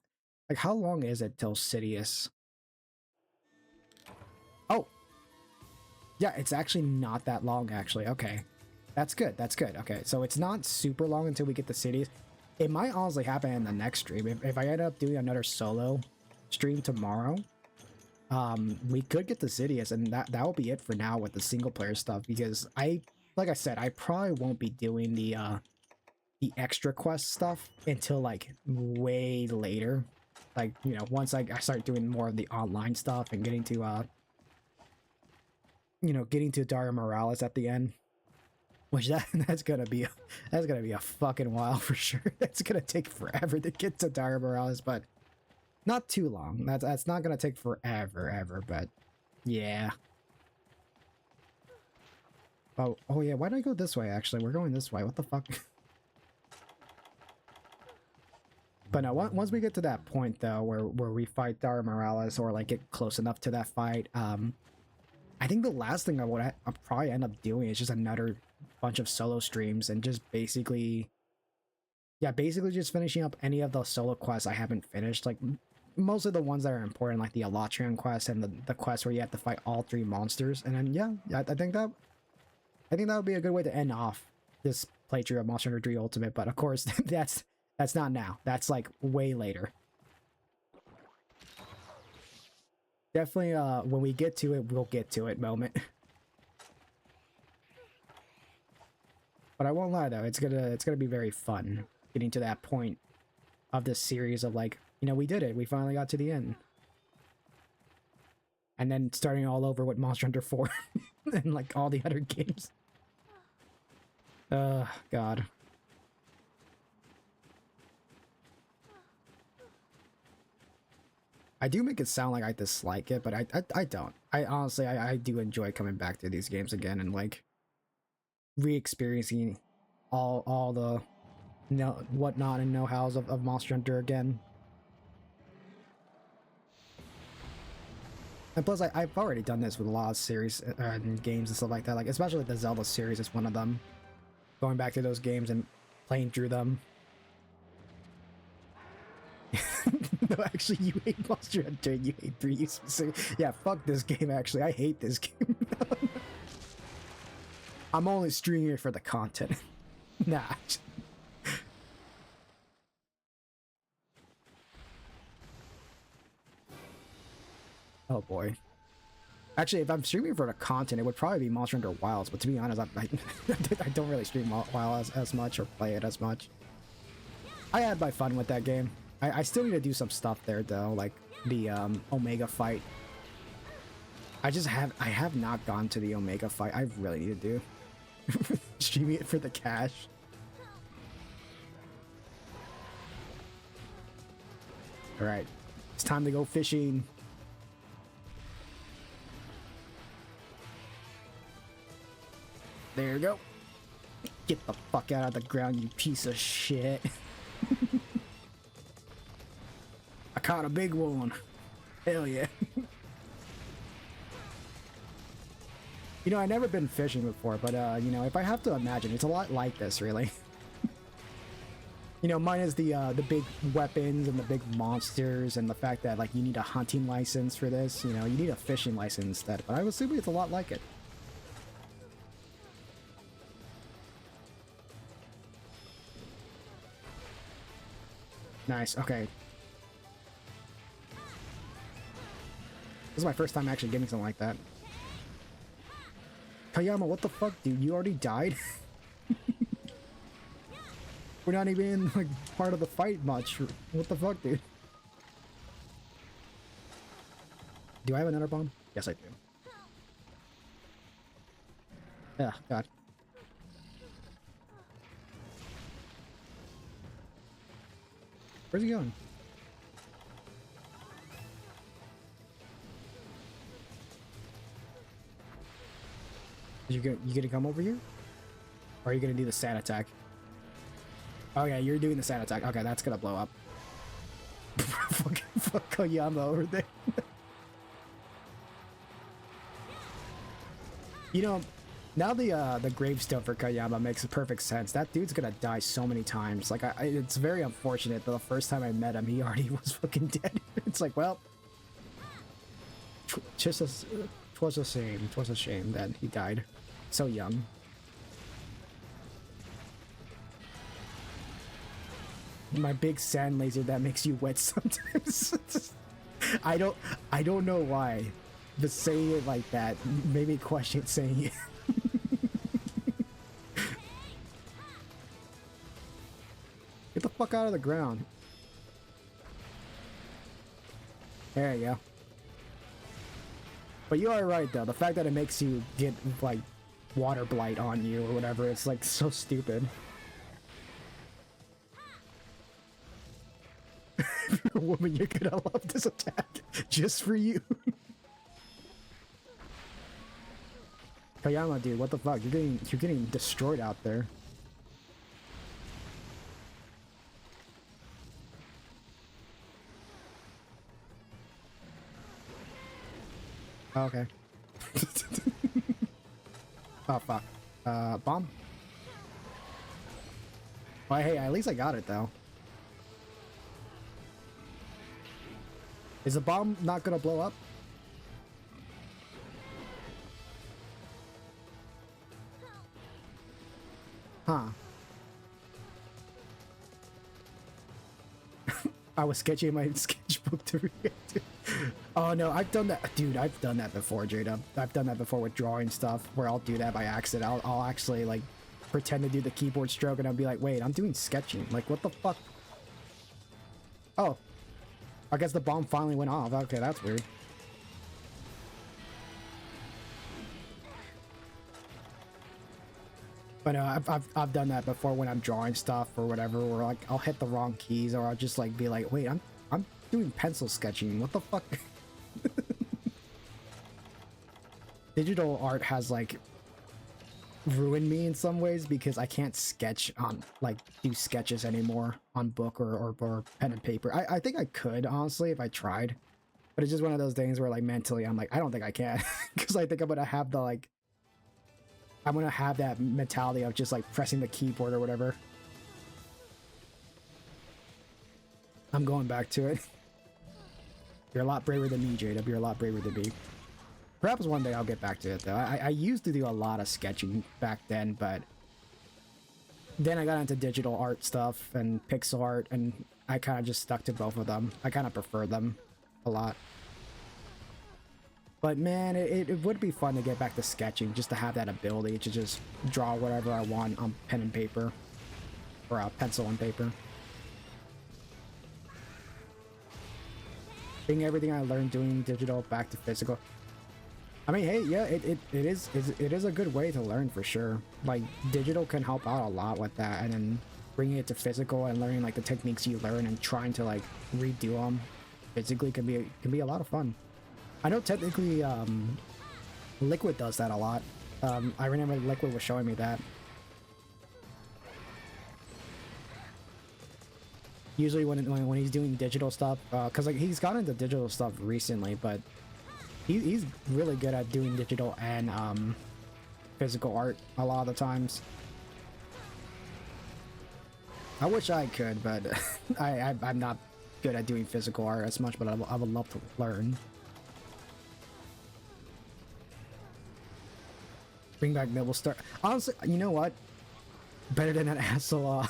like how long is it till Sidious? Oh, yeah, it's actually not that long. Actually, okay, that's good. Okay, so it's not super long until we get to Sidious. It might honestly happen in the next stream if I end up doing another solo stream tomorrow. We could get the Sidious, and that will be it for now with the single player stuff, because like I said, I probably won't be doing the extra quest stuff until like way later, like, you know, once I start doing more of the online stuff and getting to you know, getting to Dario Morales at the end, which that's gonna be a fucking while for sure. That's gonna take forever to get to Dario Morales, but not too long. That's not gonna take forever ever, but yeah. Oh yeah, why did I go this way? Actually, we're going this way. What the fuck? But no, once we get to that point though, where we fight Dario Morales, or like get close enough to that fight, I think the last thing I'll probably end up doing is just another bunch of solo streams and just basically just finishing up any of the solo quests I haven't finished. Like most of the ones that are important, like the Elatrian quest and the quest where you have to fight all 3 monsters. And then yeah, I think that would be a good way to end off this playthrough of Monster Hunter 3 Ultimate. But of course, that's not now. That's like way later. Definitely, when we get to it, we'll get to it moment. But I won't lie though, it's gonna be very fun getting to that point of this series of, like, you know, we did it. We finally got to the end. And then starting all over with Monster Hunter 4 and like all the other games. God. I do make it sound like I dislike it, but I don't. I honestly, I do enjoy coming back to these games again and like re-experiencing all the whatnot and know-hows of Monster Hunter again. And plus, I've already done this with a lot of series and games and stuff like that. Like especially the Zelda series is one of them. Going back to those games and playing through them. No, actually, you hate Monster Hunter. You hate 3. Yeah, fuck this game. Actually, I hate this game. I'm only streaming it for the content. Nah. Oh boy. Actually, if I'm streaming for the content, it would probably be Monster Hunter Wilds. But to be honest, I don't really stream WoW as much or play it as much. I had my fun with that game. I still need to do some stuff there though, like the Omega fight. I have not gone to the Omega fight. I really need to do. Streaming it for the cash. Alright. It's time to go fishing. There you go. Get the fuck out of the ground, you piece of shit. I caught a big one. Hell yeah. You know, I've never been fishing before, but you know, if I have to imagine, it's a lot like this, really. You know, minus the big weapons and the big monsters and the fact that, like, you need a hunting license for this. You know, you need a fishing license instead, but I would assume it's a lot like it. Nice, okay. This is my first time actually getting something like that. Kayama, what the fuck, dude? You already died? We're not even like part of the fight much. What the fuck, dude? Do I have another bomb? Yes, I do. Yeah, God. Where's he going? You gonna come over here? Or are you gonna do the sand attack? Oh yeah, you're doing the sand attack. Okay, that's gonna blow up. Fuck Koyama over there. You know, now the gravestone for Koyama makes perfect sense. That dude's gonna die so many times. Like, it's very unfortunate that the first time I met him, he already was fucking dead. It's like, well, twas a shame. 'Twas a shame that he died so young. My big sand laser that makes you wet sometimes. I don't know why, but saying it like that made me question saying it. Get the fuck out of the ground. There you go. But you are right though, the fact that it makes you get like water blight on you or whatever, it's like so stupid. Woman, you're gonna love this attack just for you. Kayama, dude, what the fuck? You're getting destroyed out there. Oh, okay. Oh fuck. Bomb? Oh, hey, at least I got it though. Is the bomb not gonna blow up? Huh. I was sketching my sketchbook to react to. Oh no, I've done that. Dude, I've done that before, Jada. I've done that before with drawing stuff where I'll do that by accident. I'll actually like pretend to do the keyboard stroke and I'll be like, wait, I'm doing sketching. Like, what the fuck? Oh. I guess the bomb finally went off. Okay, that's weird. But I've done that before when I'm drawing stuff or whatever, where like I'll hit the wrong keys or I'll just like be like, wait, I'm doing pencil sketching. What the fuck? Digital art has like ruined me in some ways because I can't sketch on like do sketches anymore on book or pen and paper. I think I could honestly if I tried, but it's just one of those things where like mentally I'm like, I don't think I can because I think I'm gonna have the like I'm gonna have that mentality of just like pressing the keyboard or whatever. I'm going back to it. You're a lot braver than me, Jada. You're a lot braver than me. Perhaps one day I'll get back to it though. I used to do a lot of sketching back then, but then I got into digital art stuff and pixel art, and I kind of just stuck to both of them. I kind of prefer them a lot. But man, it would be fun to get back to sketching, just to have that ability to just draw whatever I want on pen and paper, or pencil and paper. Bring everything I learned doing digital back to physical. I mean, hey, yeah, it is a good way to learn for sure. Like, digital can help out a lot with that, and then bringing it to physical and learning like the techniques you learn and trying to like redo them physically can be a lot of fun. I know technically Liquid does that a lot. I remember Liquid was showing me that. Usually when he's doing digital stuff, because like he's gotten into digital stuff recently, but he's really good at doing digital and physical art a lot of the times. I wish I could, but I'm not good at doing physical art as much, but I would love to learn. Bring back Nibblestar. Honestly, you know what? Better than that asshole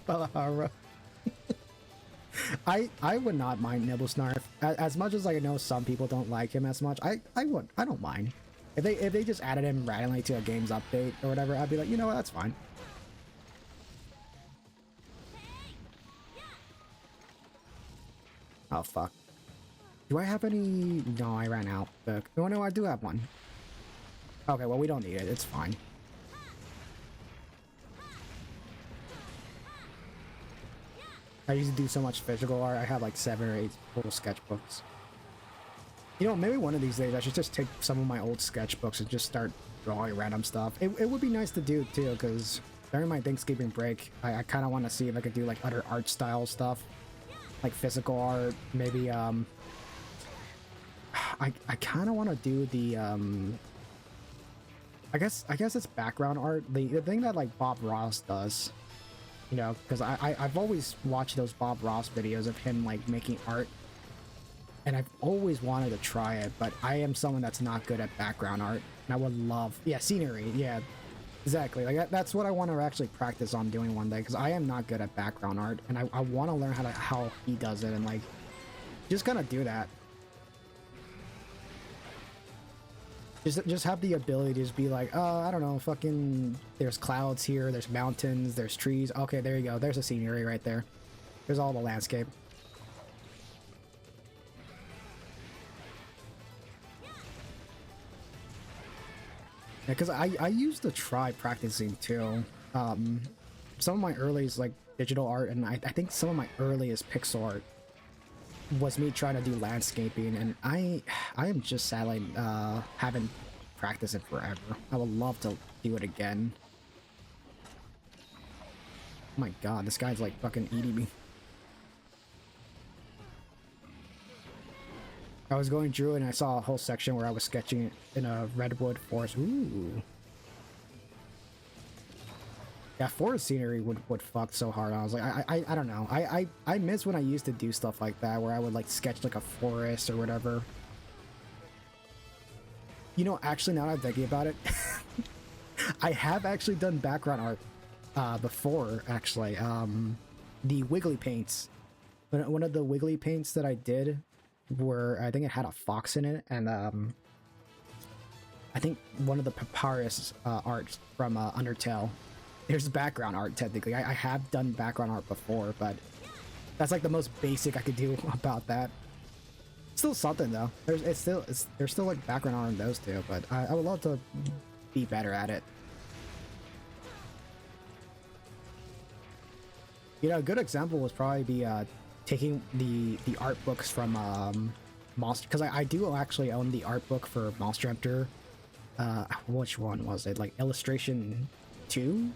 Balahara. I would not mind Nibblesnarf. As much as I know some people don't like him as much, I don't mind. If they just added him randomly to a game's update or whatever, I'd be like, you know what, that's fine. Oh fuck. Do I have any? No, I ran out. Oh no, I do have one. Okay, well we don't need it. It's fine. I used to do so much physical art. I have like 7 or 8 little sketchbooks. You know, maybe one of these days I should just take some of my old sketchbooks and just start drawing random stuff. It would be nice to do too, because during my Thanksgiving break, I kind of want to see if I could do like other art style stuff, like physical art. Maybe I kind of want to do the I guess it's background art. The thing that like Bob Ross does. You know, because I've always watched those Bob Ross videos of him like making art, and I've always wanted to try it, but I am someone that's not good at background art, and I would love, yeah, scenery, yeah, exactly, like that's what I want to actually practice on doing one day, because I am not good at background art, and I want to learn how he does it, and like just kind of do that. Just have the ability to just be like, I don't know, fucking, there's clouds here, there's mountains, there's trees. Okay, there you go. There's a scenery right there. There's all the landscape. Yeah, because I used to try practicing too. Some of my earliest like digital art, and I think some of my earliest pixel art was me trying to do landscaping, and I am just sadly haven't practiced it forever. I would love to do it again. Oh my god, this guy's like fucking eating me. I was going through and I saw a whole section where I was sketching in a redwood forest. Ooh. Yeah, forest scenery would fuck so hard. I was like, I don't know. I miss when I used to do stuff like that, where I would like sketch like a forest or whatever. You know, actually, now that I'm thinking about it, I have actually done background art before, actually. The Wiggly paints. One of the Wiggly paints that I did were, I think it had a fox in it, and I think one of the Papyrus arts from Undertale. There's background art, technically. I have done background art before, but that's like the most basic I could do about that. Still something though. There's still like background art in those two, but I would love to be better at it. You know, a good example was probably be taking the art books from Monster, because I do actually own the art book for Monster Hunter. Which one was it? Like Illustration 2?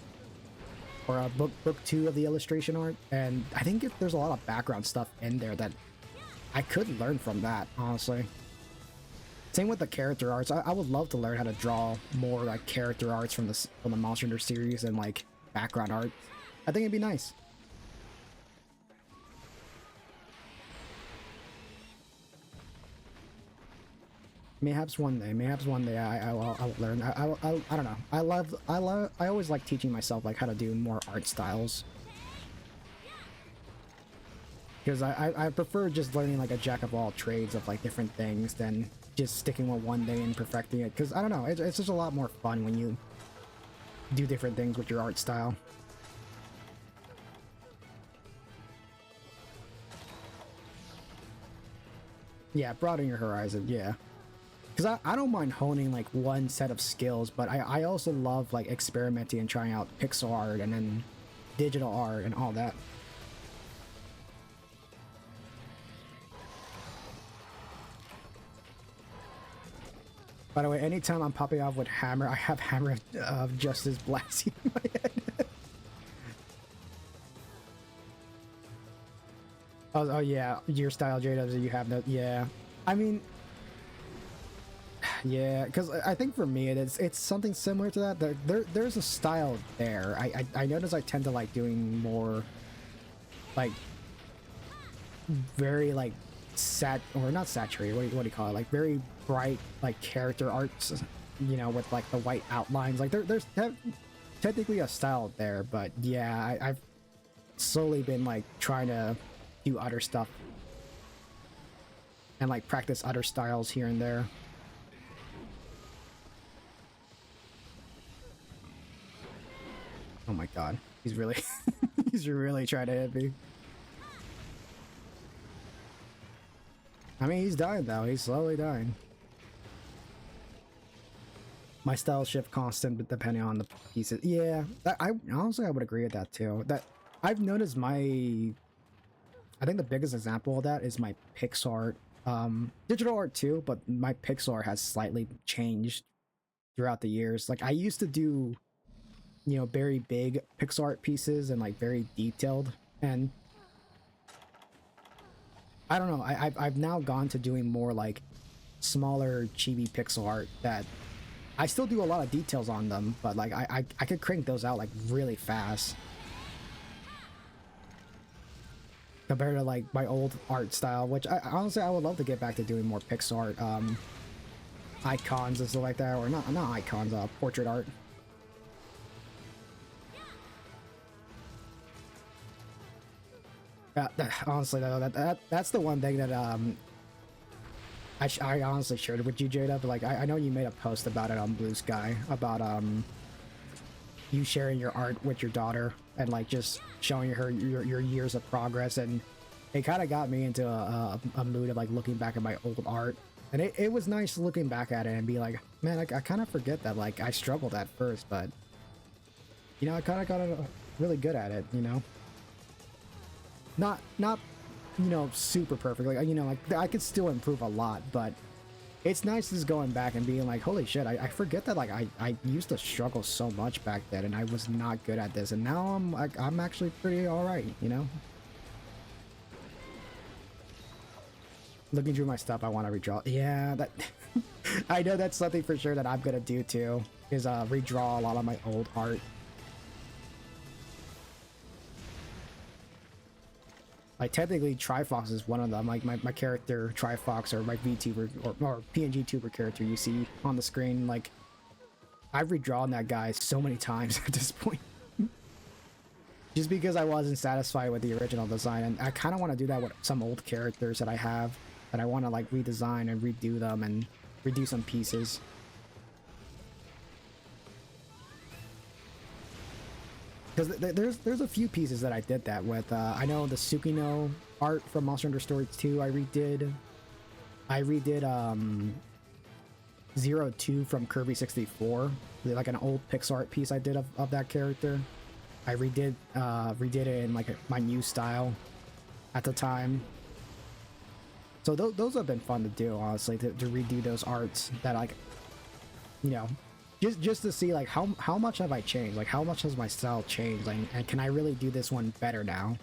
Or book 2 of the illustration art, and I think there's a lot of background stuff in there that I could learn from that, honestly. Same with the character arts. I would love to learn how to draw more like character arts from the Monster Hunter series and like background art. I think it'd be nice. Mayhaps one day I will learn. I don't know. I always like teaching myself like how to do more art styles, because I prefer just learning like a jack of all trades of like different things than just sticking with one day and perfecting it, because I don't know, it's just a lot more fun when you do different things with your art style. Yeah, broaden your horizon, yeah. Because I don't mind honing like one set of skills, but I also love like experimenting and trying out pixel art and then digital art and all that. By the way, anytime I'm popping off with Hammer, I have Hammer of Justice blasting in my head. Oh yeah, your style, JW, you have no, yeah. I mean, yeah, because I think for me it's something similar to that. There's a style there. I notice I tend to like doing more like very like not saturated. What do you call it? Like very bright like character arts. You know, with like the white outlines. Like there's technically a style there, but yeah, I've slowly been like trying to do other stuff and like practice other styles here and there. Oh my god. He's really he's really trying to hit me. I mean, he's dying though. He's slowly dying. My style shift constant, but depending on the pieces. Yeah, I honestly I would agree with that too. That I've noticed my. I think the biggest example of that is my pixel art. Digital art too, but my pixel art has slightly changed throughout the years. Like I used to do, you know, very big pixel art pieces and like very detailed, and I don't know. I've now gone to doing more like smaller chibi pixel art that I still do a lot of details on them, but like I could crank those out like really fast compared to like my old art style, which I honestly I would love to get back to doing more pixel art, icons and stuff like that, or not icons, portrait art. Honestly though, that's the one thing that I honestly shared it with you, Jada, but like I know you made a post about it on Blue Sky about you sharing your art with your daughter and like just showing her your years of progress, and it kind of got me into a mood of like looking back at my old art, and it was nice looking back at it and be like, man, I kind of forget that like I struggled at first, but you know I kind of got really good at it, you know. Not you know super perfect, like you know like I could still improve a lot, but it's nice just going back and being like, holy shit, I forget that like I used to struggle so much back then and I was not good at this, and now I'm like I'm actually pretty all right, you know. Looking through my stuff, I want to redraw. Yeah, that I know that's something for sure that I'm gonna do too, is redraw a lot of my old art. Like technically Trifox is one of them, like my character Trifox, or my VTuber or PNG tuber character you see on the screen. Like I've redrawn that guy so many times at this point. Just because I wasn't satisfied with the original design, and I kind of want to do that with some old characters that I have that I want to like redesign and redo them and redo some pieces. Because there's a few pieces that I did that with. I know the Sukino art from Monster Hunter Stories 2 I redid. I redid 02 from Kirby 64, like an old pixel art piece I did of that character. I redid it in like my new style at the time. So those have been fun to do, honestly, to redo those arts that, like, you know, just to see like how much have I changed, like how much has my style changed, like, and can I really do this one better now?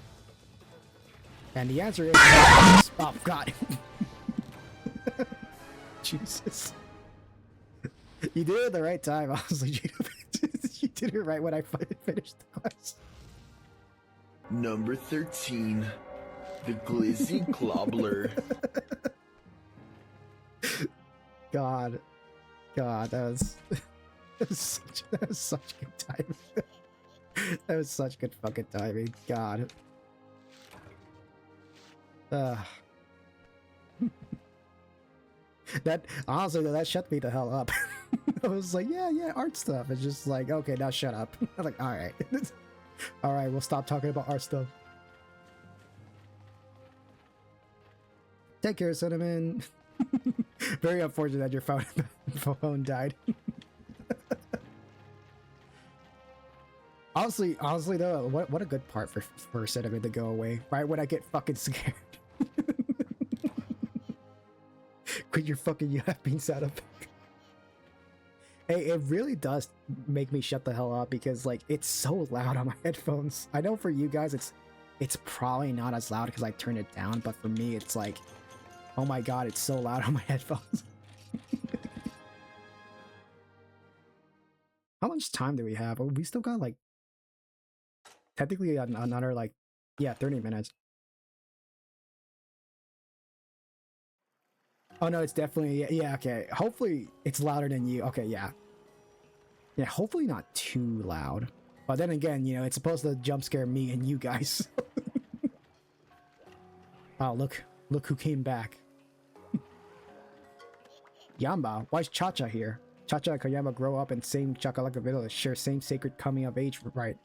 And the answer is oh god. Jesus, you did it at the right time, honestly. You did it right when I finished the quest. Number 13, the Glizzy Clobbler. God, that was such good timing. That was such good fucking timing. God. That honestly though, that shut me the hell up. I was like, yeah, art stuff. It's just like, okay, now shut up. I'm like, all right, all right, we'll stop talking about art stuff. Take care, Cinnamon. Very unfortunate that your phone died. honestly though, what a good part for Cinnamon to go away right when I get fucking scared. Quit your fucking yapping sound effect. Hey, it really does make me shut the hell up because like it's so loud on my headphones. I know for you guys it's probably not as loud because I turned it down, but for me it's like, oh my god, it's so loud on my headphones. How much time do we have? We still got like technically another like, yeah, 30 minutes. Oh no, it's definitely, yeah, okay. Hopefully it's louder than you. Okay, yeah. Yeah, hopefully not too loud. But then again, you know, it's supposed to jump scare me and you guys. Oh, look who came back. Yamba, why is Cha-Cha here? Cha-Cha and Koyama grow up in same Chakalaka village, share same sacred coming of age, right?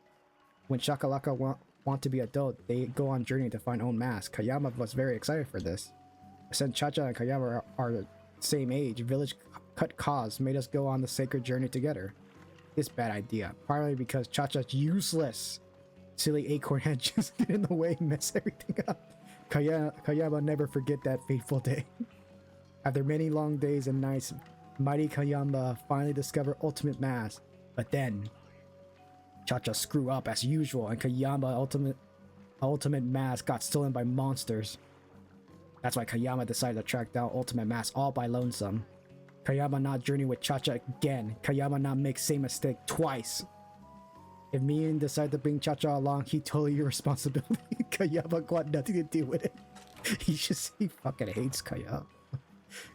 When Shakalaka want to be adult, they go on journey to find own mask. Kayama was very excited for this. Since Cha-Cha and Kayama are the same age, village cut cause made us go on the sacred journey together. This bad idea, partly because Cha-Cha's useless. Silly acorn head just get in the way and mess everything up. Kayama never forget that fateful day. After many long days and nights, mighty Kayama finally discovered ultimate mask. But then, Cha-Cha screw up as usual, and Kayama ultimate mask got stolen by monsters. That's why Kayama decided to track down ultimate mask all by lonesome. Kayama not journey with Cha-Cha again. Kayama not make same mistake twice. If Mian decided to bring Cha-Cha along, he totally your responsibility. Kayama got nothing to do with it. He fucking hates Kayama.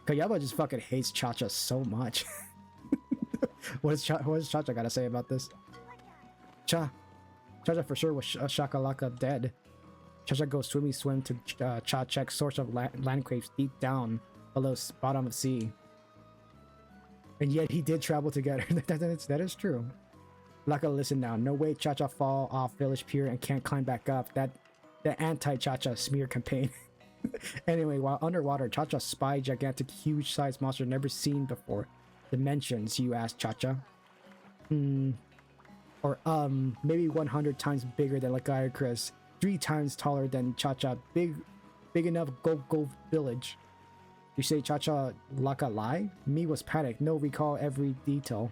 Kayama just fucking hates Cha-Cha so much. What does Cha-Cha gotta say about this? Cha-Cha for sure was Shakalaka dead. Cha-Cha goes swim to Cha check source of land caves deep down below bottom of sea. And yet he did travel together. That is true. Laka, listen now. No way Cha-Cha fall off village pier and can't climb back up. The anti-Cha-Cha smear campaign. Anyway, while underwater, Cha-Cha spied gigantic huge sized monster never seen before. Dimensions, you asked Cha-Cha. Or maybe 100 times bigger than Lagiacrus. 3 times taller than Cha-Cha. Big enough go village. You say Cha-Cha Laka lie? Me was panicked, no recall every detail.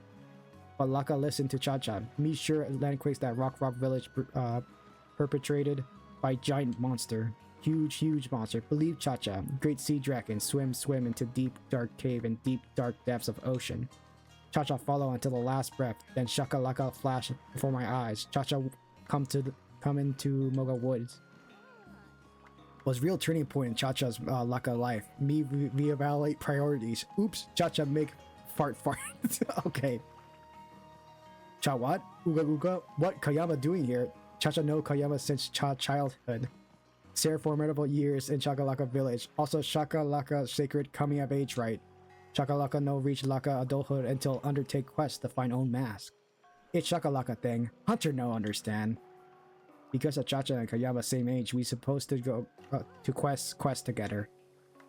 But Laka listened to Cha-Cha. Me sure landquakes that Rock village perpetrated by giant monster. Huge monster. Believe Cha-Cha. Great sea dragon. Swim into deep dark cave and deep dark depths of ocean. Cha-Cha follow until the last breath. Then Shakalaka flash before my eyes. Cha-Cha come into Moga Woods. Was real turning point in Cha-Cha's Laka life. Me reevaluate priorities. Oops. Cha-Cha make fart. Okay. Cha what? Uga. What Kayama doing here? Cha-Cha know Kayama since childhood. Share formidable years in Shakalaka village. Also Shakalaka sacred coming of age right. Shakalaka no reach Laka adulthood until undertake quest to find own mask. It's Shakalaka thing. Hunter no understand. Because of Cha-Cha and Kayama same age, we supposed to go to quest together.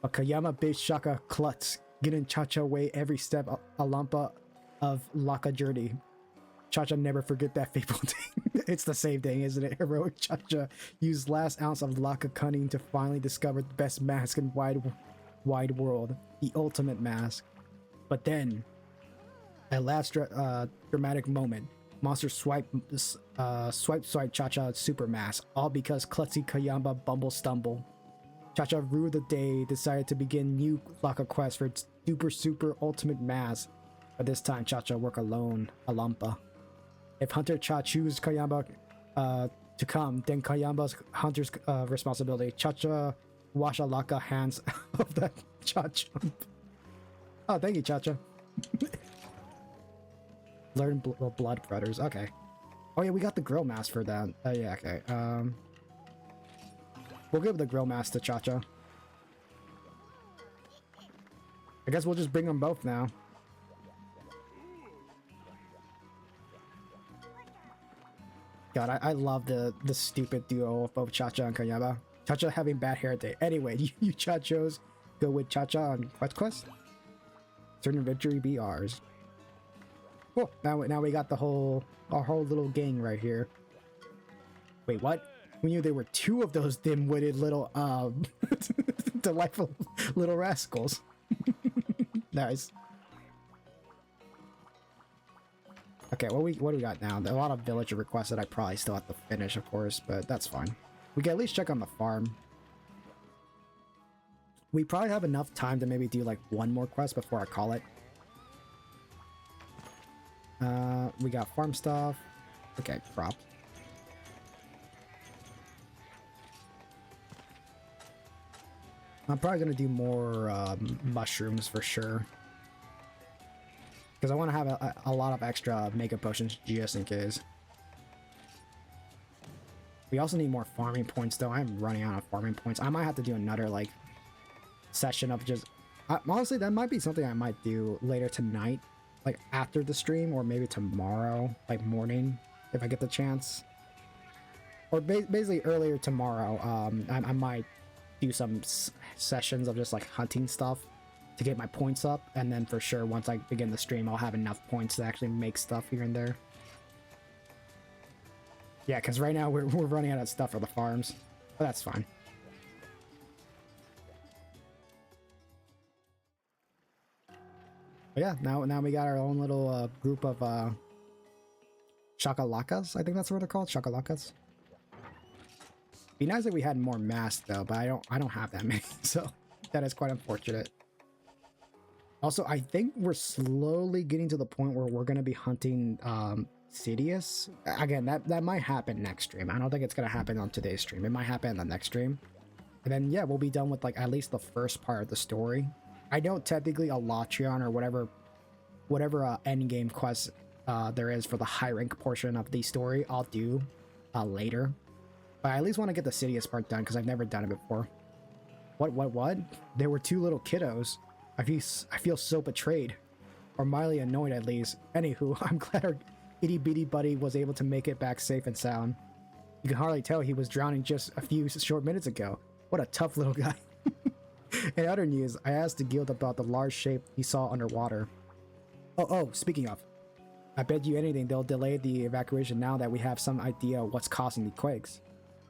But Kayama big Shaka klutz, getting Cha-Cha way every step a lumpa of Laka journey. Cha-Cha never forget that fateful day. It's the same thing, isn't it? Heroic Cha-Cha used last ounce of Laka cunning to finally discover the best mask in wide world, the ultimate mask. But then, at last dramatic moment, monster swipe Cha-Cha super mask, all because klutzy Kayama stumble. Cha-Cha ruled the day, decided to begin new Laka quest for its super ultimate mask. But this time Cha-Cha work alone, a Lampa. If Hunter Cha choose Kayama to come, then Kayama's Hunter's responsibility. Cha-Cha wash a Laka hands of that Cha-Cha. Oh, thank you, Cha-Cha. Learn blood brothers. Okay. Oh yeah, we got the grill mask for that. Yeah, okay. We'll give the grill mask to Cha-Cha. I guess we'll just bring them both now. God, I love the stupid duo of both Cha-Cha and Kayama. Cha-Cha having bad hair day. Anyway, you Cha-Chos go with Cha-Cha on quest. Certain victory be ours. Cool. Now we got our whole little gang right here. Wait, what? We knew there were 2 of those dim-witted little delightful little rascals. Nice. Okay, what do we got now? A lot of villager requests that I probably still have to finish, of course, but that's fine. We can at least check on the farm. We probably have enough time to maybe do like 1 more quest before I call it. We got farm stuff. Okay, crop. I'm probably gonna do more mushrooms for sure. Because I want to have a lot of extra mega potions just in case. We also need more farming points though. I'm running out of farming points. I might have to do another like session of just... honestly, that might be something I might do later tonight. Like after the stream, or maybe tomorrow, like morning, if I get the chance. or basically earlier tomorrow. I might do some sessions of just like hunting stuff to get my points up, and then for sure once I begin the stream, I'll have enough points to actually make stuff here and there. Yeah, because right now we're running out of stuff for the farms, but that's fine. But yeah, now we got our own little group of shakalakas. I think that's what they're called, shakalakas. Be nice if we had more masks though, but I don't have that many, so that is quite unfortunate. Also, I think we're slowly getting to the point where we're gonna be hunting Sidious. Again, that might happen next stream. I don't think it's gonna happen on today's stream. It might happen in the next stream. And then yeah, we'll be done with like at least the first part of the story. I know technically a Latreon or whatever end game quest there is for the high rank portion of the story, I'll do later. But I at least want to get the Sidious part done because I've never done it before. What? There were two little kiddos. I feel so betrayed, or mildly annoyed at least. Anywho, I'm glad our itty bitty buddy was able to make it back safe and sound. You can hardly tell he was drowning just a few short minutes ago. What a tough little guy. In other news, I asked the guild about the large shape he saw underwater. Oh, speaking of, I bet you anything they'll delay the evacuation now that we have some idea what's causing the quakes.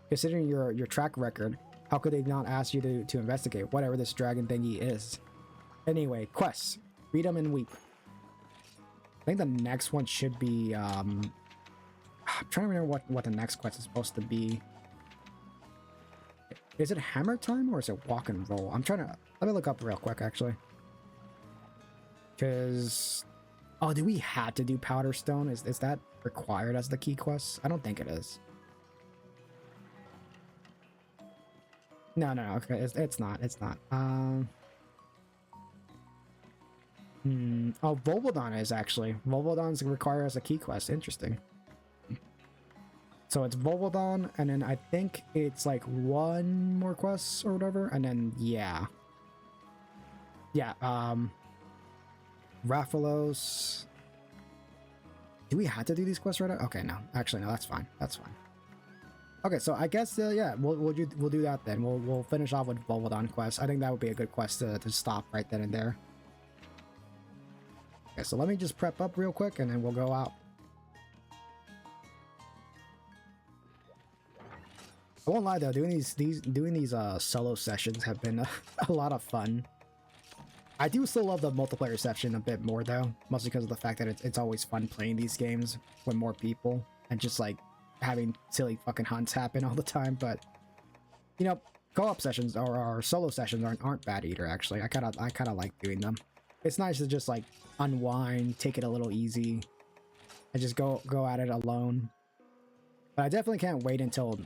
Considering your track record, how could they not ask you to investigate whatever this dragon thingy is? Anyway, quests. Read them and weep. I think the next one should be, I'm trying to remember what the next quest is supposed to be. Is it hammer time or is it walk and roll? Let me look up real quick actually. Because, oh, do we have to do powder stone? Is that required as the key quest? I don't think it is. No, okay, it's not. Oh, Volvodon is actually. Volvodon's required as a key quest. Interesting. So it's Volvodon, and then I think it's like one more quest or whatever, and then yeah, Raphalos. Do we have to do these quests right now? Okay, no, actually no, that's fine. Okay, so I guess yeah, we'll do that then. We'll finish off with Volvodon quest. I think that would be a good quest to stop right then and there. Okay, so let me just prep up real quick, and then we'll go out. I won't lie though, doing these solo sessions have been a lot of fun. I do still love the multiplayer session a bit more though, mostly because of the fact that it's always fun playing these games with more people and just like having silly fucking hunts happen all the time. But you know, co-op sessions or solo sessions aren't bad either. Actually, I kind of like doing them. It's nice to just like unwind, take it a little easy, and just go at it alone. But I definitely can't wait until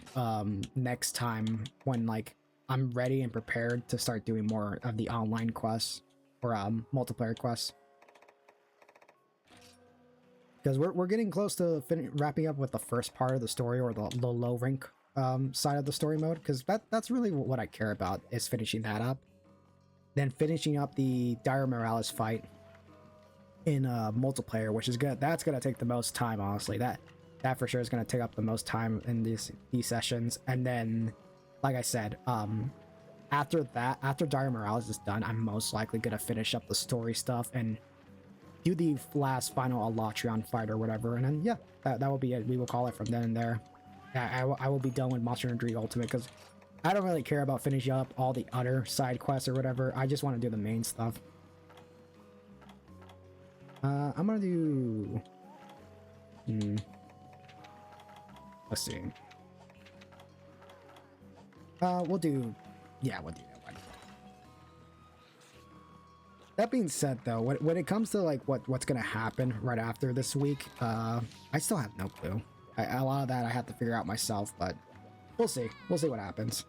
next time when like I'm ready and prepared to start doing more of the online quests or multiplayer quests. Because we're getting close to wrapping up with the first part of the story, or the low rank side of the story mode. Because that's really what I care about, is finishing that up. Then finishing up the Dire Morales fight in multiplayer, which is good. That's gonna take the most time, honestly. That for sure is going to take up the most time in these sessions. And then, like I said, after Dire Morales is done, I'm most likely going to finish up the story stuff and do the last final Latreon fight or whatever. And then, yeah, that will be it. We will call it from then and there. I will be done with Monster Hunter 3 Ultimate, because I don't really care about finishing up all the other side quests or whatever. I just want to do the main stuff. I'm going to do... Let's see. We'll do that one. That being said, though, when it comes to like what's gonna happen right after this week, I still have no clue. A lot of that I have to figure out myself, but we'll see. We'll see what happens.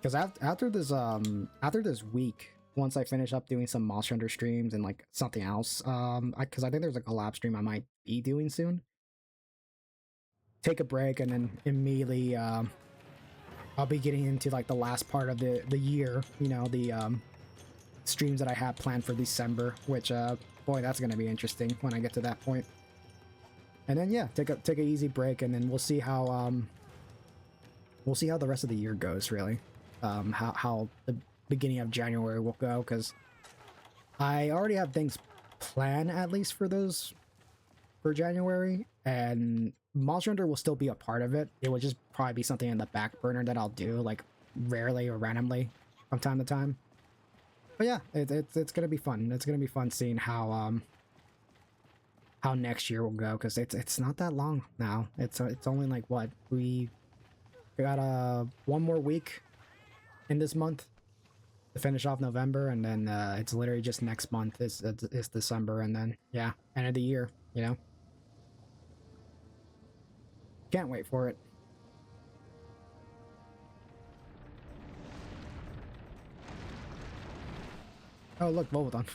Because after this week, once I finish up doing some Monster Hunter streams and like something else, because I think there's a collab stream I might be doing soon. Take a break, and then immediately I'll be getting into like the last part of the year, you know, the streams that I have planned for December, which boy, that's gonna be interesting when I get to that point. And then yeah, take a easy break, and then we'll see how the rest of the year goes, really. How the beginning of January will go, because I already have things planned at least for January, and Monster Hunter will still be a part of it. It will just probably be something in the back burner that I'll do like rarely or randomly from time to time. But yeah, it's gonna be fun. It's gonna be fun seeing how next year will go, because it's not that long now. It's only like what, we got one more week in this month to finish off November, and then it's literally just next month is December, and then yeah, end of the year, you know. Can't wait for it. Oh look, Volvodon.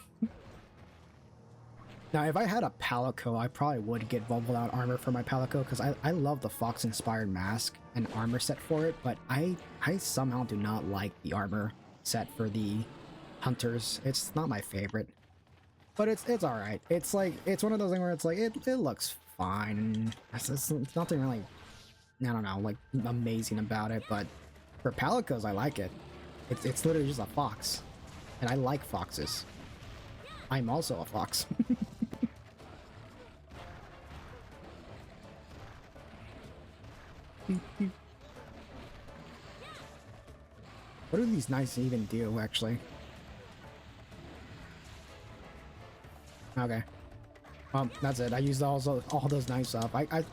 Now if I had a Palico, I probably would get Volvodon armor for my Palico, because I love the fox inspired mask and armor set for it, but I somehow do not like the armor set for the hunters. It's not my favorite, but it's all right. It's like, it's one of those things where it's like it looks fine. It's nothing really, I don't know, like amazing about it. But for Palicos, I like it. It's literally just a fox, and I like foxes. I'm also a fox. What do these knives even do, actually? Okay. That's it. I used all those knives up. I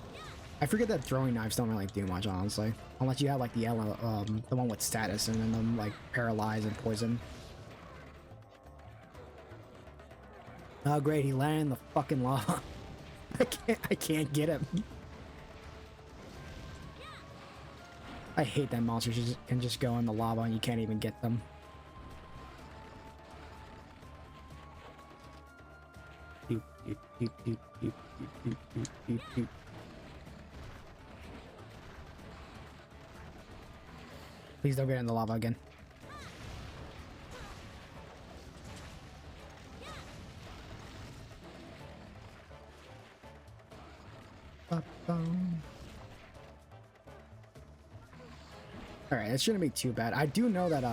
forget that throwing knives don't really do much, honestly. Unless you have like the yellow, the one with status, and then them like paralyze and poison. Oh great, he landed in the fucking lava. I can't get him. I hate that monsters can just go in the lava and you can't even get them. Please don't get in the lava again. Alright, it shouldn't be too bad. I do know that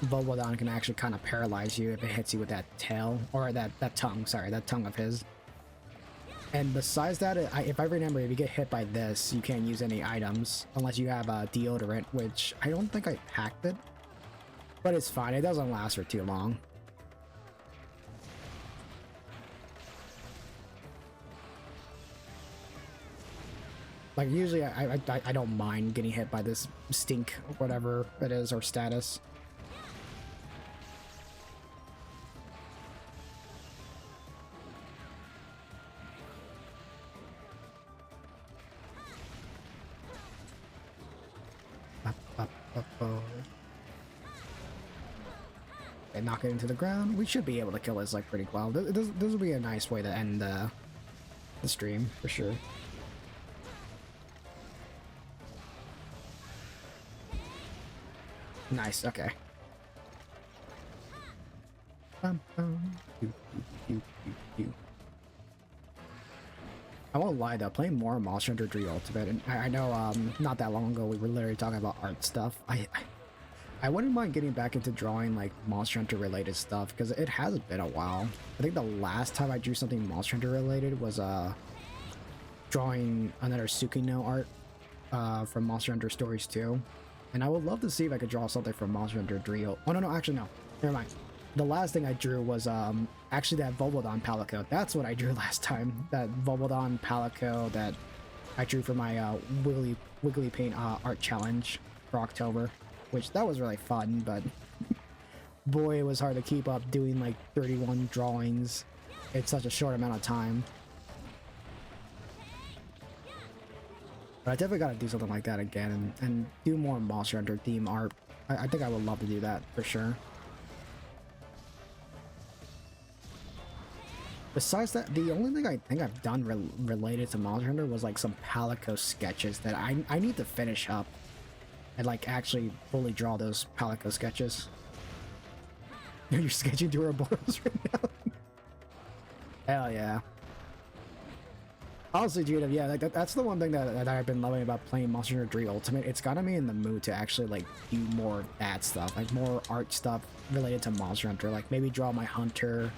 Volvodon can actually kind of paralyze you if it hits you with that tail, or that tongue, sorry, that tongue of his. And besides that, if I remember, if you get hit by this, you can't use any items unless you have a deodorant, which I don't think I packed it. But it's fine, it doesn't last for too long. Like, usually I don't mind getting hit by this stink, whatever it is, or status. And knock it into the ground. We should be able to kill this like pretty well. This will be a nice way to end the stream for sure. Nice, okay. I won't lie though, playing more Monster Hunter 3 Ultimate, and I know not that long ago we were literally talking about art stuff. I wouldn't mind getting back into drawing like Monster Hunter related stuff, because it has been a while. I think the last time I drew something Monster Hunter related was drawing another Sukino art from Monster Hunter Stories 2. And I would love to see if I could draw something from Monster Hunter 3. Oh no, actually no, never mind. The last thing I drew was actually that Volvodon Palico. That's what I drew last time. That Volvodon Palico that I drew for my Wiggly Paint art challenge for October, which that was really fun, but boy, it was hard to keep up doing like 31 drawings in such a short amount of time. But I definitely gotta do something like that again, and do more Monster Hunter theme art. I think I would love to do that for sure. Besides that, the only thing I think I've done related to Monster Hunter was like some Palico sketches that I need to finish up and like actually fully draw those Palico sketches. You're sketching to Ouroboros right now? Hell yeah. Honestly, Jada, yeah, like that's the one thing that I've been loving about playing Monster Hunter 3 Ultimate. It's gotten me in the mood to actually like do more of that stuff, like more art stuff related to Monster Hunter. Like maybe draw my hunter,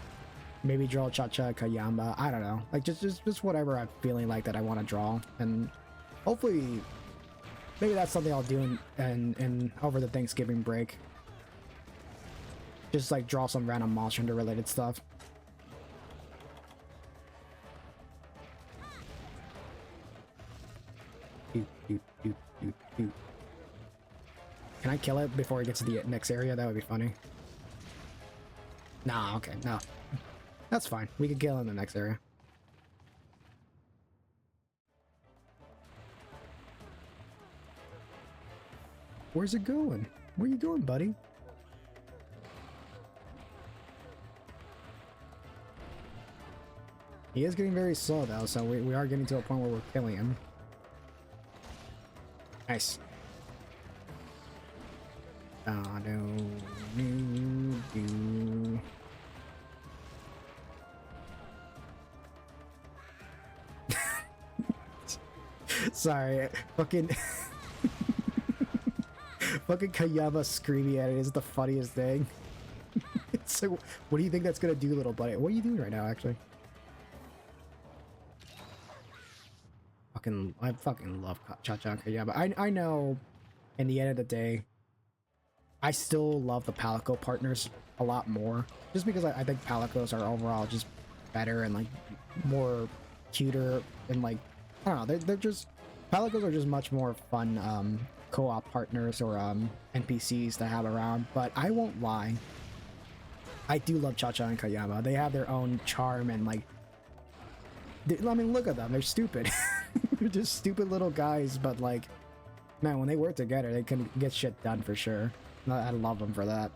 maybe draw Cha-Cha Kayamba. I don't know, like just whatever I'm feeling like that I want to draw, and hopefully maybe that's something I'll do in over the Thanksgiving break. Just like draw some random Monster Hunter related stuff. Can I kill it before it gets to the next area? That would be funny. Nah, okay, no. That's fine. We can kill in the next area. Where's it going? Where you going, buddy? He is getting very slow though, so we are getting to a point where we're killing him. Nice. Sorry, fucking fucking Kayama screaming at it is the funniest thing. It's like, what do you think that's gonna do, little buddy? What are you doing right now, actually? I fucking love Cha-Cha Kayama. I know, in the end of the day, I still love the Palico partners a lot more, just because I think Palicos are overall just better and like more cuter and like I don't know, they're just Palicos are just much more fun co-op partners or NPCs to have around. But I won't lie, I do love Cha-Cha and Kayama. They have their own charm and like I mean, look at them, they're stupid. They're just stupid little guys, but like man, when they work together they can get shit done for sure. I love them for that.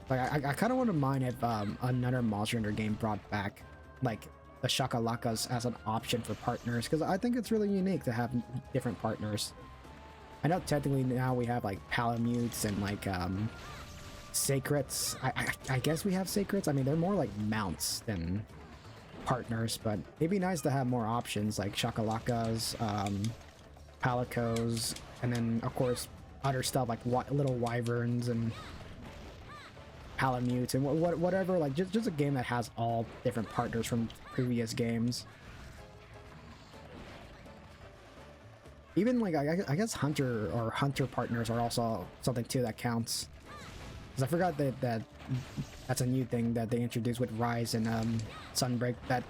Like I kind of wouldn't mind if another Monster Hunter game brought back like the Shakalakas as an option for partners, because I think it's really unique to have different partners. I know technically now we have like Palamutes and like Sacrets. I guess we have Sacrets. I mean, they're more like mounts than partners, but it'd be nice to have more options like Shakalakas, Palicos, and then of course other stuff like little wyverns and Palamutes and whatever. Like just a game that has all different partners from previous games. Even like I guess hunter or hunter partners are also something too that counts. Because I forgot that that's a new thing that they introduced with Rise and Sunbreak that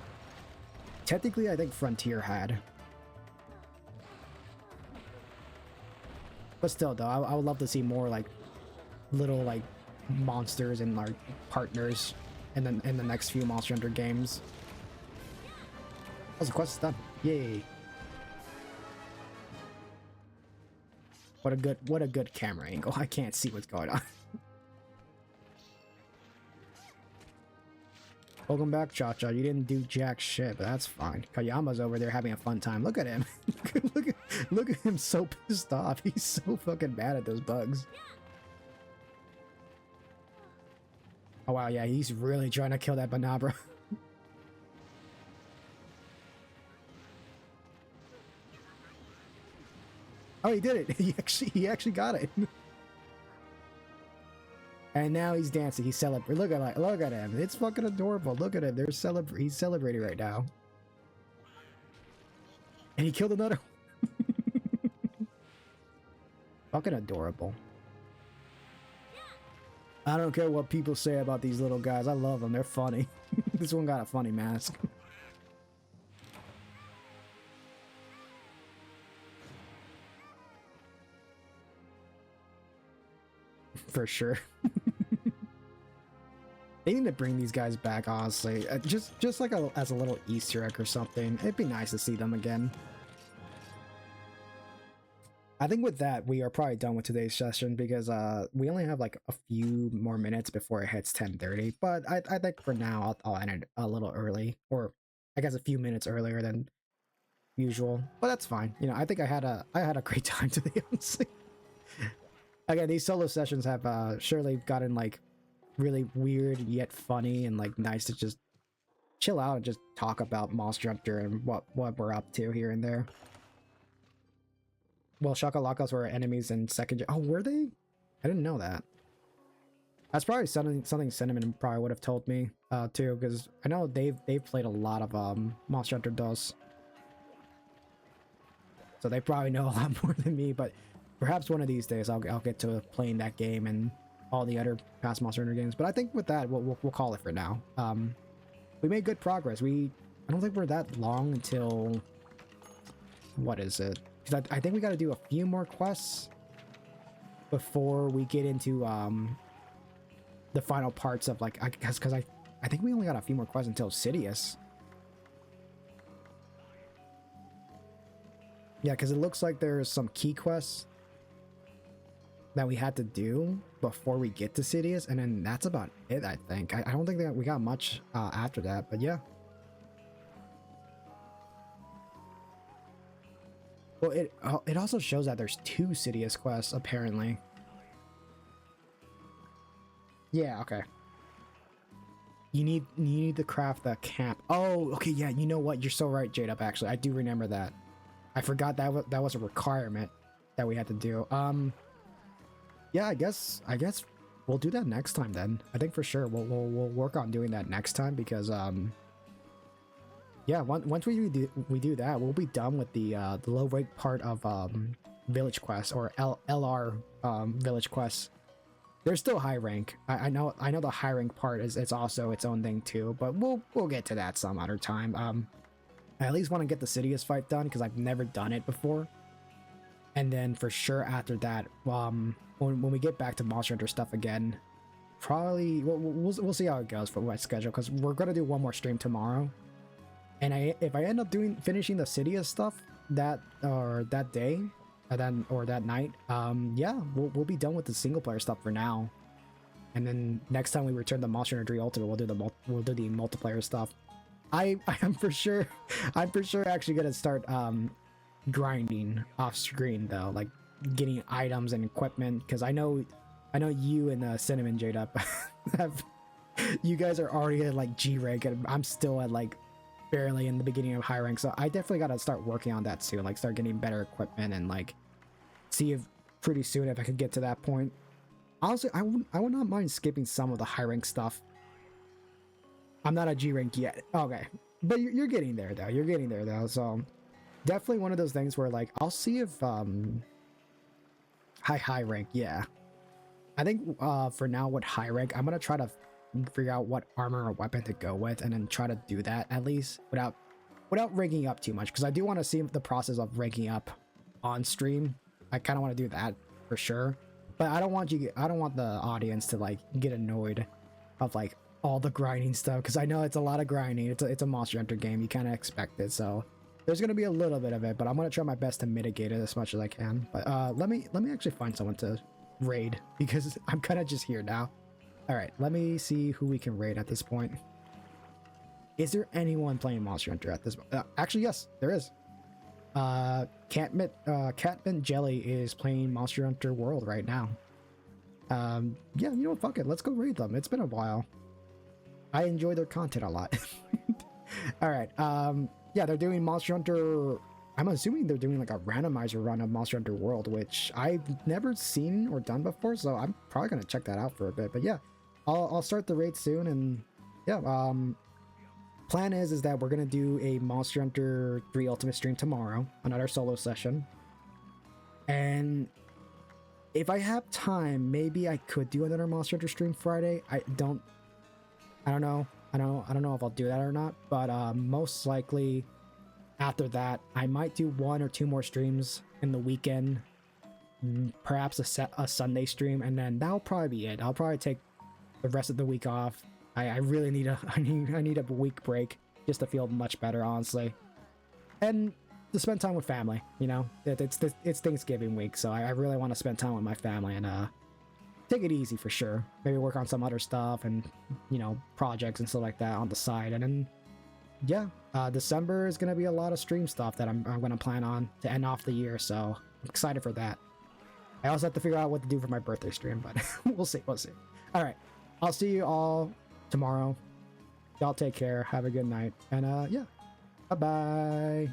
technically I think Frontier had. But still though, I would love to see more like little like monsters and like partners in the next few Monster Hunter games. Oh, the quest is done. Yay. What a good camera angle. I can't see what's going on. Welcome back, Cha-Cha. You didn't do jack shit, but that's fine. Kayama's over there having a fun time. Look at him. look at him so pissed off. He's so fucking mad at those bugs. Oh wow, yeah, he's really trying to kill that Banabra. Oh, he did it. He actually got it. And now he's dancing. He's celebrating. Look at him. It's fucking adorable. Look at him. He's celebrating right now. And he killed another one. Fucking adorable. I don't care what people say about these little guys. I love them. They're funny. This one got a funny mask. For sure. They need to bring these guys back, honestly. Just like as a little Easter egg or something. It'd be nice to see them again. I think with that, we are probably done with today's session because we only have like a few more minutes before it hits 10:30. But I think for now, I'll end it a little early, or I guess a few minutes earlier than usual. But that's fine. You know, I think I had a great time today, honestly. Again, these solo sessions have surely gotten like really weird yet funny and like nice to just chill out and just talk about Monster Hunter and what we're up to here and there. Well, Shakalakas were enemies in second. Oh, were they? I didn't know that. That's probably something Cinnamon probably would have told me too, because I know they've played a lot of Monster Hunter DOS, so they probably know a lot more than me. But perhaps one of these days I'll get to playing that game and all the other past Monster Hunter games. But I think with that we'll call it for now. We made good progress. I don't think we're that long until, what is it? Because I think we got to do a few more quests before we get into the final parts of like, because I think we only got a few more quests until Sidious. Yeah, because it looks like there's some key quests that we had to do before we get to Sidious, and then that's about it, I think. I don't think that we got much after that, but yeah. Well, it also shows that there's 2 Sidious quests, apparently. Yeah, okay. You need to craft the camp. Oh, okay, yeah, you know what? You're so right, Jade-Up, actually. I do remember that. I forgot that was a requirement that we had to do. Yeah, I guess we'll do that next time then. I think for sure we'll work on doing that next time because yeah, once we do that, we'll be done with the low rank part of village quests or LR village quests. They're still high rank. I know the high rank part is also its own thing too, but we'll get to that some other time. I at least want to get the Sidious fight done because I've never done it before. And then for sure after that, when we get back to Monster Hunter stuff again, probably we'll see how it goes for my schedule because we're gonna do one more stream tomorrow. And if I end up finishing the Sidious stuff that day, or that night, yeah, we'll be done with the single player stuff for now. And then next time we return to Monster Hunter 3 Ultimate, we'll do the multiplayer stuff. I'm for sure actually gonna start grinding off screen though, like getting items and equipment, because I know you and Cinnamon Jade-Up have, you guys are already at like G rank and I'm still at like barely in the beginning of high rank, so I definitely gotta start working on that soon, like start getting better equipment and like see if pretty soon if I could get to that point. Honestly, I would not mind skipping some of the high rank stuff. I'm not a G rank yet, okay, but you're getting there though. You're getting there though, so definitely one of those things where like I'll see if high rank, yeah. I think for now with high rank, I'm gonna try to figure out what armor or weapon to go with, and then try to do that at least without ranking up too much, because I do want to see the process of ranking up on stream. I kind of want to do that for sure, but I don't want the audience to like get annoyed of like all the grinding stuff, because I know it's a lot of grinding. It's a Monster Hunter game, you kind of expect it, so there's gonna be a little bit of it, but I'm gonna try my best to mitigate it as much as I can. But let me actually find someone to raid, because I'm kind of just here now. All right, let me see who we can raid at this point. Is there anyone playing Monster Hunter at this actually, yes, there is. Catmint Jelly is playing Monster Hunter World right now. Yeah, you know what, fuck it, let's go raid them. It's been a while. I enjoy their content a lot. All right, yeah, they're doing Monster Hunter. I'm assuming they're doing like a randomizer run of Monster Hunter World, which I've never seen or done before, so I'm probably gonna check that out for a bit. But yeah, I'll start the raid soon, and yeah, plan is that we're gonna do a Monster Hunter 3 Ultimate stream tomorrow, another solo session, and if I have time, maybe I could do another Monster Hunter stream Friday. I don't know if I'll do that or not, but most likely after that I might do 1 or 2 more streams in the weekend, perhaps a Sunday stream, and then that'll probably be it. I'll probably take the rest of the week off. I really need I need a week break just to feel much better, honestly, and to spend time with family. You know, it's Thanksgiving week, so I really want to spend time with my family and take it easy for sure. Maybe work on some other stuff and, you know, projects and stuff like that on the side. And then yeah, December is gonna be a lot of stream stuff that I'm gonna plan on to end off the year, so I'm excited for that. I also have to figure out what to do for my birthday stream, but we'll see. We'll see. All right. I'll see you all tomorrow. Y'all take care. Have a good night. And yeah. Bye-bye.